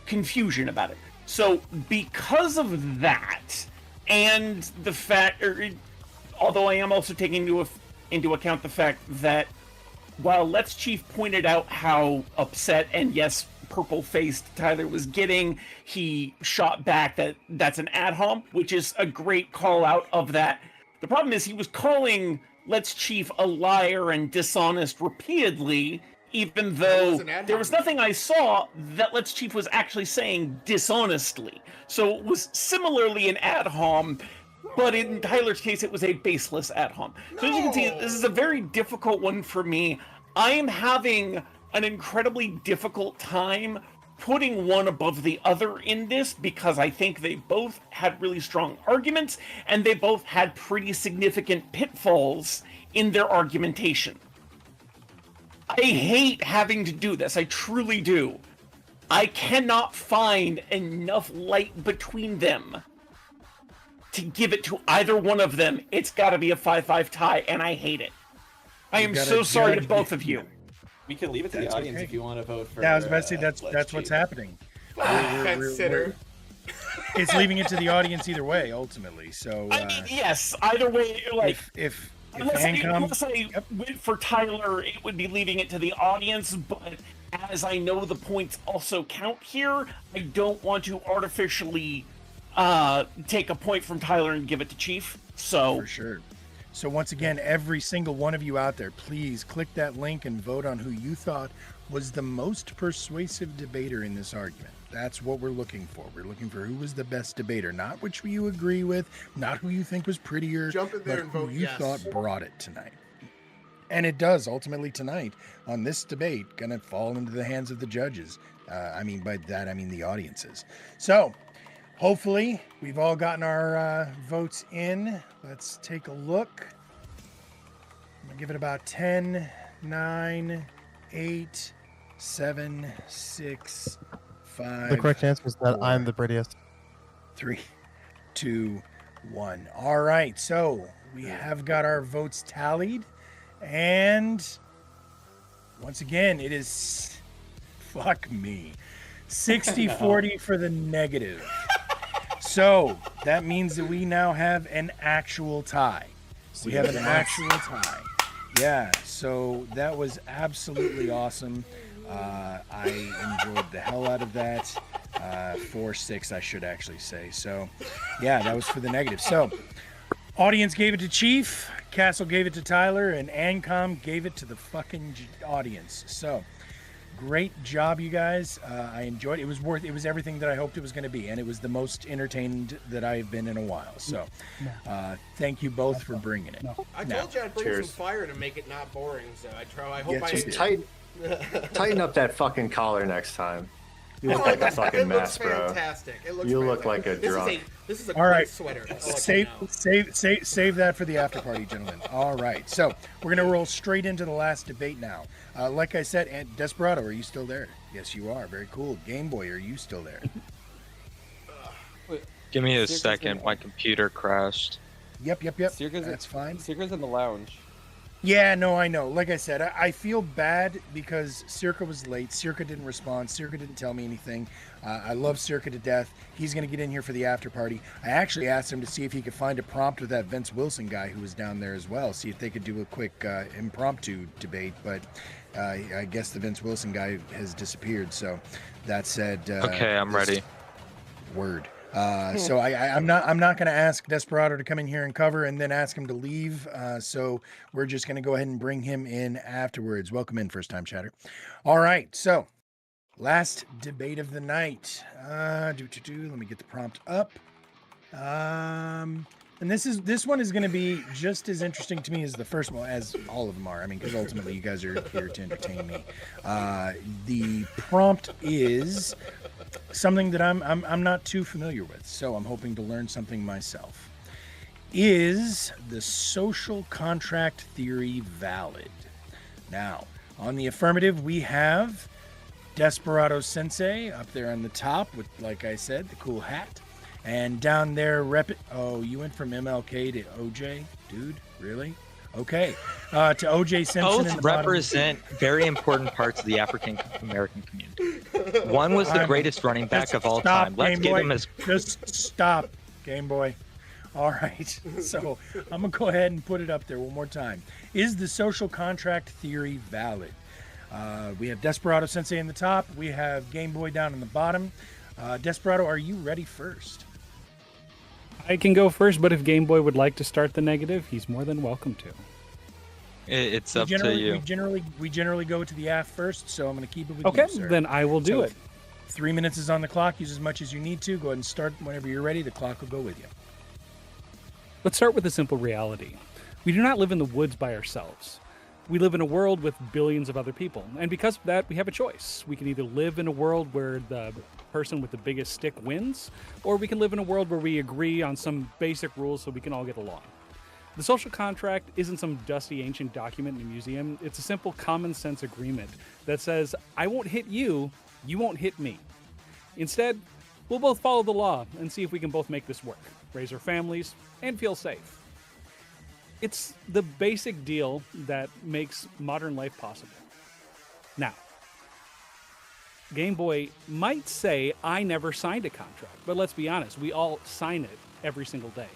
confusion about it. So, because of that, and the fact, although I am also taking into account the fact that while Let's Chief pointed out how upset and yes, purple-faced Tyler was getting, he shot back that that's an ad hom, which is a great call out of that. The problem is he was calling Let's Chief a liar and dishonest repeatedly, even though there was nothing I saw that Let's Chief was actually saying dishonestly. So it was similarly an ad hom, but in Tyler's case, it was a baseless ad hom. So as you can see, this is a very difficult one for me. I am having an incredibly difficult time putting one above the other in this because I think they both had really strong arguments and they both had pretty significant pitfalls in their argumentation. I hate having to do this. I truly do. I cannot find enough light between them to give it to either one of them. It's got to be a 5-5 tie, and I hate it. I am so sorry to both of you.
We can leave it to the audience if you want to vote for.
Yeah, I was about to say that's what's happening. It's leaving it to the audience either way, ultimately. So
I mean, yes, either way, like
if
unless I went for Tyler, it would be leaving it to the audience. But as I know the points also count here, I don't want to artificially take a point from Tyler and give it to Chief. So
for sure. So once again, every single one of you out there, please click that link and vote on who you thought was the most persuasive debater in this argument. That's what we're looking for. We're looking for who was the best debater, not which you agree with, not who you think was prettier,
Jump in there
but
and
who
vote
you
yes.
thought brought it tonight. And it does ultimately tonight on this debate going to fall into the hands of the judges. By that, I mean the audiences. So hopefully we've all gotten our votes in. Let's take a look. I'm going to give it about 10, 9, 8, 7, 6, 5.
The correct answer is that
4,
I'm the prettiest.
3, 2, 1. All right. So we have got our votes tallied. And once again, it is, fuck me, 60-40 for the negative. So that means that we now have an actual tie. We have an actual tie. Yeah, so that was absolutely awesome. I enjoyed the hell out of that. 4-6, I should actually say. So, yeah, that was for the negative. So, audience gave it to Chief, Castle gave it to Tyler, and Ancom gave it to the fucking audience. So, great job, you guys. I enjoyed it. It was everything that I hoped it was going to be, and it was the most entertained that I've been in a while. So, thank you both for bringing it.
I told you I'd bring some fire to make it not boring, so I hope I
just tighten up that fucking collar next time. You look like a fucking mess, bro.
Fantastic. It looks
you
fantastic.
look like a drunk.
This is a
all right.
sweater.
Save that for the after party, gentlemen. All right, so we're gonna roll straight into the last debate now. Like I said, and Desperado, are you still there? Yes, you are. Very cool. Game Boy, are you still there?
Give me a second. My computer crashed.
Yep. That's fine.
Seeker's in the lounge.
Yeah, no, I know. Like I said, I feel bad because Circa was late. Circa didn't respond. Circa didn't tell me anything. I love Circa to death. He's going to get in here for the after party. I actually asked him to see if he could find a prompt with that Vince Wilson guy who was down there as well. See if they could do a quick impromptu debate. But I guess the Vince Wilson guy has disappeared. So that said,
Okay, I'm ready.
Word. So I'm not going to ask Desperado to come in here and cover and then ask him to leave. So we're just going to go ahead and bring him in afterwards. Welcome in, first time chatter. All right. So last debate of the night. Let me get the prompt up. And this one is going to be just as interesting to me as the first one, as all of them are. I mean, because ultimately you guys are here to entertain me. The prompt is something that I'm not too familiar with, so I'm hoping to learn something myself. Is the social contract theory valid? Now, on the affirmative, we have Desperado Sensei up there on the top with, like I said, the cool hat. And down there, oh, you went from MLK to OJ? Dude, really? Okay. To OJ Simpson.
Both represent very important parts of the African American community. One was the greatest running back of all time. Let's give him his.
Just stop, Game Boy. All right. So I'm going to go ahead and put it up there one more time. Is the social contract theory valid? We have Desperado Sensei in the top. We have Game Boy down in the bottom. Desperado, are you ready first?
I can go first, but if Game Boy would like to start the negative, he's more than welcome to.
It's up to you.
We generally go to the AF first, so I'm going to keep it with
Okay,
you, sir.
then I will do it.
3 minutes is on the clock. Use as much as you need to. Go ahead and start whenever you're ready. The clock will go with you.
Let's start with a simple reality. We do not live in the woods by ourselves. We live in a world with billions of other people. And because of that, we have a choice. We can either live in a world where the person with the biggest stick wins, or we can live in a world where we agree on some basic rules so we can all get along. The social contract isn't some dusty ancient document in a museum. It's a simple common sense agreement that says, I won't hit you, you won't hit me. Instead, we'll both follow the law and see if we can both make this work, raise our families, and feel safe. It's the basic deal that makes modern life possible. Now, Game Boy might say, I never signed a contract, but let's be honest, we all sign it every single day.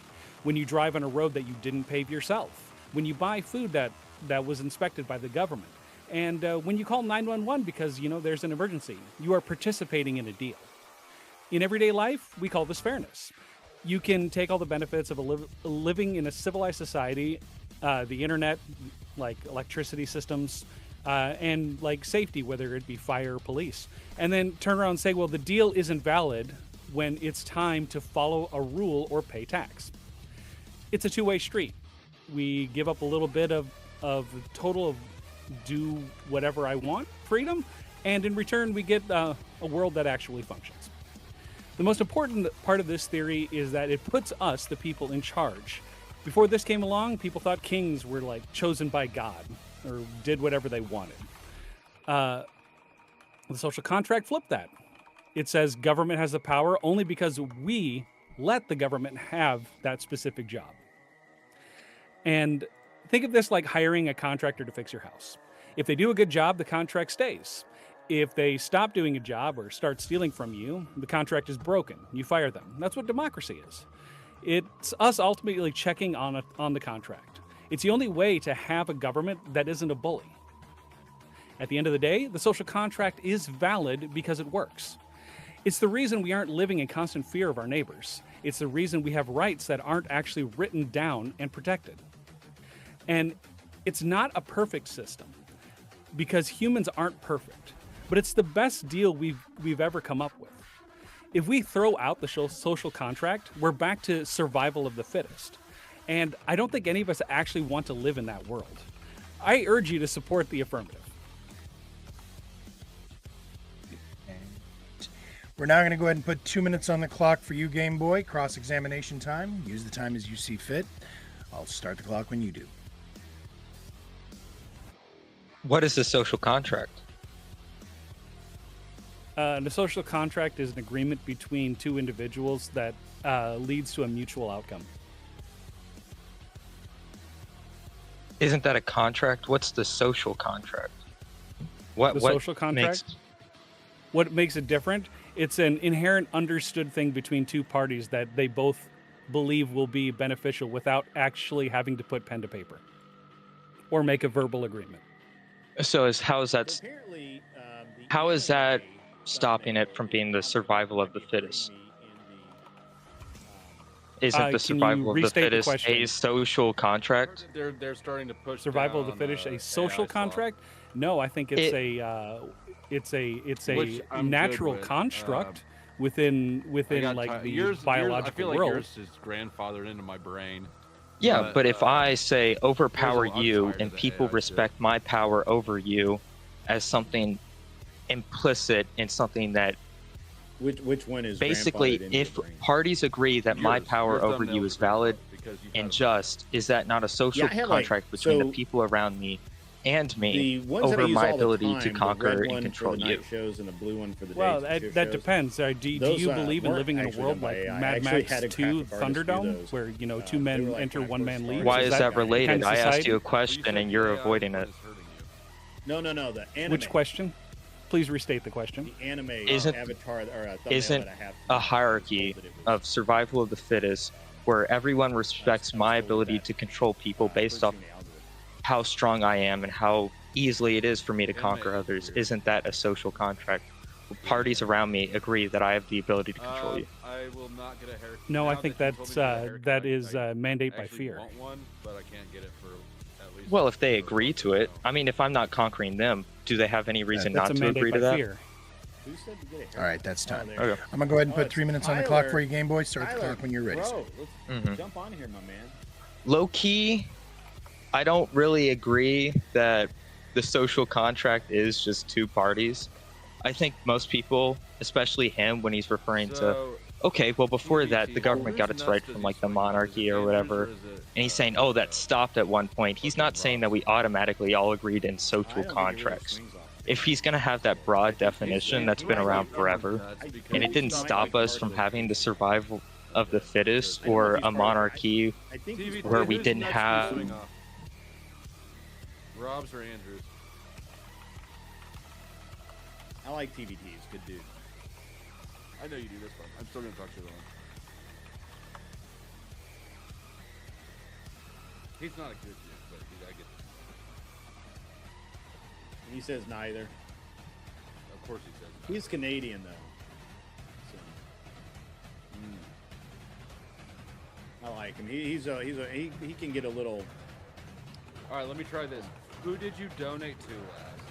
When you drive on a road that you didn't pave yourself, when you buy food that was inspected by the government, and when you call 911 because, there's an emergency, you are participating in a deal. In everyday life, we call this fairness. You can take all the benefits of living in a civilized society, the internet, like electricity systems, and like safety, whether it be fire or police, and then turn around and say, well, the deal isn't valid when it's time to follow a rule or pay tax. It's a two-way street. We give up a little bit of total of do whatever I want freedom, and in return, we get a world that actually functions. The most important part of this theory is that it puts us, the people, in charge. Before this came along, people thought kings were like chosen by God or did whatever they wanted. The social contract flipped that. It says government has the power only because we let the government have that specific job. And think of this like hiring a contractor to fix your house. If they do a good job, the contract stays. If they stop doing a job or start stealing from you, the contract is broken. You fire them. That's what democracy is. It's us ultimately checking on the contract. It's the only way to have a government that isn't a bully. At the end of the day, the social contract is valid because it works. It's the reason we aren't living in constant fear of our neighbors. It's the reason we have rights that aren't actually written down and protected. And it's not a perfect system because humans aren't perfect, but it's the best deal we've ever come up with. If we throw out the social contract, we're back to survival of the fittest. And I don't think any of us actually want to live in that world. I urge you to support the affirmative.
We're now going to go ahead and put 2 minutes on the clock for you, Game Boy. Cross-examination time. Use the time as you see fit. I'll start the clock when you do.
What is the social contract?
The social contract is an agreement between two individuals that leads to a mutual outcome.
Isn't that a contract? What's the social contract? What
The social contract?
makes
What makes it different? It's an inherent understood thing between two parties that they both believe will be beneficial without actually having to put pen to paper or make a verbal agreement.
so is how is that
Apparently, the
how is that
anime
stopping it from being the survival of the fittest? Isn't
Can
the
you
survival of the
restate the
fittest
question?
a social contract?
They're starting to push
Survival of the
down,
fittest, a
AI
social
stuff.
contract? No, I think it's a
Which I'm good
natural
with.
construct within
I got
like
ti-
the
yours,
biological
I feel like
world.
yours is grandfathered into my brain.
Yeah, but if I say overpower
I'm
you
tired
and
of the
people
AI shit.
respect my power over you as something implicit in something that
Which one is
basically,
grandfathered into
if
your brain?
parties agree that my
Yours-
power
your
over
thumbnail
you
is
is valid
because you've
and
had-
just, is that not a social
Yeah, I had, like-
contract between
so
the people around me and me
The ones that I
over
use
my
all the
ability
time,
to
the
conquer
red
and
one
control
for the
you?
night shows and the blue one for the
Well,
days and shift
that
shows.
depends. Do
Those,
you believe in
weren't
living in a
actually
world
done by
like
AI. I
Mad
actually
Max
had a
2
graphic artist do
Thunderdome,
those.
where two
they
men
were like
enter
my
one man
first
lead?
Why
artist.
is that related?
kind of
I asked
society?
you a question and you're avoiding it.
No, the anime.
Which question? Please restate the question.
The anime
Isn't-
avatar or thumbnail
Isn't
that I have
a hierarchy of survival of the fittest where everyone respects my ability to control people based off how strong I am and how easily it is for me to conquer others? Isn't that a social contract? Parties around me agree that I have the ability to control you.
I will not get a haircut.
No, I
Now
think
that you told
that's
me to get a haircut,
that is
I
mandate by
actually
fear.
want one, but I can't get it for at least.
Well, if they agree to it, I mean, if I'm not conquering them, do they have any reason
That's
not
a
to
mandate
agree
by
to that?
fear.
Who said to get a haircut?
All right, that's time.
there.
Okay.
I'm gonna go ahead and
Oh,
put
it's
3 minutes on the clock
Tyler.
for you, Game Boy. Start the
Tyler,
clock when you're ready.
Bro, let's
Mhm.
jump on here, my man.
Low key, I don't really agree that the social contract is just two parties. I think most people, especially him, when he's referring to, okay, well, before that, the government got its right from like the monarchy or whatever, and he's saying, oh, that stopped at one point. He's not saying that we automatically all agreed in social contracts. If he's going to have that broad definition that's been around forever, and it didn't stop us from having the survival of the fittest or a monarchy
I think he's
where we
Who's
didn't
next
have.
swing off? Rob's or Andrews?
I like TVTs, good dude.
I know you do this one. I'm still gonna talk to you though. He's not a good dude, but I get.
He says neither.
Of course he says. That.
He's Canadian though. So. I like him. He can get a little.
All right, let me try this. Who did you donate to last?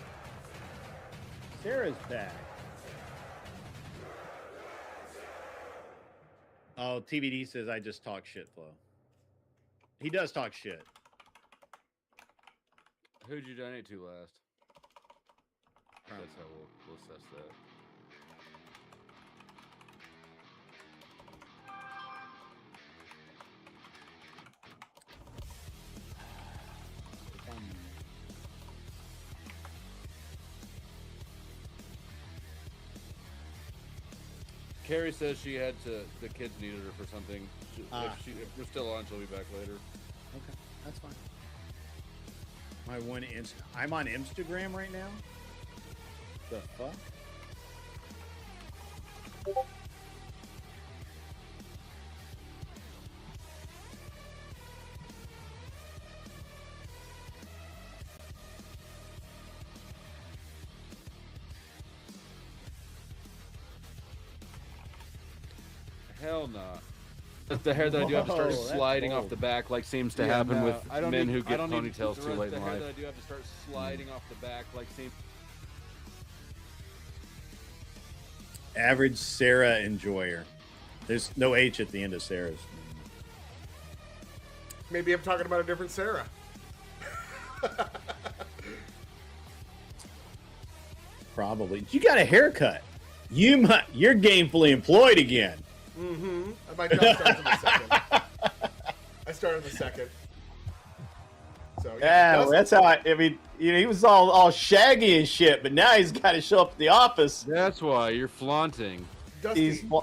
Sarah's back. Oh, TBD says I just talk shit, Flo. He does talk shit.
Who'd you donate to last? That's how we'll assess that. Carrie says she had to. The kids needed her for something. If we're still on, she'll be back later.
Okay, that's fine. I'm on Instagram right now. The fuck?
Hell nah. That's the hair that I do have to start
Whoa, that's
sliding off
bold.
the back, like seems to
Yeah,
happen
no,
with
I don't
men
need-
who
I
get
don't need-
ponytails too late the in hair life. that I do have to start sliding off the back, like seems.
Average Sarah enjoyer. There's no H at the end of Sarah's.
Maybe I'm talking about a different Sarah.
Probably. You got a haircut. You're gainfully employed again.
Mm-hmm. My job starts in the second. I started in the second. So
Yeah,
Dustin-
that's how I mean, he was all shaggy and shit, but now he's got to show up at the office.
That's why you're flaunting.
Dusty,
He's
you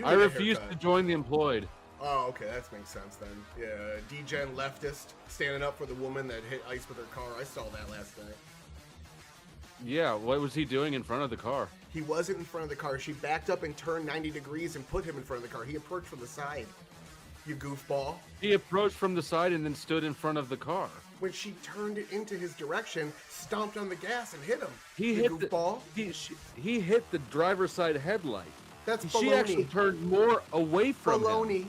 I
need a
refuse
haircut.
to join the employed.
Oh, okay, that makes sense then. Yeah, D-Gen leftist standing up for the woman that hit ICE with her car. I saw that last night.
Yeah, what was he doing in front of the car?
He wasn't in front of the car. She backed up and turned 90 degrees and put him in front of the car. He approached from the side. You goofball.
He approached from the side and then stood in front of the car.
When she turned it into his direction, stomped on the gas and hit him.
He
you
hit
goofball.
He hit the driver's side headlight.
That's
She
baloney.
actually turned more away from him.
Baloney.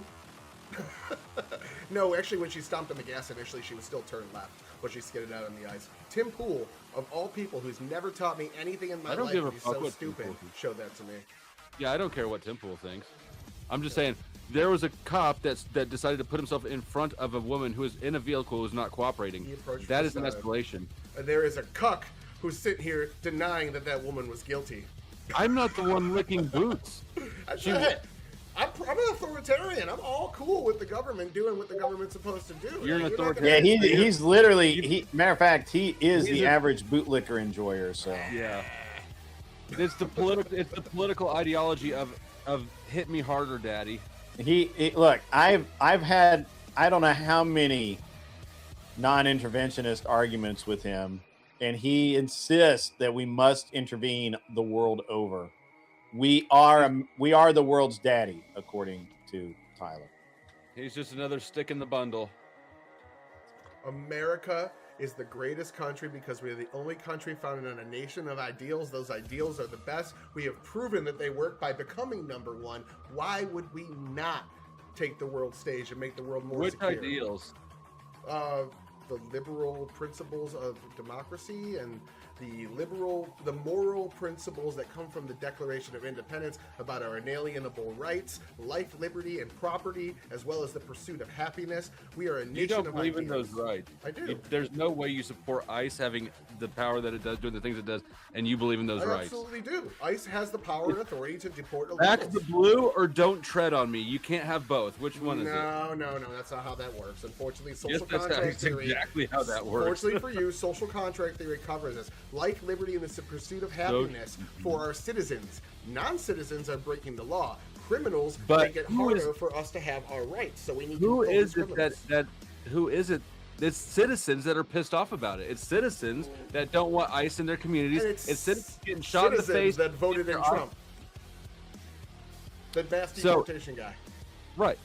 No, actually, when she stomped on the gas initially, she was still turned left, but she skidded out on the ice. Tim Pool, of all people, who's never taught me anything in my
I don't
life,
give a
and he's
fuck
so
what Tim
stupid,
Pool thinks.
showed that to me.
Yeah, I don't care what Tim Pool thinks. I'm just saying there was a cop that decided to put himself in front of a woman who was in a vehicle who was not cooperating.
He approached
That
from
is
the
an
side.
escalation.
And there is a cuck who's sitting here denying that that woman was guilty.
I'm not the one licking boots.
Hey, I'm an authoritarian. I'm all cool with the government doing what the government's supposed to do.
You're an
not
authoritarian.
Yeah,
gonna-
he's literally. Matter of fact, he is
He's
the
a-
average bootlicker enjoyer. So
Yeah. It's the political ideology of hit me harder, daddy.
Look. I've had I don't know how many non-interventionist arguments with him, and he insists that we must intervene the world over. We are the world's daddy, according to Tyler.
He's just another stick in the bundle.
America is the greatest country because we are the only country founded on a nation of ideals. Those ideals are the best. We have proven that they work by becoming number one. Why would we not take the world stage and make the world more
Which
secure?
ideals?
The liberal principles of democracy and the moral principles that come from the Declaration of Independence about our inalienable rights, life, liberty, and property, as well as the pursuit of happiness. We are a nation
You don't
of
believe in
ideals.
those rights.
I do.
There's no way you support ICE having the power that it does, doing the things it does, and you believe in those
I
rights.
absolutely do. ICE has the power and authority to deport illegals.
Back the blue or don't tread on me. You can't have both. Which one is it?
No, that's not how that works. Unfortunately, social
Yes, that's
contract theory.
exactly how that works.
Fortunately for you, social contract theory covers this. Life, liberty, and the pursuit of happiness for our citizens. Non-citizens are breaking the law. Criminals
But
make it
who
harder
is-
for us to have our rights. So we need
Who
to
is
impose
it
criminals.
who is it? It's citizens that are pissed off about it. It's citizens that don't want ICE in their communities.
And
It's citizens getting shot in the
citizens
face.
that voted in
They're
Trump. The mass
So-
deportation guy.
Right.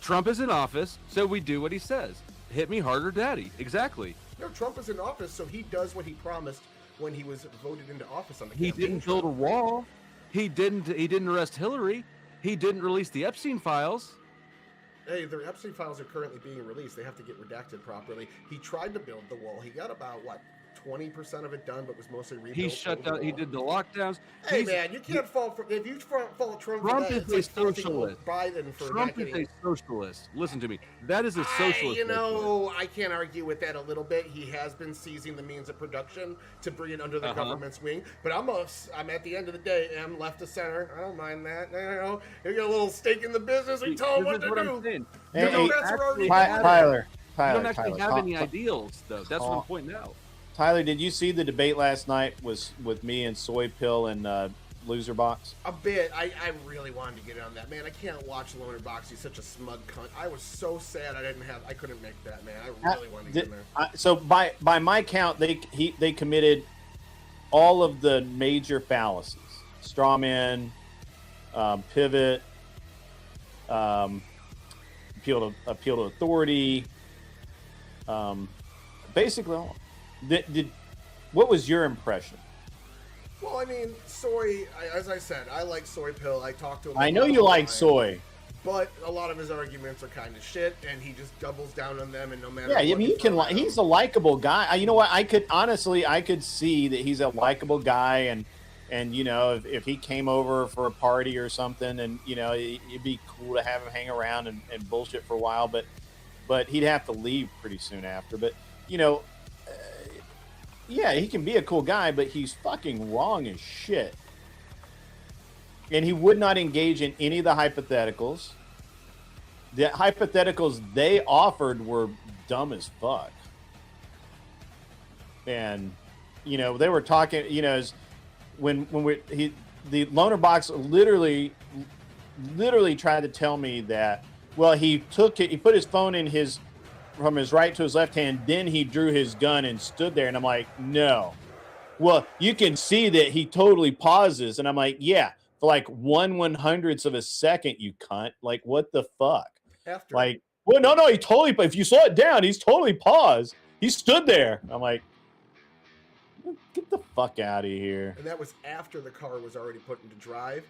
Trump is in office, so we do what he says. Hit me harder, daddy. Exactly.
No, Trump is in office, so he does what he promised when he was voted into office on the
He
campaign
didn't build a
trail.
wall. He didn't arrest Hillary. He didn't release the Epstein files.
Hey, the Epstein files are currently being released. They have to get redacted properly. He tried to build the wall. He got about, 20% of it done, but was mostly rebuilt.
He shut down. He did the lockdowns.
Hey,
He's-
man, you can't fall for if you fault Trump for
Trump
that,
is
it's
a
like faulting
socialist.
Biden for
Trump
not
is
getting.
a socialist. Listen to me. That is a socialist.
I can't argue with that a little bit. He has been seizing the means of production to bring it under the
Uh-huh.
government's wing. But I'm at the end of the day, I'm left of center. I don't mind that. You get a little stake in the business. We tell them
This
what
is
to
what I'm
do.
saying.
The
Hey,
Democrats are already doing it.
Tyler,
You don't actually have
Tyler,
any ideals, though. That's what I'm pointing out.
Tyler, did you see the debate last night? Was with me and Soy Pill and Loser Box?
A bit. I really wanted to get on that, man. I can't watch Loner Box. He's such a smug cunt. I was so sad I couldn't make that, man. I really wanted to get in there.
So by my count, they committed all of the major fallacies: straw man, pivot, appeal to authority. Basically, all. What was your impression?
Well, I mean, Soy, as I said, I like Soy Pill. I talked to him.
I
a
know
lot
you
of the
like
time,
soy.
but a lot of his arguments are kind of shit, and he just doubles down on them, and no matter
Yeah, I
what
mean,
you throw at him-
he's a likable guy. You know what? I could see that he's a likable guy, and if he came over for a party or something, and it'd be cool to have him hang around and bullshit for a while, but he'd have to leave pretty soon after. But yeah, he can be a cool guy, but he's fucking wrong as shit. And he would not engage in any of the hypotheticals. The hypotheticals they offered were dumb as fuck. And they were talking, the loaner box literally tried to tell me that Well, he took it. He put his phone in his from his right to his left hand. Then he drew his gun and stood there. And I'm like, no. Well, you can see that he totally pauses. And I'm like, yeah, for like 1/100th of a second, you cunt. Like, what the fuck?
After
Like, well, no, he totally. If you slow it down, he's totally paused. He stood there. I'm like, get the fuck out of here.
And that was after the car was already put into drive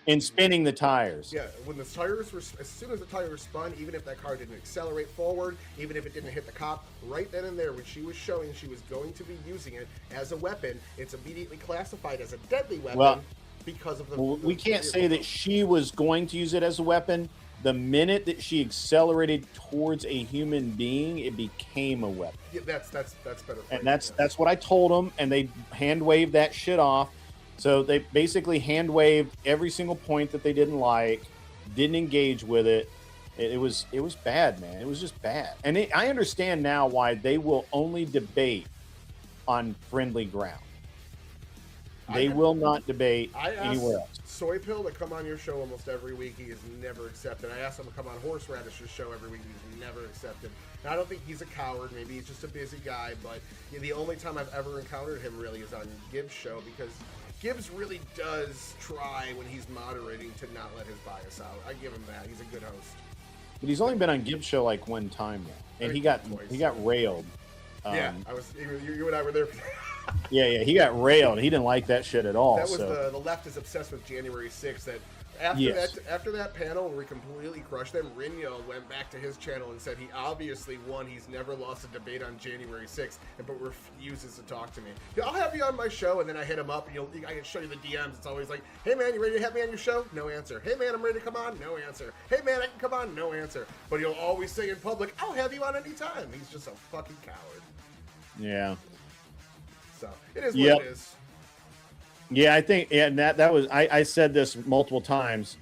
and spinning the tires.
Yeah, when the tires were, as soon as the tires spun, even if that car didn't accelerate forward, even if it didn't hit the cop, right then and there, when she was showing she was going to be using it as a weapon, it's immediately classified as a deadly weapon because of the.
We can't say that she was going to use it as a weapon. The minute that she accelerated towards a human being, it became a weapon.
Yeah, that's better.
And that's what I told them, and they hand waved that shit off. So they basically hand waved every single point that they didn't like, didn't engage with it. It was bad, man. It was just bad. And I understand now why they will only debate on friendly ground. They will not debate anywhere else.
Soy Pill to come on your show almost every week. He is never accepted. I asked him to come on Horseradish's show every week. He's never accepted. Now, I don't think he's a coward. Maybe he's just a busy guy. But the only time I've ever encountered him really is on Gibbs' show, because Gibbs really does try when he's moderating to not let his bias out. I give him that. He's a good host.
But he's only been on Gibbs' show like one time now, and he got railed.
Yeah, you and I were there.
Yeah, he got railed. He didn't like that shit at all.
That was the left is obsessed with January 6th. That after that panel where we completely crushed them, Rinyo went back to his channel and said he obviously won. He's never lost a debate on January 6th, but refuses to talk to me. I'll have you on my show, and then I hit him up, and I can show you the DMs. It's always like, hey man, you ready to have me on your show? No answer. Hey man, I'm ready to come on? No answer. Hey man, I can come on? No answer. But he'll always say in public, I'll have you on anytime. He's just a fucking coward.
Yeah.
So it is what it is.
Yeah, I think, and that was, I said this multiple times.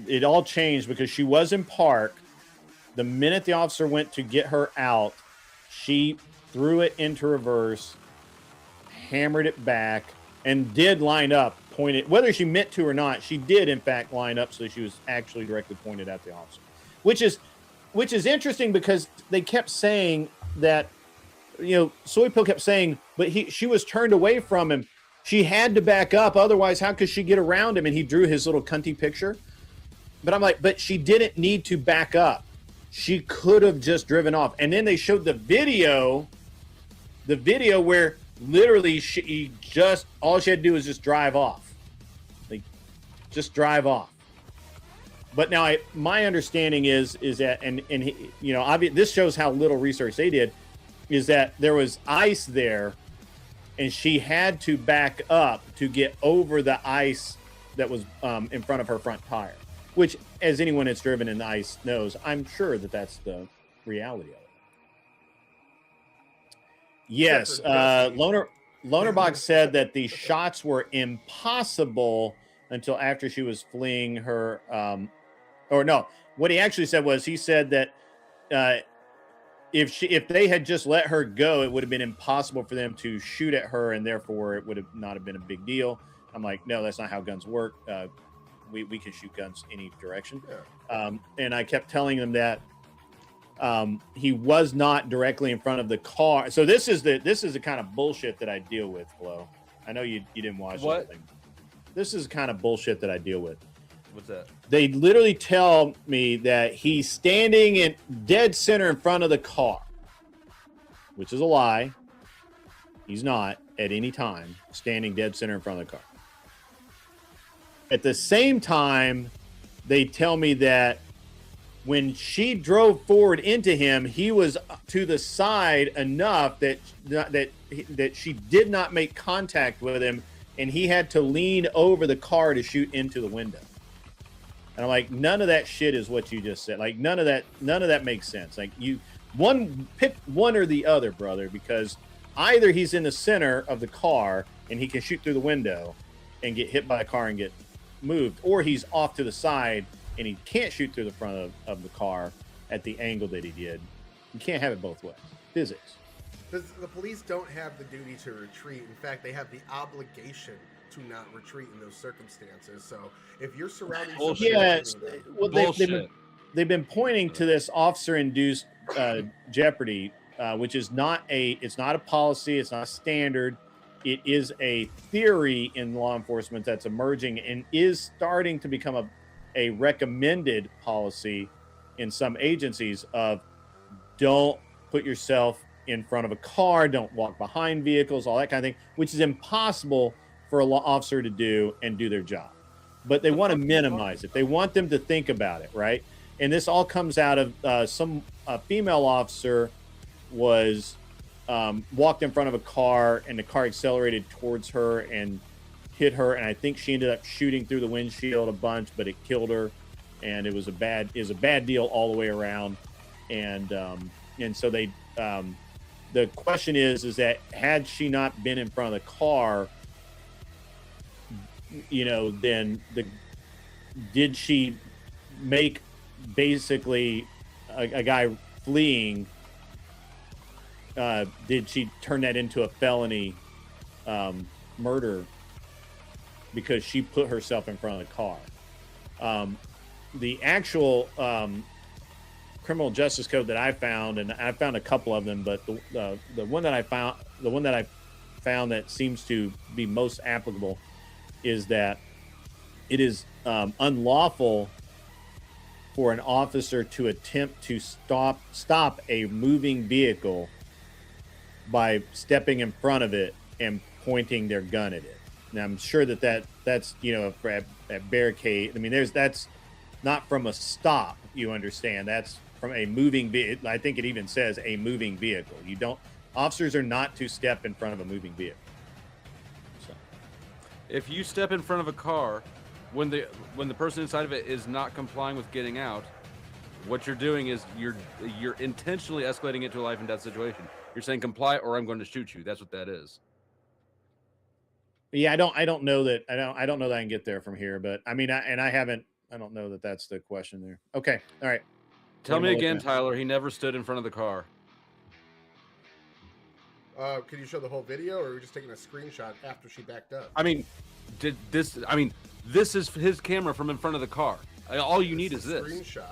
It all changed because she was in park. The minute the officer went to get her out, she threw it into reverse, hammered it back, and did line up, pointed, whether she meant to or not, she did in fact line up so that she was actually directly pointed at the officer, which is interesting because they kept saying that, Soy Pill kept saying, but she was turned away from him. She had to back up. Otherwise, how could she get around him? And he drew his little cunty picture. But I'm like, but she didn't need to back up. She could have just driven off. And then they showed the video where literally all she had to do was just drive off. Like, just drive off. But now my understanding is that, and this shows how little research they did, is that there was ice there, and she had to back up to get over the ice that was in front of her front tire, which, as anyone that's driven in the ice knows, I'm sure that that's the reality of it. Yes, Lonerbox said that the shots were impossible until after she was fleeing her, or no, what he actually said was, he said that if they had just let her go, it would have been impossible for them to shoot at her, and therefore it would have not have been a big deal. I'm like, no, that's not how guns work. We can shoot guns any direction. Yeah. And I kept telling them that he was not directly in front of the car. So this is the kind of bullshit that I deal with, Flo. I know you didn't watch anything. This is the kind of bullshit that I deal with.
What's that?
They literally tell me that he's standing in dead center in front of the car, which is a lie. He's not at any time standing dead center in front of the car. At the same time, they tell me that when she drove forward into him, he was to the side enough that she did not make contact with him, and he had to lean over the car to shoot into the window. And I'm like, none of that shit is what you just said. Like, none of that makes sense. Like, pick one or the other, brother, because either he's in the center of the car and he can shoot through the window and get hit by a car and get moved, or he's off to the side and he can't shoot through the front of the car at the angle that he did. You can't have it both ways. Physics.
The police don't have the duty to retreat. In fact, they have the obligation to not retreat in those circumstances. So if you're surrounding,
they've been pointing to this officer-induced jeopardy, which is it's not a policy, it's not a standard. It is a theory in law enforcement that's emerging and is starting to become a recommended policy in some agencies of don't put yourself in front of a car, don't walk behind vehicles, all that kind of thing, which is impossible for a law officer to do and do their job. But they want to minimize it. They want them to think about it, right? And this all comes out of some female officer was walked in front of a car, and the car accelerated towards her and hit her, and I think she ended up shooting through the windshield a bunch, but it killed her, and it was a bad deal all the way around. And so they the question is that had she not been in front of the car, then did she make basically a guy fleeing? Did she turn that into a felony murder because she put herself in front of the car? The actual criminal justice code that I found, and I found a couple of them, but the one that I found that seems to be most applicable is that it is unlawful for an officer to attempt to stop a moving vehicle by stepping in front of it and pointing their gun at it. Now, I'm sure that's at barricade. I mean, that's not from a stop. You understand? That's from a moving vehicle. I think it even says a moving vehicle. Officers are not to step in front of a moving vehicle. So,
if you step in front of a car when the person inside of it is not complying with getting out, what you're doing is you're intentionally escalating it to a life and death situation. You're saying comply or I'm going to shoot you. That's what that is.
Yeah, I don't know that I don't know that I can get there from here, but I mean, I don't know that that's the question there. Okay, all right.
Tell me again, Tyler. He never stood in front of the car.
Can you show the whole video, or are we just taking a screenshot after she backed up?
I mean, this is his camera from in front of the car. All you need is this
screenshot.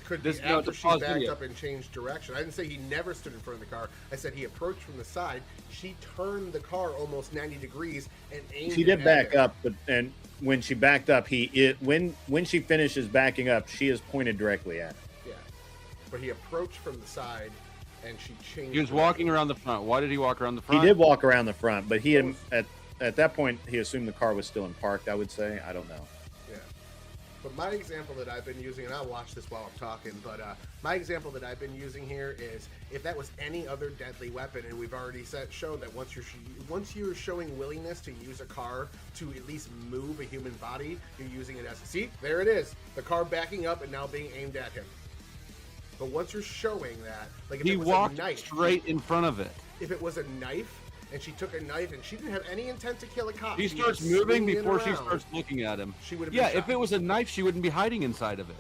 Could be after she backed up and changed direction. I didn't say he never stood in front of the car. I said he approached from the side. She turned the car almost 90 degrees and aimed.
She did back up, and when she backed up, when she finishes backing up, she is pointed directly at him.
Yeah, but he approached from the side, and she changed.
He was walking around the front. Why did he walk around the front?
He did walk around the front, but he had at that point he assumed the car was still in parked. I would say. I don't know.
But my example that I've been using, and I'll watch this while I'm talking, but my example that I've been using here is if that was any other deadly weapon, and we've already shown that once you're showing willingness to use a car to at least move a human body, you're using it as see, there it is, the car backing up and now being aimed at him. But once you're showing that, like if
he
it was
walked
a knife,
straight in front of it.
If it was a knife, and she took a knife, and she didn't have any intent to kill a cop.
He starts moving before she starts looking at him.
She would have
been
shot.
If it was a knife, she wouldn't be hiding inside of it.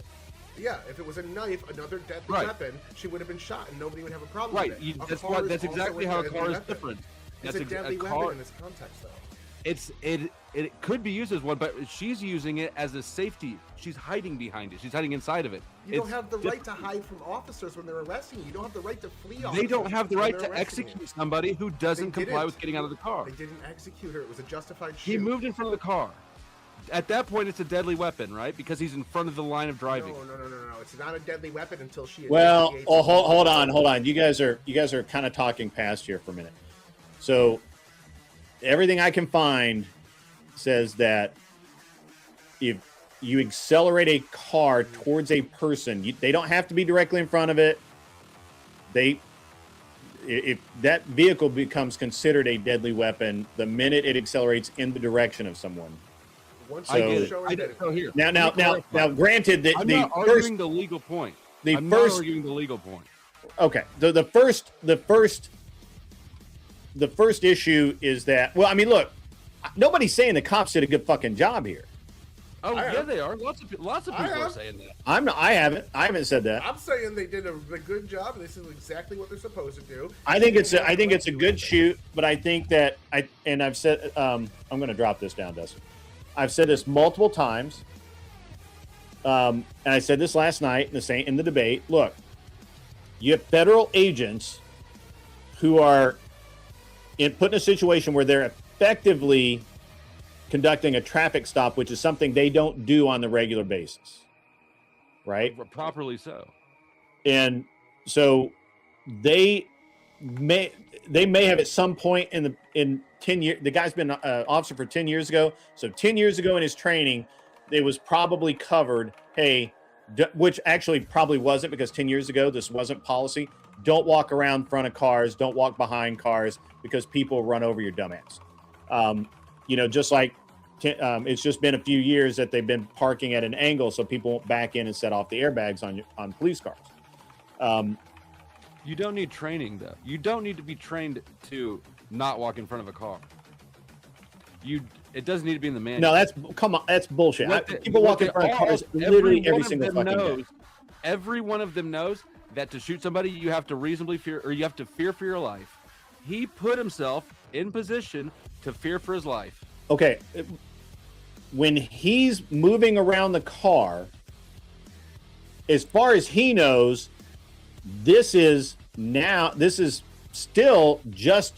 Yeah, if it was a knife, another deadly weapon, she would have been shot, and nobody would have a problem with it.
That's exactly how a car is different.
It's a deadly weapon in this context, though.
It could be used as one, but she's using it as a safety. She's hiding behind it. She's hiding inside of it.
You don't have the right to hide from officers when they're arresting you. You don't have the right to flee officers.
They don't have the right to execute somebody who doesn't comply with getting out of the car.
They didn't execute her. It was a justified shoot.
He moved in front of the car. At that point, it's a deadly weapon, right? Because he's in front of the line of driving.
No. It's not a deadly weapon until she.
Well, hold on. You guys are kind of talking past here for a minute. So, everything I can find says that if you accelerate a car towards a person, they don't have to be directly in front of it. If that vehicle becomes considered a deadly weapon the minute it accelerates in the direction of someone.
So,
here.
Now, granted that
I'm not arguing the legal point. Not arguing the legal point.
Okay. The first issue is that, well, I mean, look, nobody's saying the cops did a good fucking job here.
Oh, yeah, they are. Lots of people are saying that.
I haven't said that.
I'm saying they did a good job. This is exactly what they're supposed to do.
I think it's a good shoot, but I think that I've said I'm going to drop this down, Dustin. I've said this multiple times. and I said this last night in the debate. Look, you have federal agents who are put in a situation where they're effectively conducting a traffic stop, which is something they don't do on the regular basis, right?
Properly so.
And so they may have at some point in 10 years. The guy's been an officer for 10 years ago. So 10 years ago in his training, it was probably covered. Hey, which actually probably wasn't, because 10 years ago this wasn't policy. Don't walk around in front of cars. Don't walk behind cars, because people run over your dumbass. Just like it's just been a few years that they've been parking at an angle so people won't back in and set off the airbags on police cars.
You don't need training, though. You don't need to be trained to not walk in front of a car. It doesn't need to be in the manual.
No, that's bullshit. People walk in front of cars literally every single fucking day.
Every one of them knows that to shoot somebody, you have to reasonably fear, or you have to fear for your life. He put himself in position to fear for his life.
Okay. When he's moving around the car, as far as he knows, this is still just,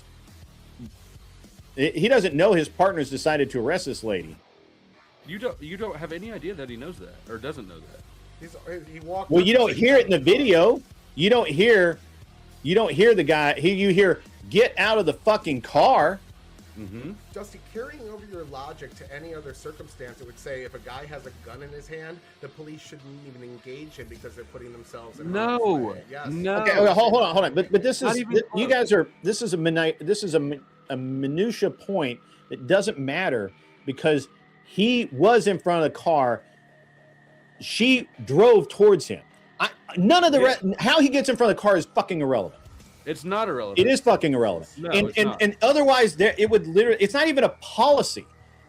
he doesn't know his partner's decided to arrest this lady.
You don't have any idea that he knows that or doesn't know that.
He walked.
Well, you don't hear it in the video. You don't hear the guy. You hear, "Get out of the fucking car."
Mm-hmm.
Dusty, carrying over your logic to any other circumstance, it would say if a guy has a gun in his hand, the police shouldn't even engage him because they're putting themselves in harm's way. Yes.
No. Okay, hold on. But this is you guys are. This is a minutia point that doesn't matter, because he was in front of the car. She drove towards him. None of the how he gets in front of the car is fucking irrelevant.
It's not irrelevant.
It is fucking irrelevant.
No,
and otherwise, it would literally. It's not even a policy.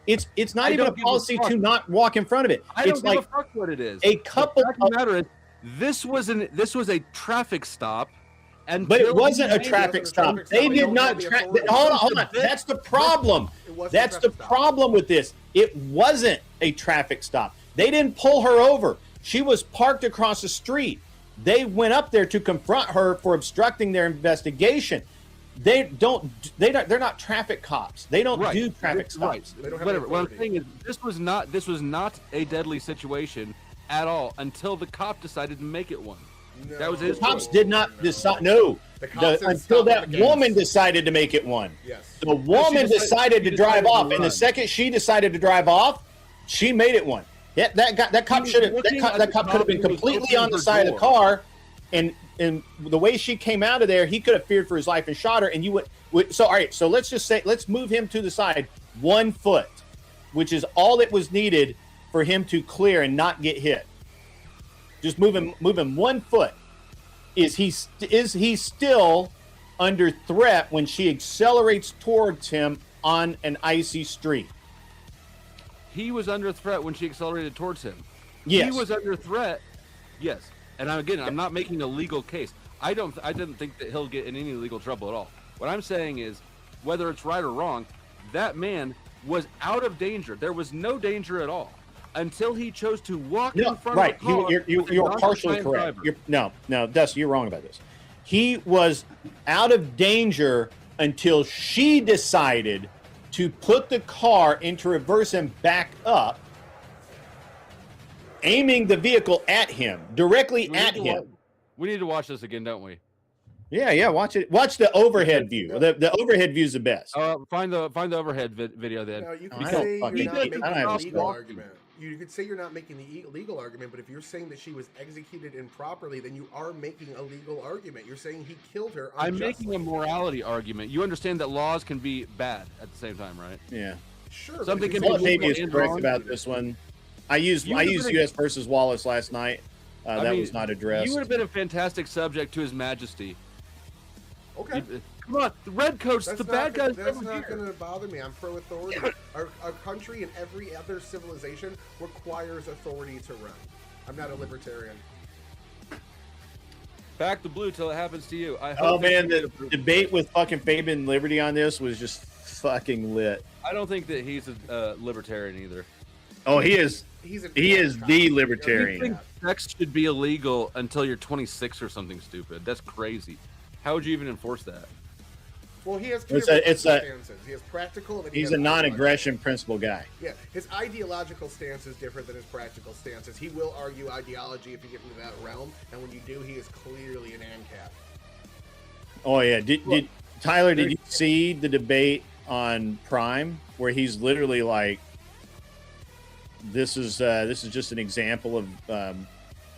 It's not even a policy to not walk in front of it.
I don't give a fuck what it is.
A couple.
The matter is, this was a traffic stop,
but it wasn't a traffic stop. They did not. Hold on. That's the problem. That's the problem with this. It wasn't a traffic stop. They didn't pull her over. She was parked across the street. They went up there to confront her for obstructing their investigation. They're not traffic cops. They don't do traffic stops.
Right. Whatever. What I'm saying is, this was not a deadly situation at all until the cop decided to make it one.
No.
That was his.
The cops did not decide. No, until that woman decided to make it one.
Yes.
The woman decided to drive off, and the second she decided to drive off, she made it one. Yeah, that cop should have. That cop could have been completely on the side of the car, and the way she came out of there, he could have feared for his life and shot her. And you would. So all right. So let's just say, let's move him to the side 1 foot, which is all that was needed for him to clear and not get hit. Just move him 1 foot. Is he still under threat when she accelerates towards him on an icy street?
He was under threat when she accelerated towards him.
Yes.
He was under threat. Yes. And I'm not making a legal case. I didn't think that he'll get in any legal trouble at all. What I'm saying is, whether it's right or wrong, that man was out of danger. There was no danger at all until he chose to walk in front of the car.
You're partially correct. No, Dusty, you're wrong about this. He was out of danger until she decided to put the car into reverse and back up, aiming the vehicle at him, directly at him.
We need to watch this again, don't we?
Yeah, watch it. Watch the overhead view. The overhead view is the best.
Find the overhead video then.
No, you can say you're not making the legal argument. You could say you're not making the legal argument, but if you're saying that she was executed improperly, then you are making a legal argument. You're saying he killed her unjustly.
I'm making a morality argument. You understand that laws can be bad at the same time, right?
Yeah.
Sure.
Something can be
maybe is correct about this one. I used U.S. versus Wallace last night. That was not addressed.
You would have been a fantastic subject to His Majesty.
Okay.
Come on, the redcoats, the bad guys.
That's not going to bother me. I'm pro-authority. Our country and every other civilization requires authority to run. I'm not a libertarian.
Back the blue till it happens to you.
The debate with fucking Fabian Liberty on this was just fucking lit.
I don't think that he's a libertarian either.
Oh, he is.
He's
He is the
You
libertarian.
think sex should be illegal until you're 26 or something stupid? That's crazy. How would you even enforce that?
Well, he has two
It's
different
a- it's a-
stances. He has practical and then he
He's
has
a non-aggression principle guy.
Yeah, his ideological stance is different than his practical stances. He will argue ideology if you get into that realm, and when you do, he is clearly an ANCAP.
Oh yeah, did Tyler? Did you see the debate on Prime where he's literally like, "This is just an example of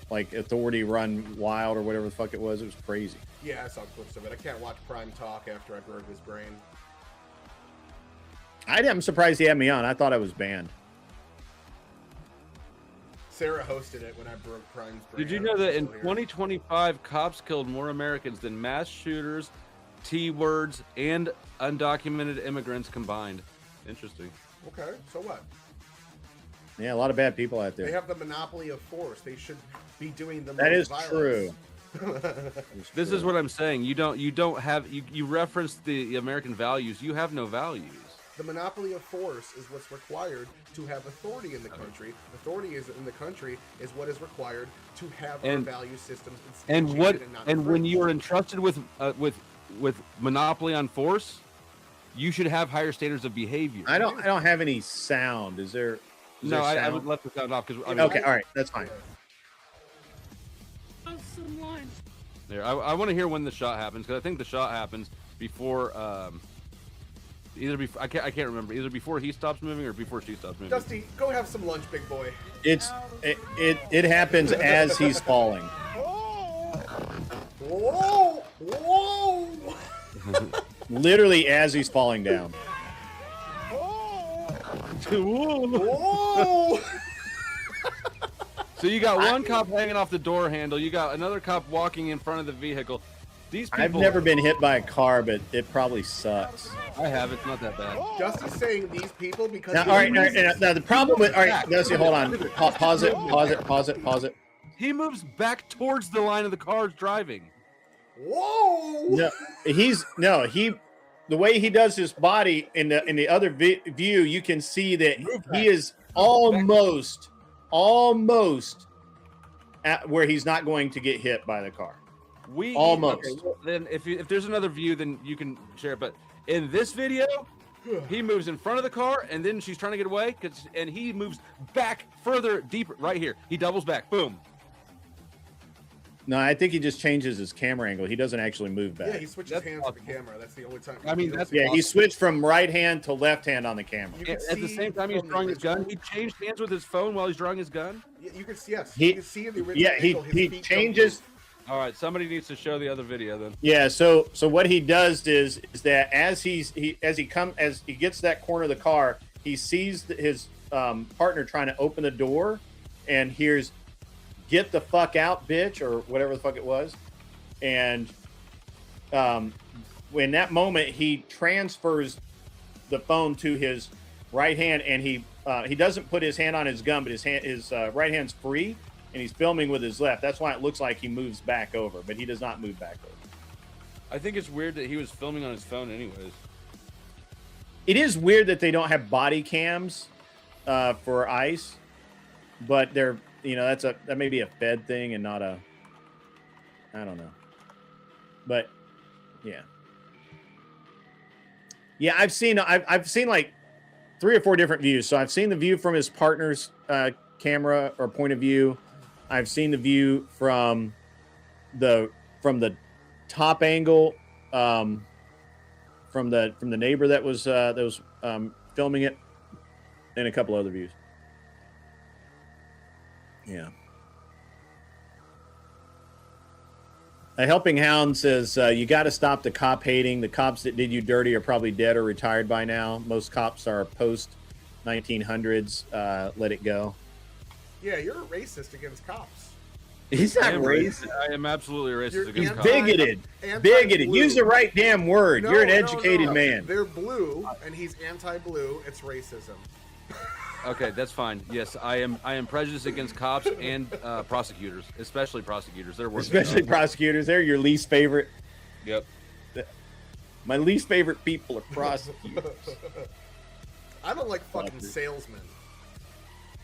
like authority run wild or whatever the fuck it was." It was crazy.
Yeah, I saw clips of it. I can't watch Prime talk after I broke his brain.
I'm surprised he had me on. I thought I was banned.
Sarah hosted it when I broke Prime's brain.
Did you know that in 2025, cops killed more Americans than mass shooters, T-words, and undocumented immigrants combined? Interesting.
Okay, so what?
Yeah, a lot of bad people out
They
there.
have the monopoly of force. They should be doing the
That
most
is
violence.
true.
This is what I'm saying. You don't have you reference the American values. You have no values.
The monopoly of force is what's required to have authority in the country. Authority is in the country is what is required to have our value systems
And
instantiated
what
not
and when
infringed.
you are entrusted with monopoly on force, you should have higher standards of behavior.
I don't have any sound. Is there? Is
No,
there
I
sound?
would let the sound off because
Okay, all right, that's fine.
There, I want to hear when the shot happens because I think the shot happens before either before I can't remember either before he stops moving or before she stops moving.
Dusty, go have some lunch, big boy.
It happens as he's falling.
Whoa! Whoa!
Literally as he's falling down.
Whoa!
So you got one cop hanging off the door handle. You got another cop walking in front of the vehicle. These people.
I've never been hit by a car, but it probably sucks.
I have. It's not that bad.
Dusty's saying these people because.
Now, all right, now the problem with Dusty, hold on, pause it.
He moves back towards the line of the cars driving.
Whoa!
No, the way he does his body in the other view, you can see that he is almost at where he's not going to get hit by the car. Almost.
Okay, well, then if there's another view, then you can share it. But in this video, he moves in front of the car, and then she's trying to get away, and he moves back further, deeper, right here. He doubles back. Boom.
No, I think he just changes his camera angle. He doesn't actually move back.
Yeah, he switches hands with the camera. That's the only time.
I mean, that's
he switched from right hand to left hand on the camera.
At the same time he was drawing his gun, he changed hands with his phone while he's drawing his gun.
You can see, yes.
He-
you can see in the original.
Yeah,
angle, his
he
feet
changes.
All right, somebody needs to show the other video then.
Yeah, so what he does is that as he gets that corner of the car, he sees his partner trying to open the door, and hears, "Get the fuck out, bitch," or whatever the fuck it was, and in that moment he transfers the phone to his right hand, and he doesn't put his hand on his gun, but his right hand's free. And he's filming with his left. That's why it looks like he moves back over, but he does not move back over.
I think it's weird that he was filming on his phone anyways.
It is weird that they don't have body cams for ICE, but they're that may be a Fed thing and not a, I don't know. But yeah, I've seen like 3 or 4 different views. So I've seen the view from his partner's camera or point of view. I've seen the view from the top angle, from the neighbor that was filming it, and a couple other views. Yeah. A Helping Hound says, you got to stop the cop hating. The cops that did you dirty are probably dead or retired by now. Most cops are post 1900s. Let it go.
Yeah, you're a racist against cops.
He's not racist.
I am absolutely racist against cops.
Bigoted. Bigoted. Use the right damn word.
No,
You're an
no,
educated
no.
man.
They're blue, and he's anti-blue. It's racism.
Okay, that's fine. Yes, I am prejudiced against cops and prosecutors, especially prosecutors. They're worse.
Especially prosecutors. They're your least favorite.
Yep.
My least favorite people are prosecutors.
I don't like fucking salesmen.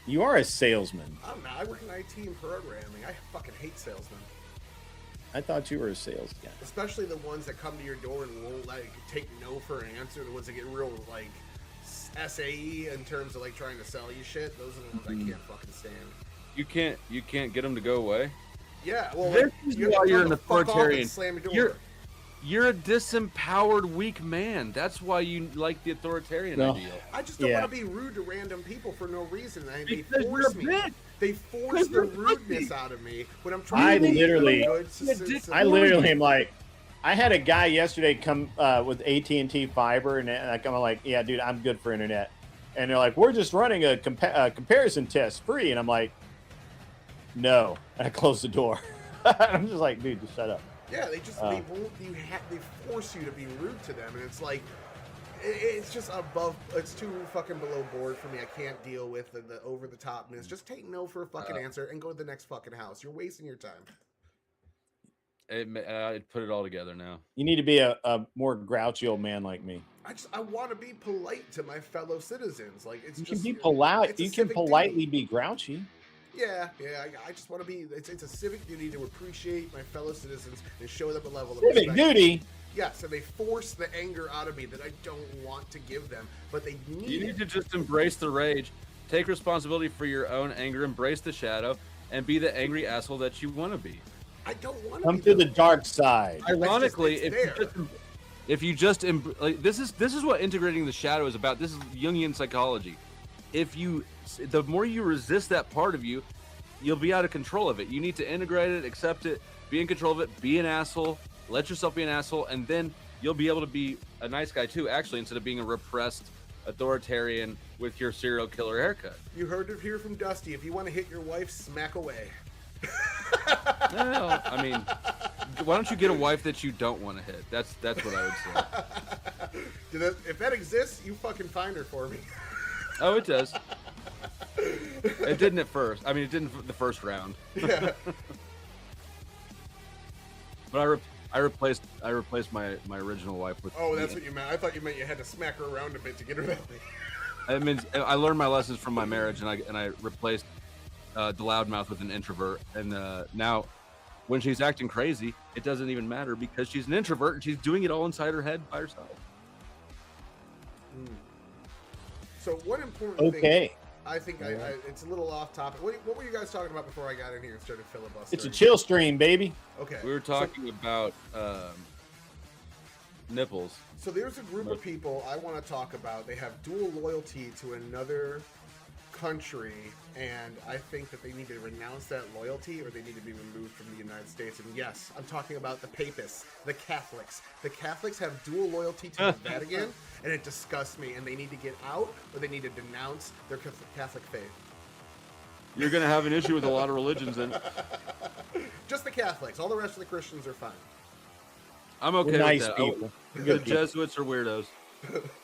You are a salesman.
I'm not. I work in IT and programming. I fucking hate salesmen.
I thought you were a sales guy.
Especially the ones that come to your door and won't like take no for an answer. The ones that get real like SAE in terms of like trying to sell you shit. Those are the ones I can't fucking stand.
You can't get them to go away.
Yeah, well,
This
like,
is
you have
why
to
you're
tell
an
them to fuck off and
authoritarian.
slam your door.
You're a disempowered, weak man. That's why you like the authoritarian ideal.
I just don't want to be rude to random people for no reason. They
Because
force
you're
me.
a bitch.
They force the rudeness out of me when I'm
I
trying to
literally,
I
literally am like, I had a guy yesterday come with AT&T fiber, and I'm like, yeah, dude, I'm good for internet. And they're like, we're just running a comparison test free, and I'm like, no. And I closed the door. I'm just like, dude, just shut up.
Yeah, they just they force you to be rude to them, and it's like it's just above. It's too fucking below board for me. I can't deal with the over the topness. Just take no for a fucking answer and go to the next fucking house. You're wasting your time.
I'd put it all together now.
You need to be a more grouchy old man like me.
I want to be polite to my fellow citizens. Like it's
You
just
can be polite.
it's a
You can
civic
politely
duty.
be grouchy.
Yeah. I just want to be. It's a civic duty to appreciate my fellow citizens and show them a level of
Civic
respect.
duty?
Yes, and they force the anger out of me that I don't want to give them, but they need.
You need to just embrace the rage, take responsibility for your own anger, embrace the shadow, and be the angry asshole that you want to be.
I don't want to
Come to the dark side.
Ironically, if you just like this is what integrating the shadow is about. This is Jungian psychology. The more you resist that part of you, you'll be out of control of it. You need to integrate it, accept it, be in control of it, be an asshole, let yourself be an asshole, and then you'll be able to be a nice guy too, actually, instead of being a repressed authoritarian with your serial killer haircut.
You heard it here from Dusty. If you want to hit your wife, smack away.
Well, I mean, why don't you get a wife that you don't want to hit? That's what I would say.
If that exists, you fucking find her for me.
Oh, it does. It didn't at first. I mean, it didn't the first round.
Yeah.
But I replaced my original wife with.
Oh, that's what you meant. I thought you meant you had to smack her around a bit to get her that way.
I mean, I learned my lessons from my marriage, and I replaced the loudmouth with an introvert. And now, when she's acting crazy, it doesn't even matter because she's an introvert and she's doing it all inside her head by herself.
So one important thing.
Okay.
I think it's a little off topic. What were you guys talking about before I got in here and started filibustering?
It's a chill stream, baby.
Okay.
We were talking about nipples.
So there's a group of people I want to talk about. They have dual loyalty to another country, and I think that they need to renounce that loyalty or they need to be removed from the United States. And yes, I'm talking about the papists, the Catholics. The Catholics have dual loyalty to the Vatican, and it disgusts me, and they need to get out or they need to denounce their Catholic faith.
You're going to have an issue with a lot of religions, then.
Just the Catholics. All the rest of the Christians are fine.
I'm okay
We're nice
with that.
people.
The
Good people.
Jesuits are weirdos.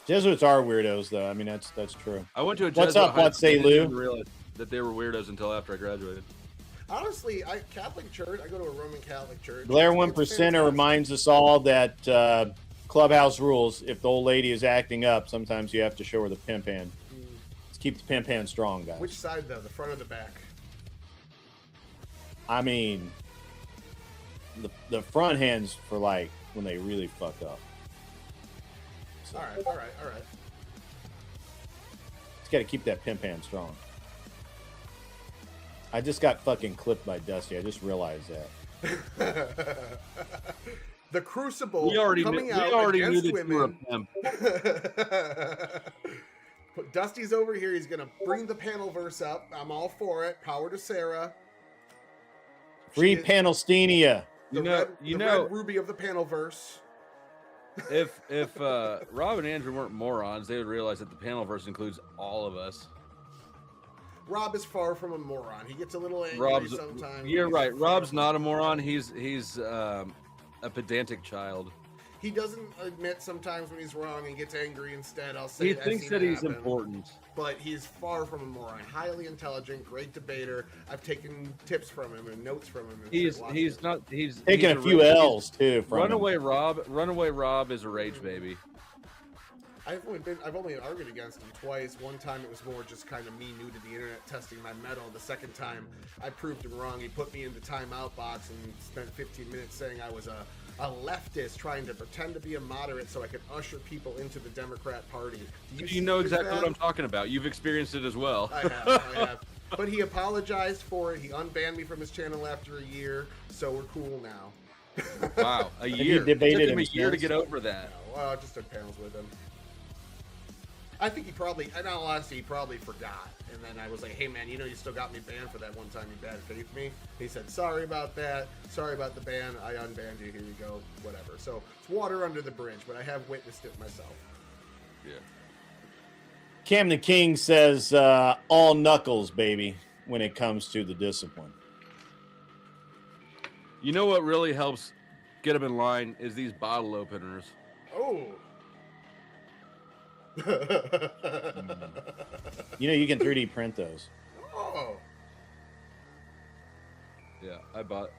Jesuits are weirdos, though. I mean, that's true.
I went to a
What's
Jesuit
up?
high
What
school
say,
and didn't
Lou?
realize that they were weirdos until after I graduated.
Honestly, Catholic church, I go to a Roman Catholic church.
Blair
It's
1%
fantastic.
reminds us all that clubhouse rules. If the old lady is acting up, sometimes you have to show her the pimp hand. Let's keep the pimp hand strong, guys.
Which side, though? The front or the back?
I mean, the front hands for like when they really fuck up.
All right.
Just got to keep that pimp hand strong. I just got fucking clipped by Dusty. I just realized that.
The Crucible
We already
coming
knew,
out
we already knew
against
that you were a
women.
pimp.
Dusty's over here. He's gonna bring the panel verse up. I'm all for it. Power to Sarah.
Free
She is
Panelstenia.
the red ruby of the panel verse.
If Rob and Andrew weren't morons, they would realize that the panel verse includes all of us.
Rob is far from a moron. He gets a little angry
Rob's,
sometimes.
you're
He's
right.
far
Rob's
from-
not a moron. He's a pedantic child.
He doesn't admit sometimes when he's wrong and gets angry instead. I'll say
He
I've
thinks
seen
that
it
he's
happen.
important.
But he's far from a moron. Highly intelligent, great debater. I've taken tips from him and notes from him. And
He's
shit,
he's not he's
Taking
he's
a few
rage-
L's too from
Runaway Rob is a rage baby.
I've only argued against him twice. One time it was more just kind of me new to the internet testing my metal. The second time, I proved him wrong. He put me in the timeout box and spent 15 minutes saying I was a leftist trying to pretend to be a moderate so I could usher people into the Democrat Party.
You know exactly what I'm talking about. You've experienced it as well.
I have. But he apologized for it. He unbanned me from his channel after a year, so we're cool now.
Wow, a year. It took him a year to get over that.
Well, I just took panels with him. I think he probably, in all honesty, he probably forgot. And then I was like, hey man, you know you still got me banned for that one time you bad faith me. He said, sorry about that. Sorry about the ban. I unbanned you. Here you go. Whatever. So it's water under the bridge, but I have witnessed it myself.
Yeah.
Cam the King says, all knuckles, baby, when it comes to the discipline.
You know what really helps get them in line is these bottle openers.
Oh.
You know, you can 3D print those.
Oh.
Yeah, I bought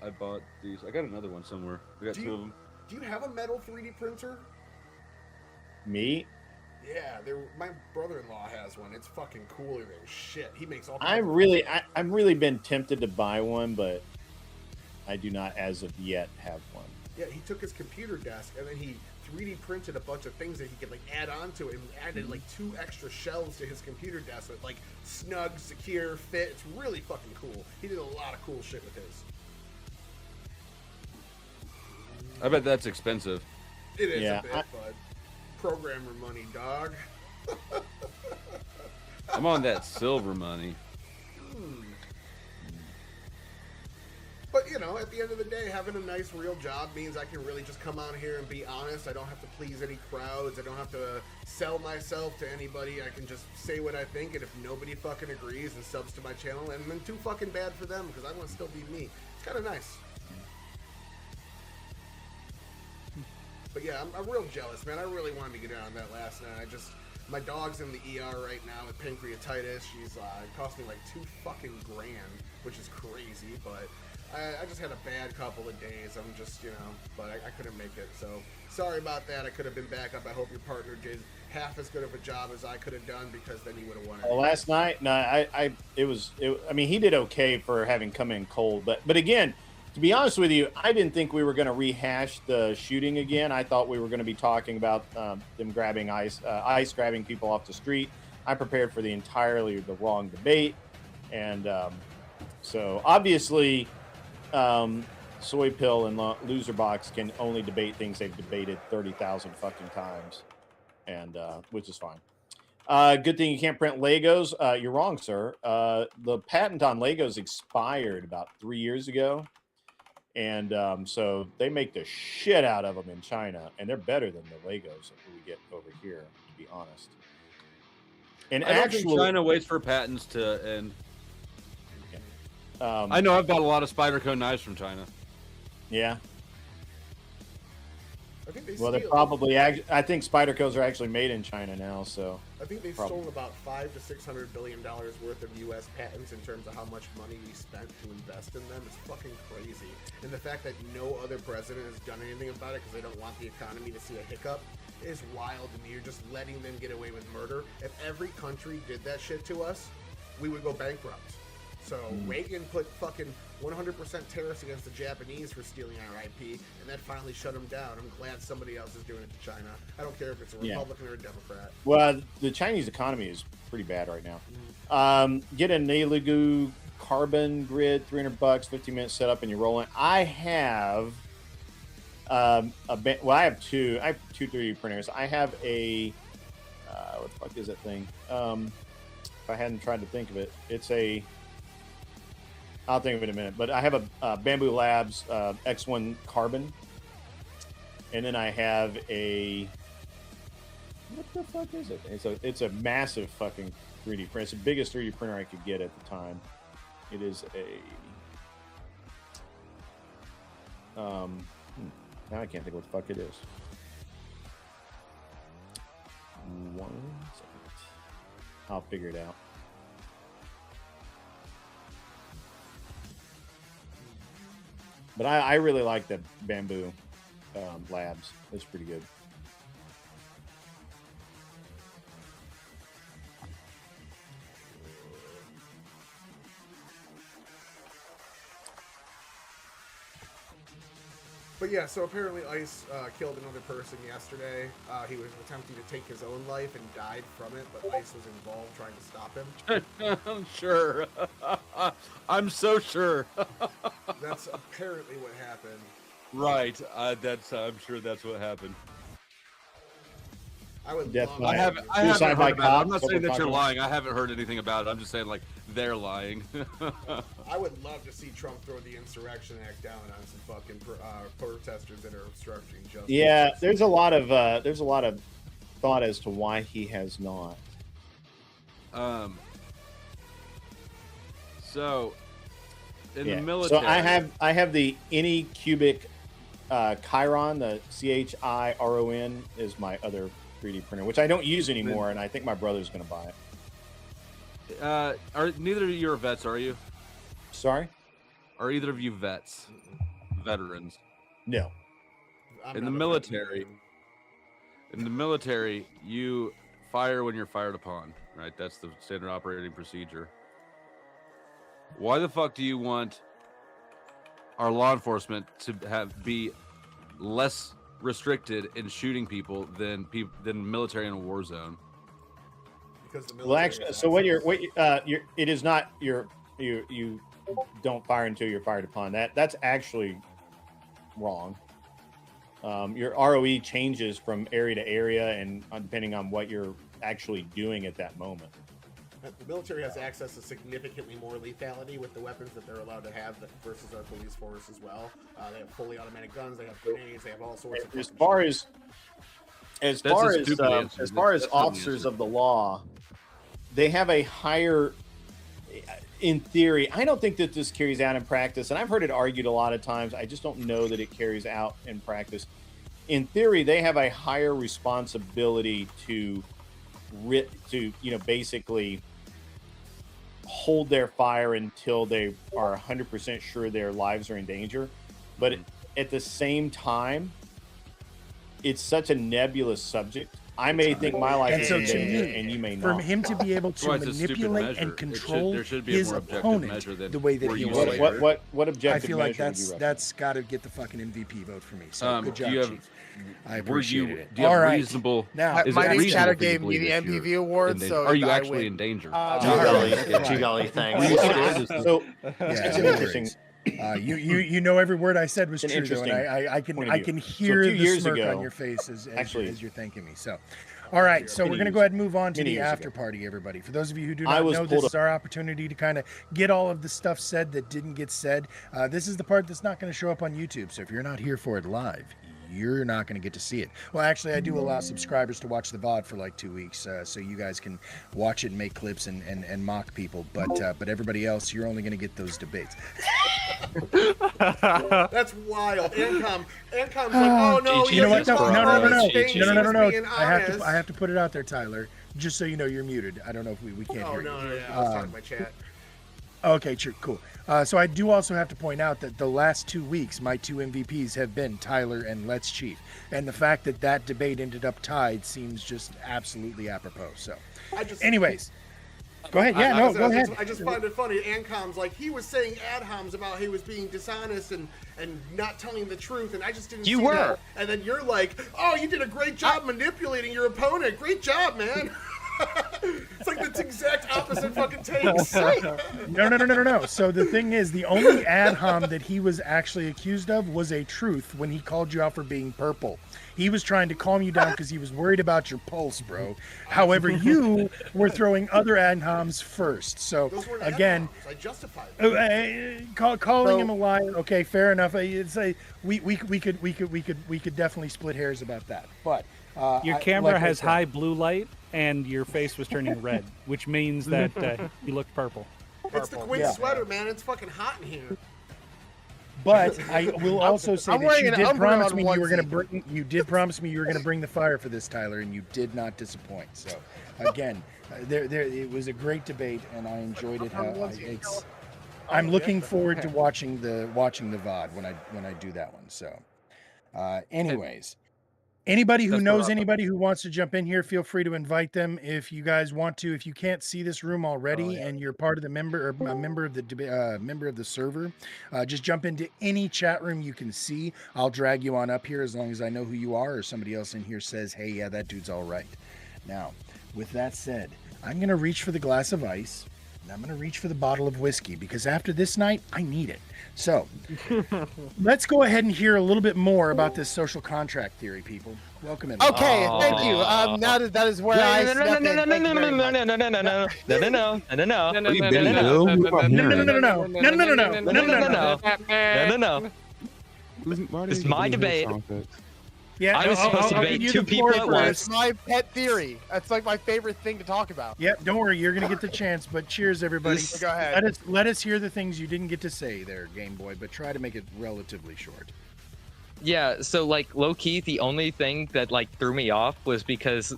these. I got another one somewhere. I got two of them.
Do you have a metal 3D printer?
Me?
Yeah, my brother-in-law has one. It's fucking cooler than shit. He makes all.
I've really been tempted to buy one, but I do not, as of yet, have one.
Yeah, he took his computer desk and then he 3D printed a bunch of things that he could like add on to it, and added like 2 extra shelves to his computer desk that like snug, secure, fit. It's really fucking cool. He did a lot of cool shit with his.
I bet that's expensive.
It is a bit, bud. Programmer money, dog.
I'm on that silver money.
But, you know, at the end of the day, having a nice real job means I can really just come on here and be honest. I don't have to please any crowds. I don't have to sell myself to anybody. I can just say what I think, and if nobody fucking agrees and subs to my channel, and then too fucking bad for them, because I want to still be me. It's kind of nice. But yeah, I'm real jealous, man. I really wanted to get in on that last night. My dog's in the ER right now with pancreatitis. She's, it cost me like $2 fucking grand, which is crazy, but I just had a bad couple of days. I'm just, you know, but I couldn't make it. So sorry about that. I could have been back up. I hope your partner did half as good of a job as I could have done, because then he would have won it.
Last night, no, I mean, he did okay for having come in cold, but again, to be honest with you, I didn't think we were going to rehash the shooting again. I thought we were going to be talking about them grabbing ice grabbing people off the street. I prepared for the entirely the wrong debate, and so obviously, Soy Pill and Loser Box can only debate things they've debated 30,000 fucking times, and which is fine. Good thing you can't print Legos. You're wrong, sir. The patent on Legos expired about 3 years ago. And so they make the shit out of them in China, and they're better than the Legos that we get over here, to be honest. And
I don't think China waits for patents to end. I know I've bought a lot of Spyderco knives from China.
Yeah.
I think they
they're probably. I think Spydercos are actually made in China now. So
I think they've stolen about $500 to $600 billion worth of U.S. patents in terms of how much money we spent to invest in them. It's fucking crazy. And the fact that no other president has done anything about it because they don't want the economy to see a hiccup is wild to me. You're just letting them get away with murder. If every country did that shit to us, we would go bankrupt. So Reagan put fucking 100% tariffs against the Japanese for stealing our IP, and that finally shut them down. I'm glad somebody else is doing it to China. I don't care if it's a Republican or a Democrat.
Well, the Chinese economy is pretty bad right now. Get a Naligu carbon grid, $300, 15-minute setup, and you're rolling. I have I have two 3D printers. I have a what the fuck is that thing? If I hadn't tried to think of it, it's a. I'll think of it in a minute. But I have a Bamboo Labs X1 Carbon, and then I have a. What the fuck is it? It's a massive fucking 3D print. It's the biggest 3D printer I could get at the time. It is a. Now I can't think what the fuck it is. 1 second. I'll figure it out. But I really like the Bamboo Labs. It's pretty good.
But yeah, so apparently Ice killed another person yesterday. He was attempting to take his own life and died from it, but Ice was involved trying to stop him.
I'm sure. I'm so sure.
That's apparently what happened.
Right. I'm sure that's what happened.
I would
Death
love
by-
I haven't
Suicide
heard
by
about it.
cop,
I'm not saying that you're
overclock.
lying. I haven't heard anything about it. I'm just saying, like, they're lying.
I would love to see Trump throw the Insurrection Act down on some fucking protesters that are obstructing justice.
Yeah, there's a lot of thought as to why he has not.
So in the
Yeah.
military,
So I have the any cubic Chiron, the CHIRON is my other 3D printer, which I don't use anymore, and I think my brother's going to buy it.
are neither of you are vets, are you?
Sorry?
Are either of you vets? Veterans?
No.
In the military, you fire when you're fired upon, right? That's the standard operating procedure. Why the fuck do you want our law enforcement to be less restricted in shooting people than military in a war zone?
Because the
Well, actually, so it is not you don't fire until you're fired upon. That's actually wrong. Your ROE changes from area to area, and depending on what you're actually doing at that moment.
The military has access to significantly more lethality with the weapons that they're allowed to have versus our police force as well. They have fully automatic guns, they have grenades, they have all sorts of.
As far as officers of the law, they have a higher. In theory, I don't think that this carries out in practice, and I've heard it argued a lot of times. I just don't know that it carries out in practice. In theory, they have a higher responsibility to basically hold their fire until they are 100% sure their lives are in danger. But at the same time, it's such a nebulous subject. I may think my life is in danger, and you may not.
For him to be able to manipulate and control his opponent the way that he was.
What objective
I feel like
measure
that's got to get the fucking MVP vote for me. So good job, Chief. I appreciate it.
Do you have
All right.
reasonable?
Now,
is
my
it
next
reasonable
chatter
for you to
gave me
believe
the
that
MVP
you're
award,
in danger?
so
Are you
I
actually
win.
in danger?
Gee-golly, thanks. So it's an interesting.
You know every word I said was
It's an
true, though, and
interesting
I can
point of view.
hear
So a few
the
years
smirk
ago-
on your face as
Actually-
you're thanking me. So, all right, so we're going to go ahead and move on to
Many
the
years
after
ago.
party, everybody. For those of you who do
I
not
was
know, this
pulled
is our opportunity to kind of get all of the stuff said that didn't get said. This is the part that's not going to show up on YouTube, so if you're not here for it live, you're not going to get to see it. Well, actually, I do allow subscribers to watch the VOD for like 2 weeks, so you guys can watch it and make clips and mock people. But everybody else, you're only going to get those debates.
That's wild. Ancom's like, oh no,
You know what? No.
Being honest.
I have to put it out there, Tyler. Just so you know, you're muted. I don't know if we can't
Oh
hear
no,
you.
I was talking to my chat.
Okay, sure, cool. So I do also have to point out that the last 2 weeks, my two MVPs have been Tyler and Let's Chief, and the fact that that debate ended up tied seems just absolutely apropos. So, anyways, go ahead. Yeah, go ahead.
I just find it funny. Ancom's like, he was saying ad homs about he was being dishonest and not telling the truth, and I just didn't see that. And then you're like, oh, you did a great job manipulating your opponent. Great job, man. It's like the exact opposite fucking takes.
No. So the thing is, the only ad hom that he was actually accused of was a truth when he called you out for being purple. He was trying to calm you down because he was worried about your pulse, bro. However, you were throwing other ad homs first. So again,
I justified it.
calling him a liar. Okay, fair enough. It's a, we could definitely split hairs about that. But
your camera has high blue light, and your face was turning red, which means that you looked purple.
It's the Queen sweater, man. It's fucking hot in here.
But I will also say
I'm
that
wearing
you
an
did
Umbreon
promise me you were going to
onesie.
bring. You did promise me you were going to bring the fire for this, Tyler, and you did not disappoint. So, again, it was a great debate, and I enjoyed it. I'm looking forward to watching the VOD when I do that one. So, anyways. Anybody who
That's the
knows
wrap-up.
anybody who wants to jump in here, feel free to invite them. If you guys want to, if you can't see this room already and you're part of the member or a member of the member of the server, just jump into any chat room you can see. I'll drag you on up here as long as I know who you are or somebody else in here says, hey, yeah, that dude's all right. Now, with that said, I'm going to reach for the glass of ice and I'm going to reach for the bottle of whiskey because after this night, I need it. So let's go ahead and hear a little bit more about this social contract theory, people. Welcome in.
Okay, thank you. Now that is where I step in. Thank you very much.
It's my debate.
Yeah,
I was supposed to debate two people at once.
It's my pet theory. That's like my favorite thing to talk about.
Yep, don't worry, you're gonna get the chance. But cheers, everybody.
Go ahead.
Let us hear the things you didn't get to say there, Game Boy. But try to make it relatively short.
Yeah, so like low key, the only thing that like threw me off was because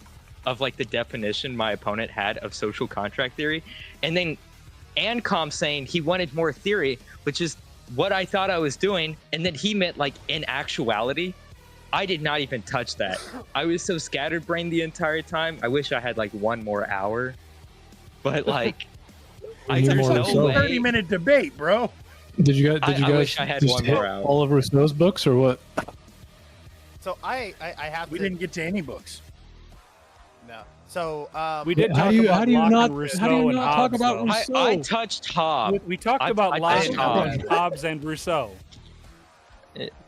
of like the definition my opponent had of social contract theory, and then Ancom saying he wanted more theory, which is what I thought I was doing, and then he meant like in actuality. I did not even touch that. I was so scatterbrained the entire time. I wish I had like one more hour, but like, there's no way.
30-minute debate, bro.
Did you guys?
I wish I had
just
one
hit
more hour.
all of Rousseau's books or what?
So I have
We
to.
didn't get to any books.
No. So
We did
How
talk
do you-
about
how do you
Locke
not-
and Rousseau
how do you
and
not talk
Hobbes,
about
though.
Rousseau?
I touched Hobbes.
We talked about
I
Locke,
touched Hobbes.
Hobbes and Rousseau.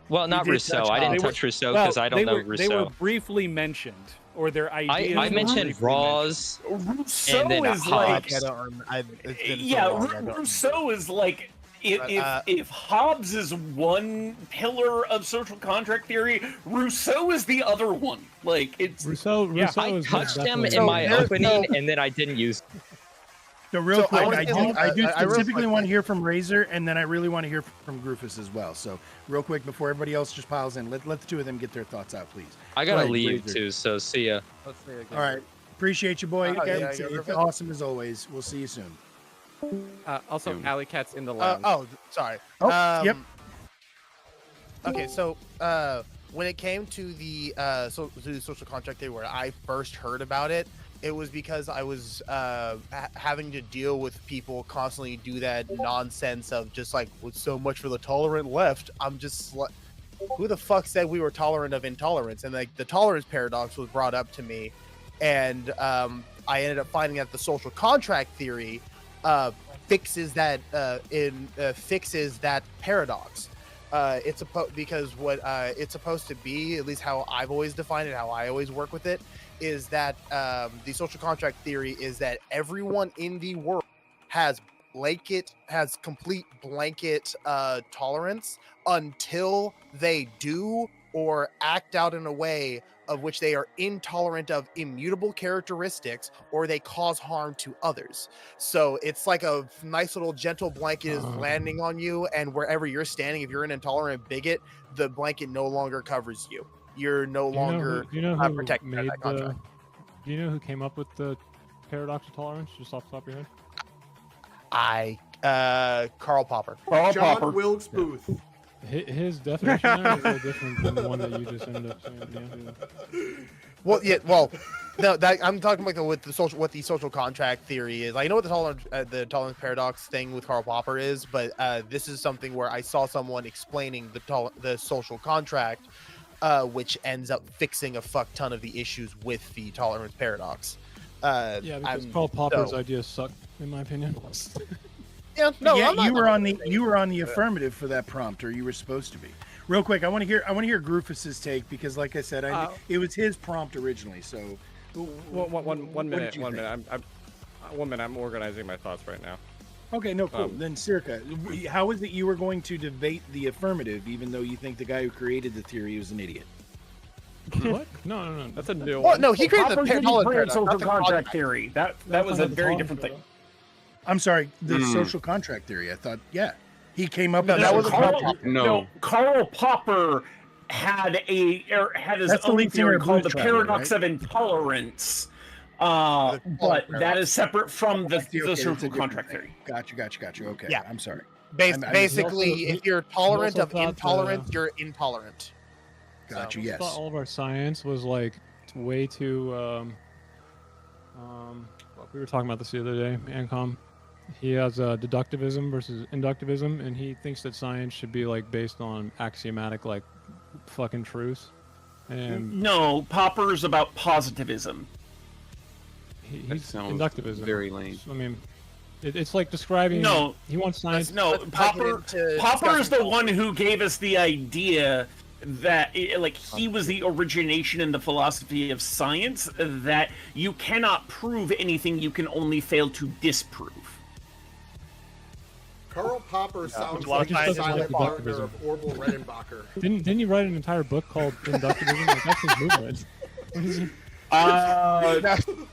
Well, not
did
Rousseau.
touch
I didn't
They were-
touch Rousseau because I don't know
They were
Rousseau.
briefly mentioned, or their ideas.
I
were
mentioned
briefly
Rawls,
Rousseau
and then
is like,
Hobbes.
Rousseau is like, if Hobbes is one pillar of social contract theory, Rousseau is the other one. Like it's
Rousseau
I
is
touched him
definitely-
in my opening, and then I didn't use.
So real
So
quick,
I
I
wanna-
do
I really
specifically
like
want to
that.
hear from Razor, and then I really want to hear from Groofus as well. So real quick, before everybody else just piles in, let the two of them get their thoughts out, please.
I
Go
gotta
ahead,
leave
Razor.
too, so see ya.
All right, appreciate you, boy.
Oh, yeah,
it's
you're
it's
perfect.
awesome as always. We'll see you soon.
Also, Alley Cat's in the lounge.
Sorry.
Oh, yep.
Okay, so when it came to the social contract theory, where I first heard about it, it was because I was having to deal with people constantly do that nonsense of just like, with so much for the tolerant left. I'm just like, who the fuck said we were tolerant of intolerance? And like the tolerance paradox was brought up to me, and I ended up finding out the social contract theory fixes that fixes that paradox. Because what it's supposed to be, at least how I've always defined it, how I always work with it, is that the social contract theory is that everyone in the world has complete blanket tolerance until they do or act out in a way of which they are intolerant of immutable characteristics or they cause harm to others. So it's like a nice little gentle blanket is landing on you, and wherever you're standing, if you're an intolerant bigot, the blanket no longer covers you. You're no longer protected by that contract.
Do you know who came up with the paradox of tolerance, just off the top of your head?
Karl Popper.
John Wilkes Booth.
His definition there is a little different than the one that you just ended up saying. Yeah.
No, I'm talking about what the social contract theory is. I know what the tolerance paradox thing with Karl Popper is, but this is something where I saw someone explaining the social contract, which ends up fixing a fuck ton of the issues with the tolerance paradox.
Yeah, because Karl Popper's ideas suck, in my opinion.
Yeah, no,
yeah,
I'm not,
you were on the affirmative for that prompt, or you were supposed to be. Real quick, I want to hear Groofus's take because, like I said, it was his prompt originally. So,
One minute. I'm organizing my thoughts right now.
Okay, no, cool. Then Circa, how is it you were going to debate the affirmative, even though you think the guy who created the theory was an idiot?
What? No.
That's a new
Well,
one.
no, he created the tolerance paradox,
social
not the
contract theory. That was a very different thing.
I'm sorry, the social contract theory. I thought, yeah, he came up
No,
with
that
that.
was
Was
No, Karl Popper had his
That's the
own
lead singer
theory
of
called the
Blues Traveler,
paradox
right?
of intolerance. But that is separate from the social contract theory.
Gotcha. Okay,
Yeah.
I'm sorry.
Basically,
also-
if you're tolerant
also
of
thought,
intolerance, you're intolerant.
Gotcha.
I
Yes.
thought all of our science was like way too. We were talking about this the other day, Ancom. He has deductivism versus inductivism, and he thinks that science should be like based on axiomatic like fucking truths. And
No, Popper's about positivism.
he's
sounds
inductivism.
very lame.
I mean, it's like describing.
No,
he wants science.
No, Popper is the one who gave us the idea that he was the origination in the philosophy of science that you cannot prove anything, you can only fail to disprove.
Karl Popper sounds
a lot
like
of
the
science
silent
is
partner
deductivism.
of Orville Redenbacher.
Didn't you write an entire book called Inductivism? Like, that's his movement.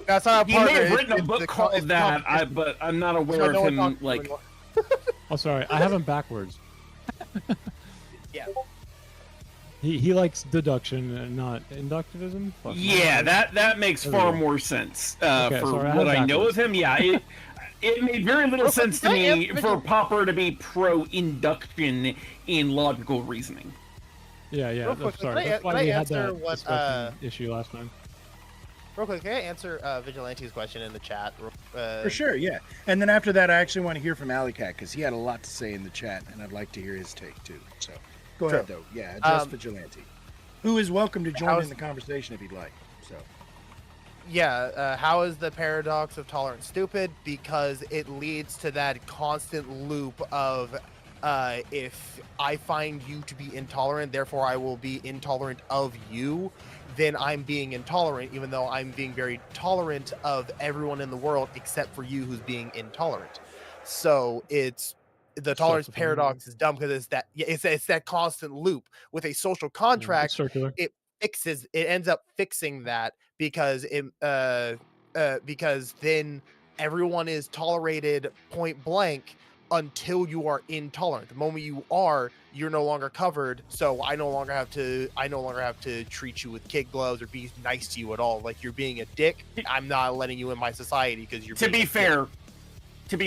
That's not a
He
partner.
may have
it's-
written a
it's
book
the
called
it's
that,
competition.
but I'm not aware
So
of
no one
him
talks
like.
anymore.
Oh, sorry, I have him backwards.
Yeah.
He likes deduction and not inductivism. Fuck,
Yeah,
no.
that makes
There we
far
go.
more sense
Okay,
for
sorry, I
what
had
I know
backwards.
of him. Yeah, it made very little
Well,
sense to
can I
me
answer
for
the-
Popper to be pro-induction in logical reasoning.
Yeah,
Real
that's,
quick,
sorry.
can I-
That's why
can I
we had
answer
that
what,
discussion issue last time.
Real quick, can I answer Vigilante's question in the chat?
For sure, yeah. And then after that, I actually want to hear from Alley Cat because he had a lot to say in the chat, and I'd like to hear his take too. So go ahead, though. Yeah, address Vigilante, who is welcome to join in the conversation if he'd like. So.
Yeah, how is the paradox of tolerance stupid? Because it leads to that constant loop of if I find you to be intolerant, therefore I will be intolerant of you, then I'm being intolerant, even though I'm being very tolerant of everyone in the world except for you who's being intolerant. So it's the tolerance paradox is dumb because it's that constant loop. With a social contract,
circular.
it ends up fixing that because because then everyone is tolerated point blank until you are intolerant. The moment you are, you're no longer covered. So I no longer have to treat you with kid gloves or be nice to you at all. Like you're being a dick. I'm not letting you in my society because you're.
To be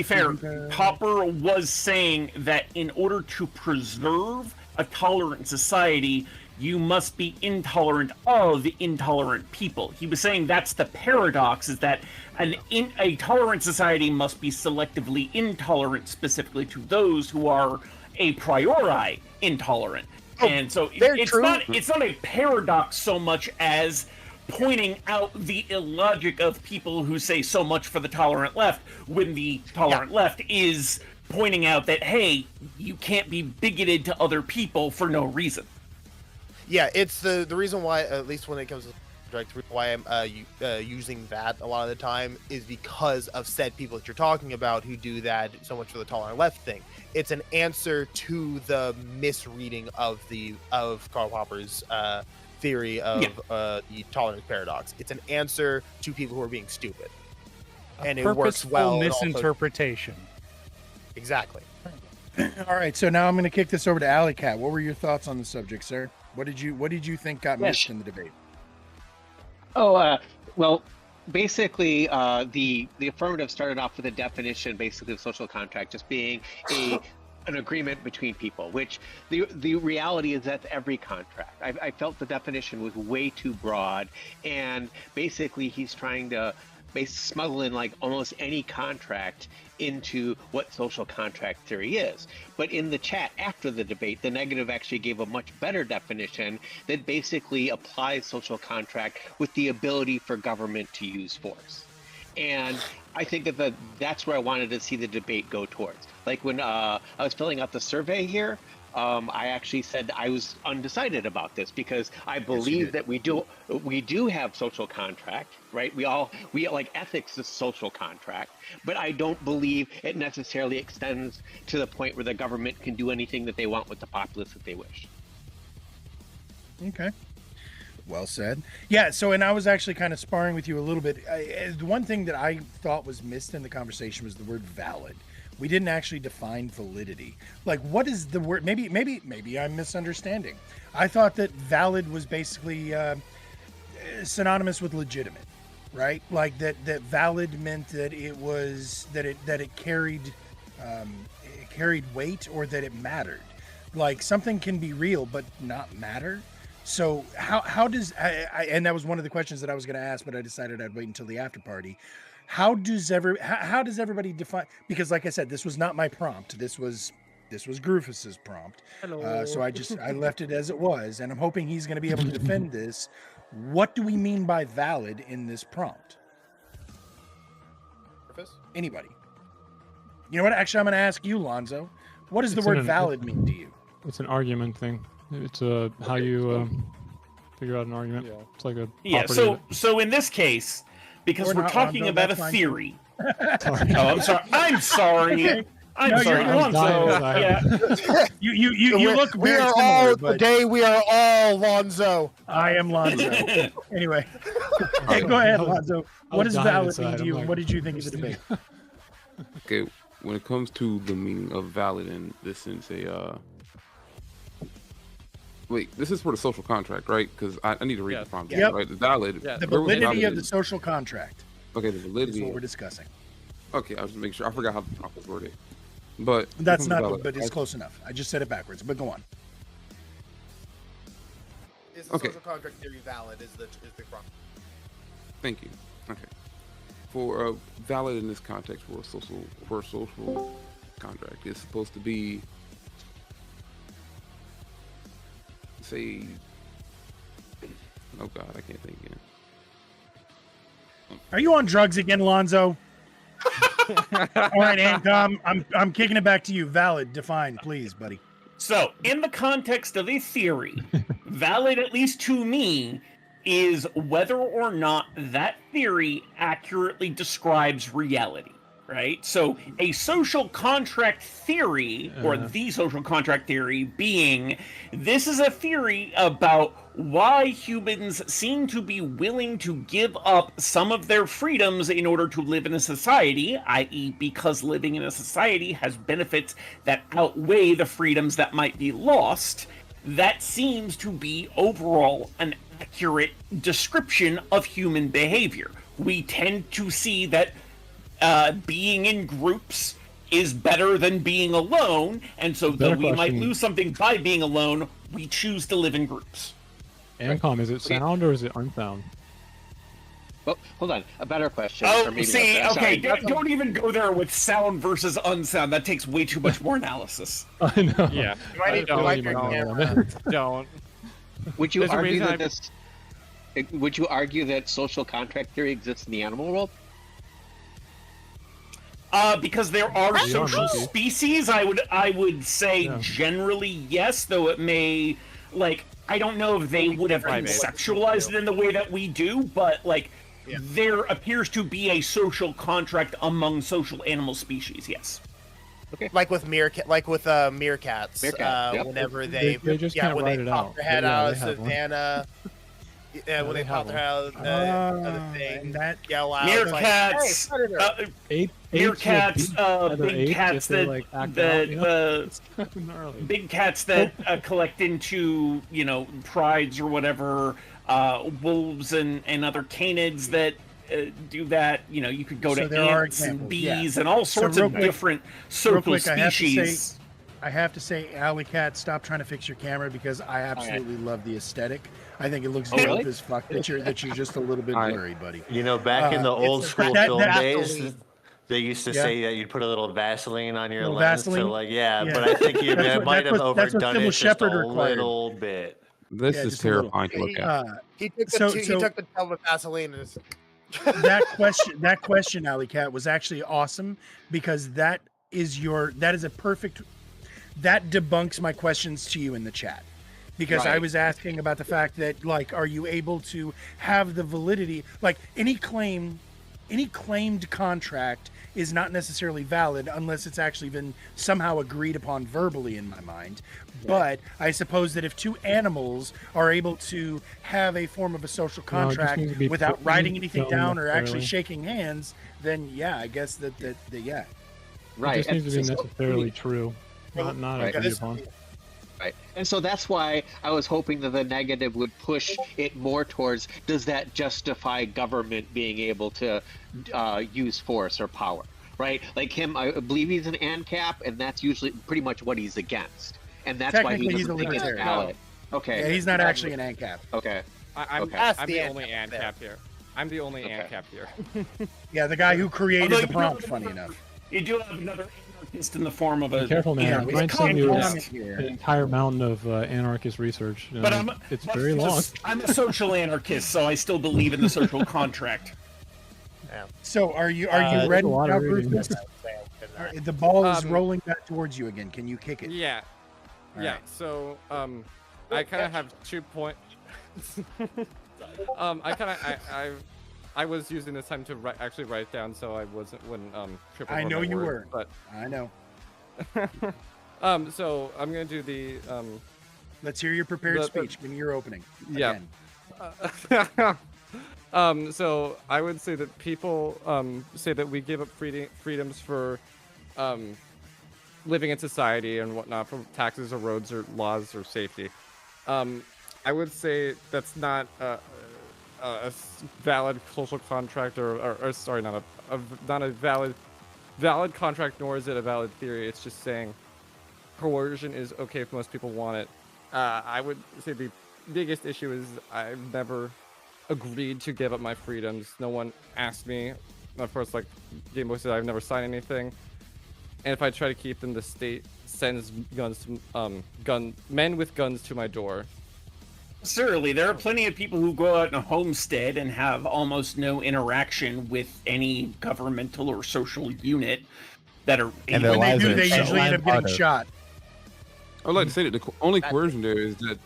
fair, Popper was saying that in order to preserve a tolerant society, you must be intolerant of intolerant people. He was saying that's the paradox, is that a tolerant society must be selectively intolerant specifically to those who are a priori intolerant. And so it's not a paradox so much as pointing out the illogic of people who say so much for the tolerant left when the tolerant left is pointing out that, hey, you can't be bigoted to other people for no reason.
Yeah, it's the reason why, at least when it comes to direct, why I'm using that a lot of the time is because of said people that you're talking about who do that so much for the tolerant left thing. It's an answer to the misreading of Karl Popper's theory of the tolerance paradox. It's an answer to people who are being stupid, and it works well.
Misinterpretation.
Exactly.
All right, so now I'm going to kick this over to Alley Cat. What were your thoughts on the subject, sir? What did you think got missed in the debate?
Well, basically, the affirmative started off with a definition, basically, of social contract just being an agreement between people, which the reality is that's every contract. I felt the definition was way too broad, and basically he's trying to smuggle in like almost any contract into what social contract theory is. But in the chat after the debate, the negative actually gave a much better definition that basically applies social contract with the ability for government to use force. And I think that's where I wanted to see the debate go towards. Like when I was filling out the survey here, I actually said I was undecided about this because I believe that we do have social contract, right? We like ethics is social contract, but I don't believe it necessarily extends to the point where the government can do anything that they want with the populace if they wish.
Okay. Well said. Yeah, so, and I was actually kind of sparring with you a little bit. The one thing that I thought was missed in the conversation was the word valid. We didn't actually define validity. Like, what is the word? Maybe I'm misunderstanding. I thought that valid was basically synonymous with legitimate, right? Like that valid meant that it was that it carried weight or that it mattered. Like something can be real but not matter. So how does and that was one of the questions that I was going to ask, but I decided I'd wait until the after party. How does everybody define? Because like I said, this was not my prompt. This was Groofus's prompt. So I left it as it was, and I'm hoping he's going to be able to defend this. What do we mean by valid in this prompt? Anybody? You know what? Actually, I'm going to ask you, Lonzo. What does the word valid mean to you?
It's an argument thing. It's how you figure out an argument.
Yeah.
It's like a
Yeah. So in this case, because we're talking about a theory. I'm sorry. I'm sorry. I'm sorry. Lonzo. Yeah.
You look
We
very
are
similar,
all
but
today. We are all Lonzo.
I am Lonzo. Anyway, go ahead, Lonzo. What does valid mean to you, and what did you think of the debate?
Okay, when it comes to the meaning of valid in this sense, wait, this is for the social contract, right? Because I need to read the prompt, right? The valid.
The validity of the social contract.
Okay, the validity.
Is what we're discussing.
Okay, I was just making sure. I forgot how the prompt was worded. But
that's not, but it's close enough. I just said it backwards, but go on.
Is the social contract theory valid? Is the prompt?
Thank you. Okay. For valid in this context for a social contract, it's supposed to be, say, oh God, I can't think again.
Are you on drugs again, Lonzo? All right, Ancom, I'm kicking it back to you. Valid, define, please, buddy.
So, in the context of a theory, valid, at least to me, is whether or not that theory accurately describes reality, right? So, a social contract theory, or the social contract theory being, this is a theory about why humans seem to be willing to give up some of their freedoms in order to live in a society, i.e. because living in a society has benefits that outweigh the freedoms that might be lost. That seems to be overall an accurate description of human behavior. We tend to see that being in groups is better than being alone, and so though we might lose something by being alone, we choose to live in groups.
Ancom, is it sound or is it unsound?
Well, hold on. A better question.
Oh,
or maybe
see,
not.
okay,
Sorry.
don't even go there with sound versus unsound. That takes way too much more analysis.
I know.
Yeah.
Don't. Would you argue that Would you argue that social contract theory exists in the animal world?
Because there are social species, I would say generally yes, though it may, like, I don't know if they would have conceptualized it in the way that we do, but like there appears to be a social contract among social animal species. Yes.
Okay. Like with meerkats. Whenever they
just can't
when
write
they
it
pop
out.
their head
Yeah,
out of
they have one.
savannah. Yeah, when they pop their head out of the thing,
that
yell out.
Meerkats, big cats big cats that collect into prides or whatever. Wolves and other canids that do that. You could go to ants and bees and all sorts of different social species.
I have to say, Alley Cat, stop trying to fix your camera because I absolutely love the aesthetic. I think it looks dope as fuck that you're just a little bit blurry, buddy.
Back in the old school film days, they used to say that you'd put a little Vaseline on your lens to but I think you might have overdone it just a little bit.
This is terrifying to look at.
He took the tub with Vaseline and
that question, Alley Cat, was actually awesome because that is a perfect. That debunks my questions to you in the chat. Because I was asking about the fact that, like, are you able to have the validity, like any claimed contract is not necessarily valid unless it's actually been somehow agreed upon verbally in my mind. But I suppose that if two animals are able to have a form of a social contract without writing anything down or actually shaking hands, then I guess that.
Right. It just needs to be necessarily true. Not agreed upon.
Right. And so that's why I was hoping that the negative would push it more towards, does that justify government being able to use force or power, right? Like him, I believe he's an ANCAP, and that's usually pretty much what he's against. And that's why he doesn't think it's valid. Okay.
Yeah, he's not actually an ANCAP.
Okay.
I'm
Okay.
I'm
That's
the
the
only ANCAP here. I'm the only ANCAP here.
Yeah, the guy who created
Although
the
you
prompt,
do-
funny enough.
You do have another anarchist in the form of a.
Be careful, man.
You
I'm
know,
trying
a
to send you
communist.
an entire mountain of anarchist research.
But
it's
that's
very long.
just- I'm a social anarchist, so I still believe in the social contract.
So are you
there's
ready
a lot
now,
of reading.
Bruce? The ball is
Um,
rolling back towards you again. Can you kick it?
Yeah.
All
Yeah.
right.
So I kind of have 2 points. I was using this time to actually write down, so I wouldn't trip over
I know
my
you
words,
were.
but
I know.
so I'm gonna do the
Let's hear your prepared
the-
speech. Give me your opening.
Yeah.
Again.
So I would say that people say that we give up freedoms for living in society and whatnot, for taxes or roads or laws or safety. I would say that's not a valid social contract, or sorry, not a valid contract, nor is it a valid theory. It's just saying coercion is okay if most people want it. I would say the biggest issue is I've never agreed to give up my freedoms. No one asked me. Of course, like Game Boy said, I've never signed anything. And if I try to keep them, the state sends men with guns to my door.
Certainly, there are plenty of people who go out in a homestead and have almost no interaction with any governmental or social unit that are.
And when they do, they usually end up getting shot.
I would like to say that the only coercion there is that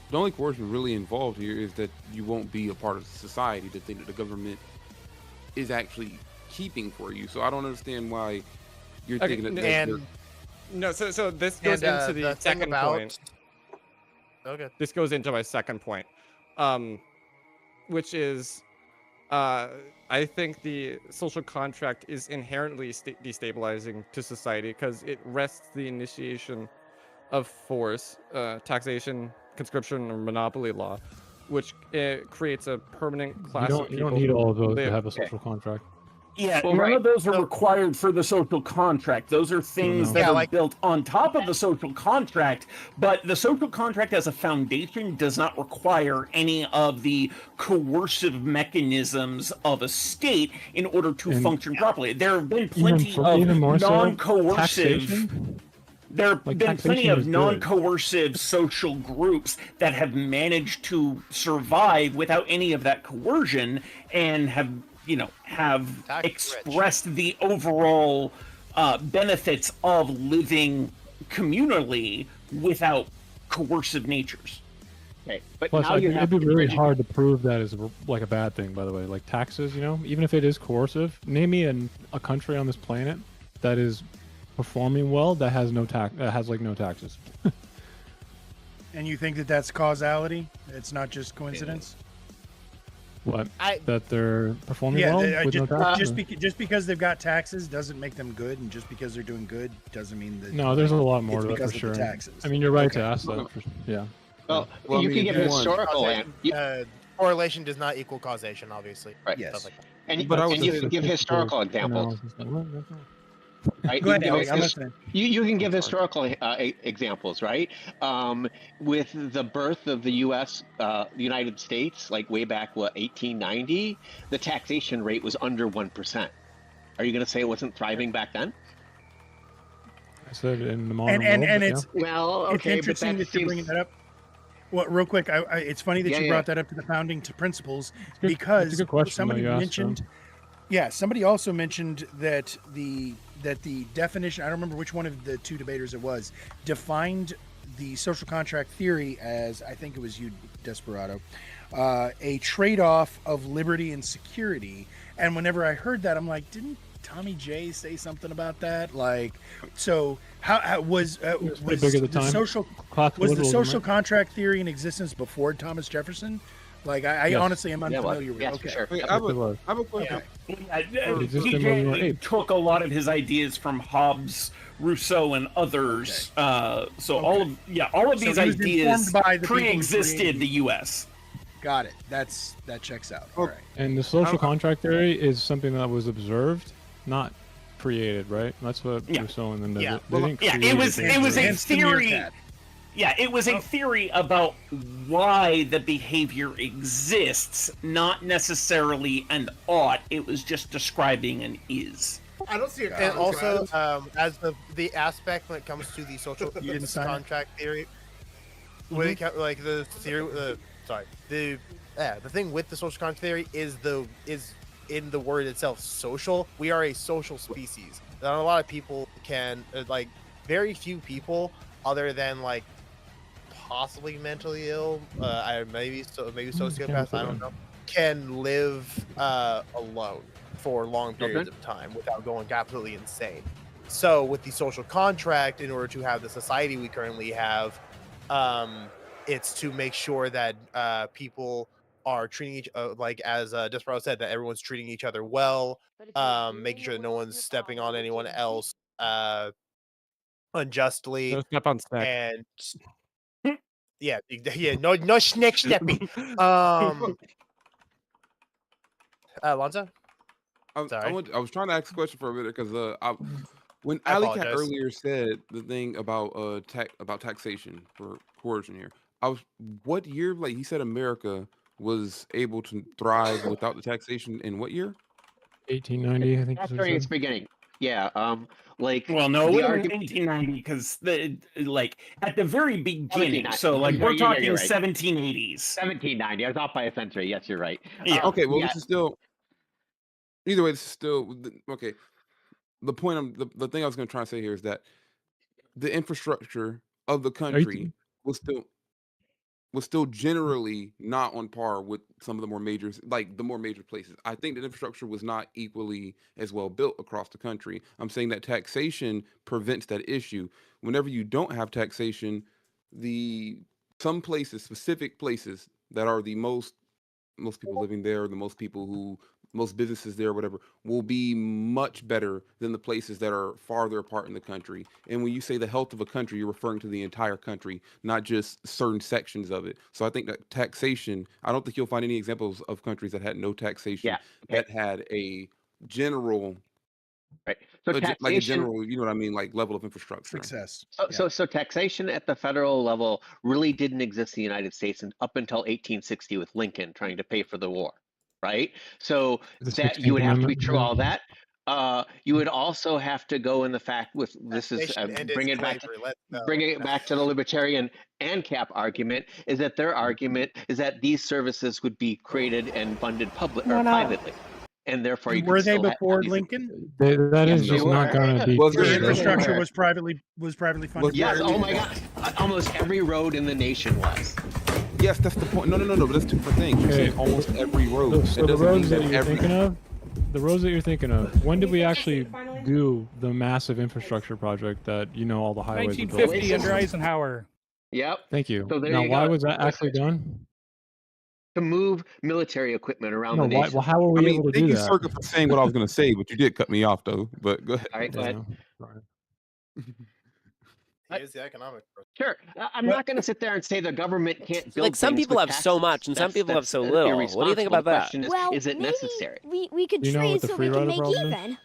the only coercion really involved here is that you won't be a part of society, the thing that the government is actually keeping for you. So I don't understand why you're thinking that.
No, so this goes into the second point.
Okay.
This goes into my second point, which is, I think the social contract is inherently destabilizing to society because it rests the initiation of force, taxation, conscription, or monopoly law, which creates a permanent class of people.
You don't need all of those
who
to have a
live-
social contract.
Yeah, none of those are required for the social contract. Those are things that are built on top of the social contract, but the social contract as a foundation does not require any of the coercive mechanisms of a state in order to function properly. There have been plenty of non-coercive... There have been plenty of non-coercive social groups that have managed to survive without any of that coercion and have expressed the overall benefits of living communally without coercive natures.
Okay, but
Plus,
now you
it'd
have
be really hard to prove that is like a bad thing. By the way, like taxes, even if it is coercive, name me a country on this planet that is performing well that has no taxes.
And you think that that's causality? It's not just coincidence?
What? That they're performing well with no taxes?
Just because they've got taxes doesn't make them good, and just because they're doing good doesn't mean that.
No, there's a lot more
it's
to it
because
for
of
sure.
the taxes.
I mean, you're right to ask that. Yeah.
Well,
Well,
you
I
can
mean,
give historical.
Correlation does not equal causation, obviously.
Right.
Stuff like that.
And you can give historical examples. Right?
Go ahead,
You can
Ellie,
give
I'm
his-
listening.
you can give historical examples, right? With the birth of the U.S., the United States, like way back, 1890, the taxation rate was under 1%. Are you going to say it wasn't thriving back then?
I said in the modern
And
world.
it's
Well, okay,
it's
but
interesting
that
that you're bringing that up. Well, real quick, it's funny that
Yeah,
you
yeah.
brought that up to the founding principles
good-
because
it's a good question,
somebody
though, you asked,
mentioned. Yeah, somebody also mentioned that the definition. I don't remember which one of the two debaters it was. Defined the social contract theory as, I think it was you, Desperado, a trade-off of liberty and security. And whenever I heard that, I'm like, didn't Tommy J say something about that? Like, so how was
pretty big at the time.
social
Classical
was the
liberalism,
social
right?
contract theory in existence before Thomas Jefferson? Like, I
Yes.
honestly am
Yeah, well,
unfamiliar with.
yes,
Okay.
for sure.
Wait, I have a question.
TJ took a lot of his ideas from Hobbes, Rousseau, and others. So all of
So
these
he was
ideas
informed by the people who
pre-existed
created-
the U.S.
Got it. That checks out. All right.
And the social contract theory is something that was observed, not created, right? That's what Rousseau and them did.
Yeah.
They didn't
Yeah,
create
it was a
Hence the
theory.
meerkat.
Yeah, it was a theory about why the behavior exists, not necessarily an ought. It was just describing an is.
I don't see it.
And also, as the aspect when it comes to the social contract theory, when it like the theory, the thing with the social contract theory is in the word itself, social. We are a social species. Not a lot of people can like very few people, other than like possibly mentally ill, maybe sociopaths, I don't know, can live alone for long periods of time without going absolutely insane. So with the social contract, in order to have the society we currently have, it's to make sure that people are treating each like as Desperado said, that everyone's treating each other well, making sure that no one's stepping on anyone else unjustly.
Don't step on snack.
And yeah, no snake stepping. Lonzo?
I was trying to ask a question for a minute because when
I
Ali Cat
apologize.
earlier said the thing about taxation for coercion here, what year? Like he said, America was able to thrive without the taxation in what year?
1890, I think.
That's during its beginning. Yeah. Like.
Well, no, it
the
would have been
argument.
1890 because like at the very beginning.
1790.
So like
Yeah,
we're
yeah,
talking
you're right.
1780s.
1790. I was off by a century. Yes, you're right.
Yeah.
Okay. Well,
yeah.
this is still. Either way, this is still okay. The point the thing I was going to try to say here is that the infrastructure of the country was still generally not on par with some of the more major, like the more major places. I think that infrastructure was not equally as well built across the country. I'm saying that taxation prevents that issue. Whenever you don't have taxation, some places, specific places that are the most people living there, most businesses there, whatever, will be much better than the places that are farther apart in the country. And when you say the health of a country, you're referring to the entire country, not just certain sections of it. So I think that taxation, I don't think you'll find any examples of countries that had no taxation, that had a general,
right? So
like a
taxation,
general, you know what I mean, like level of infrastructure.
Success.
So taxation at the federal level really didn't exist in the United States up until 1860 with Lincoln trying to pay for the war, right? So that you would have to be true all that. You would also have to go in the fact with this is bringing it back to the libertarian ANCAP argument is that their argument is that these services would be created and funded privately. And therefore, you
were they before Lincoln?
That is just not going to be
The infrastructure was privately funded.
Yes. Oh my God! Almost every road in the nation was.
Yes, that's the point. No, but that's two different things. You're saying almost every road.
So the roads that you're thinking of, when did we actually do the massive infrastructure project that all the highways?
1950 under Eisenhower.
Yep.
Thank you.
So there
now,
you
why
go.
was that actually done?
To move military equipment around the nation.
How were we able to do that?
Thank you, Circa, for saying what I was going to say, but you did cut me off, though. But go ahead.
All right, go ahead.
He is the economic person.
Sure. I'm not going to sit there and say the government can't build.
Like some
things
people
with
have so
taxes.
much and some people have so little. What do you think about
The
that?
question is it
maybe
necessary?
we could
Do you know
trade
what the
so
free
we can
rider
make
problem is?
even.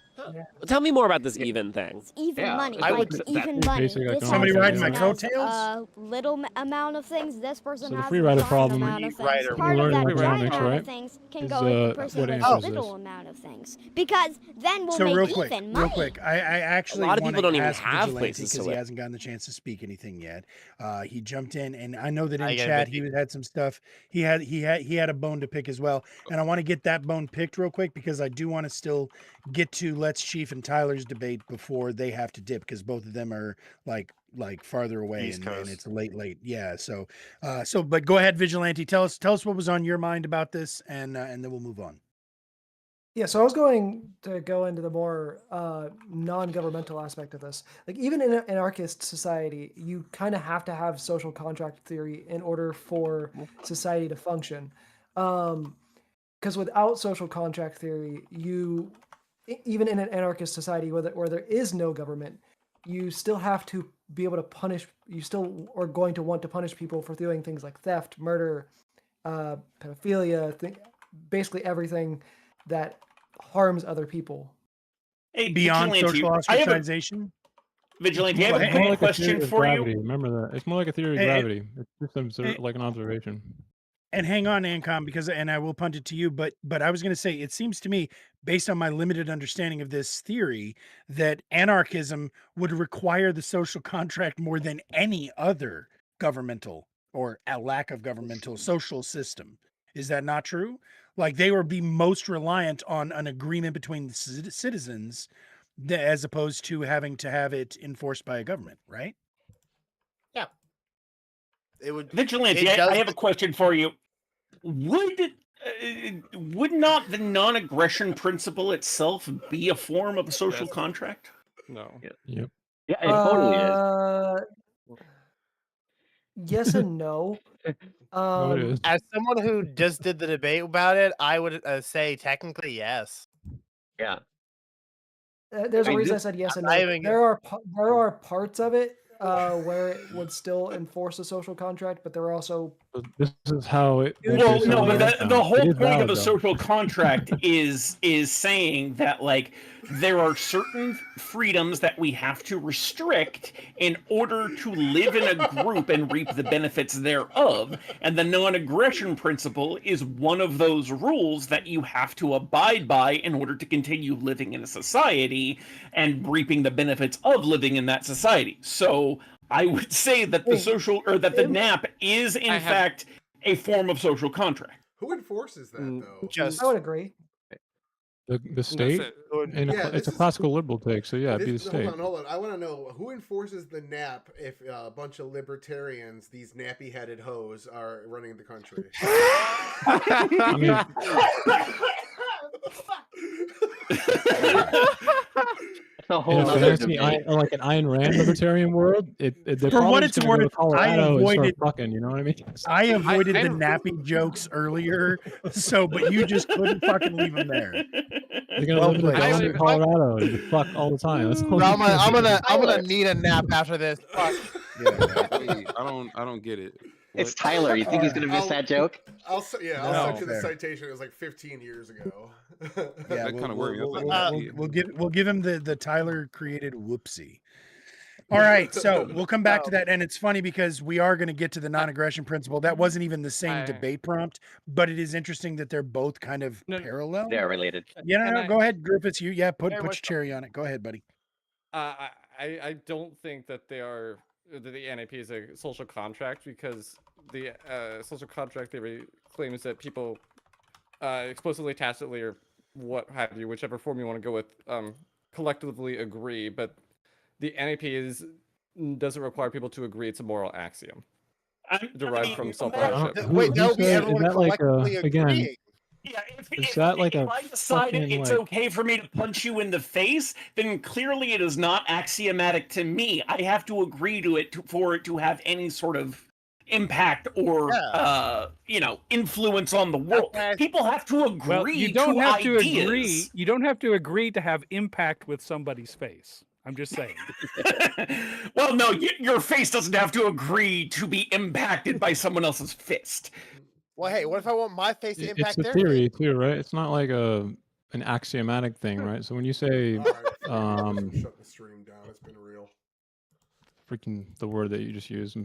Tell me more about this even thing.
Even money,
I
like
would-
even
that-
money.
Basic
This
economics.
somebody
riding
person
my
has
coattails?
a little amount of things. This person
So the
has
free
a
rider
giant
problem-
amount of things.
Rider-
Part of
free
that
rider
giant
economics,
amount
right?
of things can
Is,
go with the
what
person with
answers
a little
this?
amount of things. Because then we'll
So
make
real quick,
even
real
money.
quick, I actually
A lot of
wanna
people don't even
ask
have
Vigilante
places to
because he
live.
hasn't gotten the chance to speak anything yet. He jumped in, and I know that
I
in
get it,
chat
Vicky.
he had some stuff. He had a bone to pick as well, and I want to get that bone picked real quick because I do want to still get to Let's Chief and Tyler's debate before they have to dip because both of them are like farther away
East
and
Coast.
it's late. Yeah. So but go ahead, Vigilante. Tell us what was on your mind about this, and then we'll move on.
Yeah, so I was going to go into the more non-governmental aspect of this. Like even in an anarchist society, you kind of have to have social contract theory in order for society to function. Because without social contract theory, even in an anarchist society where there is no government, you still have to be able to punish. You still are going to want to punish people for doing things like theft, murder, pedophilia, basically everything that harms other people.
Hey,
Beyond
Vigilante,
social
I have a-
ostracization.
Vigilante, I
It's
have a
more
quick
like a
question
theory of
for
gravity.
you.
Remember that. It's more like a theory of
And-
gravity. It's just
and-
like an observation.
And hang on, Ancom, because and I will punt it to you, but I was going to say it seems to me, based on my limited understanding of this theory, that anarchism would require the social contract more than any other governmental or a lack of governmental social system. Is that not true? Like they would be most reliant on an agreement between the citizens, as opposed to having to have it enforced by a government, right?
Yeah. It would.
Vigilante,
It
I
does.
have a question for you. Would not the non-aggression principle itself be a form of a social contract?
No.
Yep.
Yeah, it totally is.
Yes and no.
No, it is.
As someone who just did the debate about it, I would say technically yes.
Yeah.
There's
I
a
mean,
reason I
this-
said yes and
I
no.
even-
There are parts of it where it would still enforce a social contract, but there are also
This is how it.
Well,
based
no,
on
but
the
the whole
It is
point of
valid,
a
though.
social contract is saying that like there are certain freedoms that we have to restrict in order to live in a group and reap the benefits thereof. And the non-aggression principle is one of those rules that you have to abide by in order to continue living in a society and reaping the benefits of living in that society. So I would say that the social or that the NAP is in fact a form of social contract.
Who enforces that though?
I would agree.
The state, and
Yeah,
it's
this
a
is-
classical liberal take. So yeah, it'd be the state.
Hold on. I want to know who enforces the nap if a bunch of libertarians, these nappy-headed hoes, are running the country.
I mean,
a whole
yeah, if
nother
there's any
debate.
like an Ayn Rand libertarian world, they're
For
probably
what
just
it's
gonna go
worth,
to Colorado and start fucking. You know what I mean?
I avoided the nappy jokes earlier, so but you just couldn't fucking leave them there.
They're gonna live in the dome in Colorado and fuck all the time. That's all
I'm gonna
Tyler.
need a nap after this. Fuck.
Wait, I don't get it.
It's Tyler. You think he's gonna miss that joke?
I'll send you the
fair.
citation. It was like 15 years ago.
Yeah,
kinda worried.
we'll give him the Tyler created whoopsie. All right, so we'll come back to that, and it's funny because we are going to get to the non-aggression principle. That wasn't even the same debate prompt, but it is interesting that they're both kind of parallel.
They're related.
Yeah, no, go ahead, Griffiths. Put
Very
your
much so.
cherry on it. Go ahead, buddy.
I don't think that the NAP is a social contract because the social contract theory claims that people explicitly, tacitly, or what have you, whichever form you want to go with, collectively agree, but the NAP doesn't require people to agree. It's a moral axiom derived from self-ownership.
Wait, that would be
said-
everyone
is that like
collectively
again?
agreeing.
Yeah,
Is that like
if
a
I decided
fucking,
it's
like-
okay for me to punch you in the face, then clearly it is not axiomatic to me. I have to agree to it for it to have any sort of impact or influence on the world. People have to agree
Well, you don't
to
have to
ideas.
agree. You don't have to agree to have impact with somebody's face. I'm just saying.
Well, no, your face doesn't have to agree to be impacted by someone else's fist.
Well, hey, what if I want my face to
It's
impact
a
their
theory too, right? It's not like an axiomatic thing, right? So when you say
Shut the stream down. It's been real.
freaking the word that you just used, I'm sorry.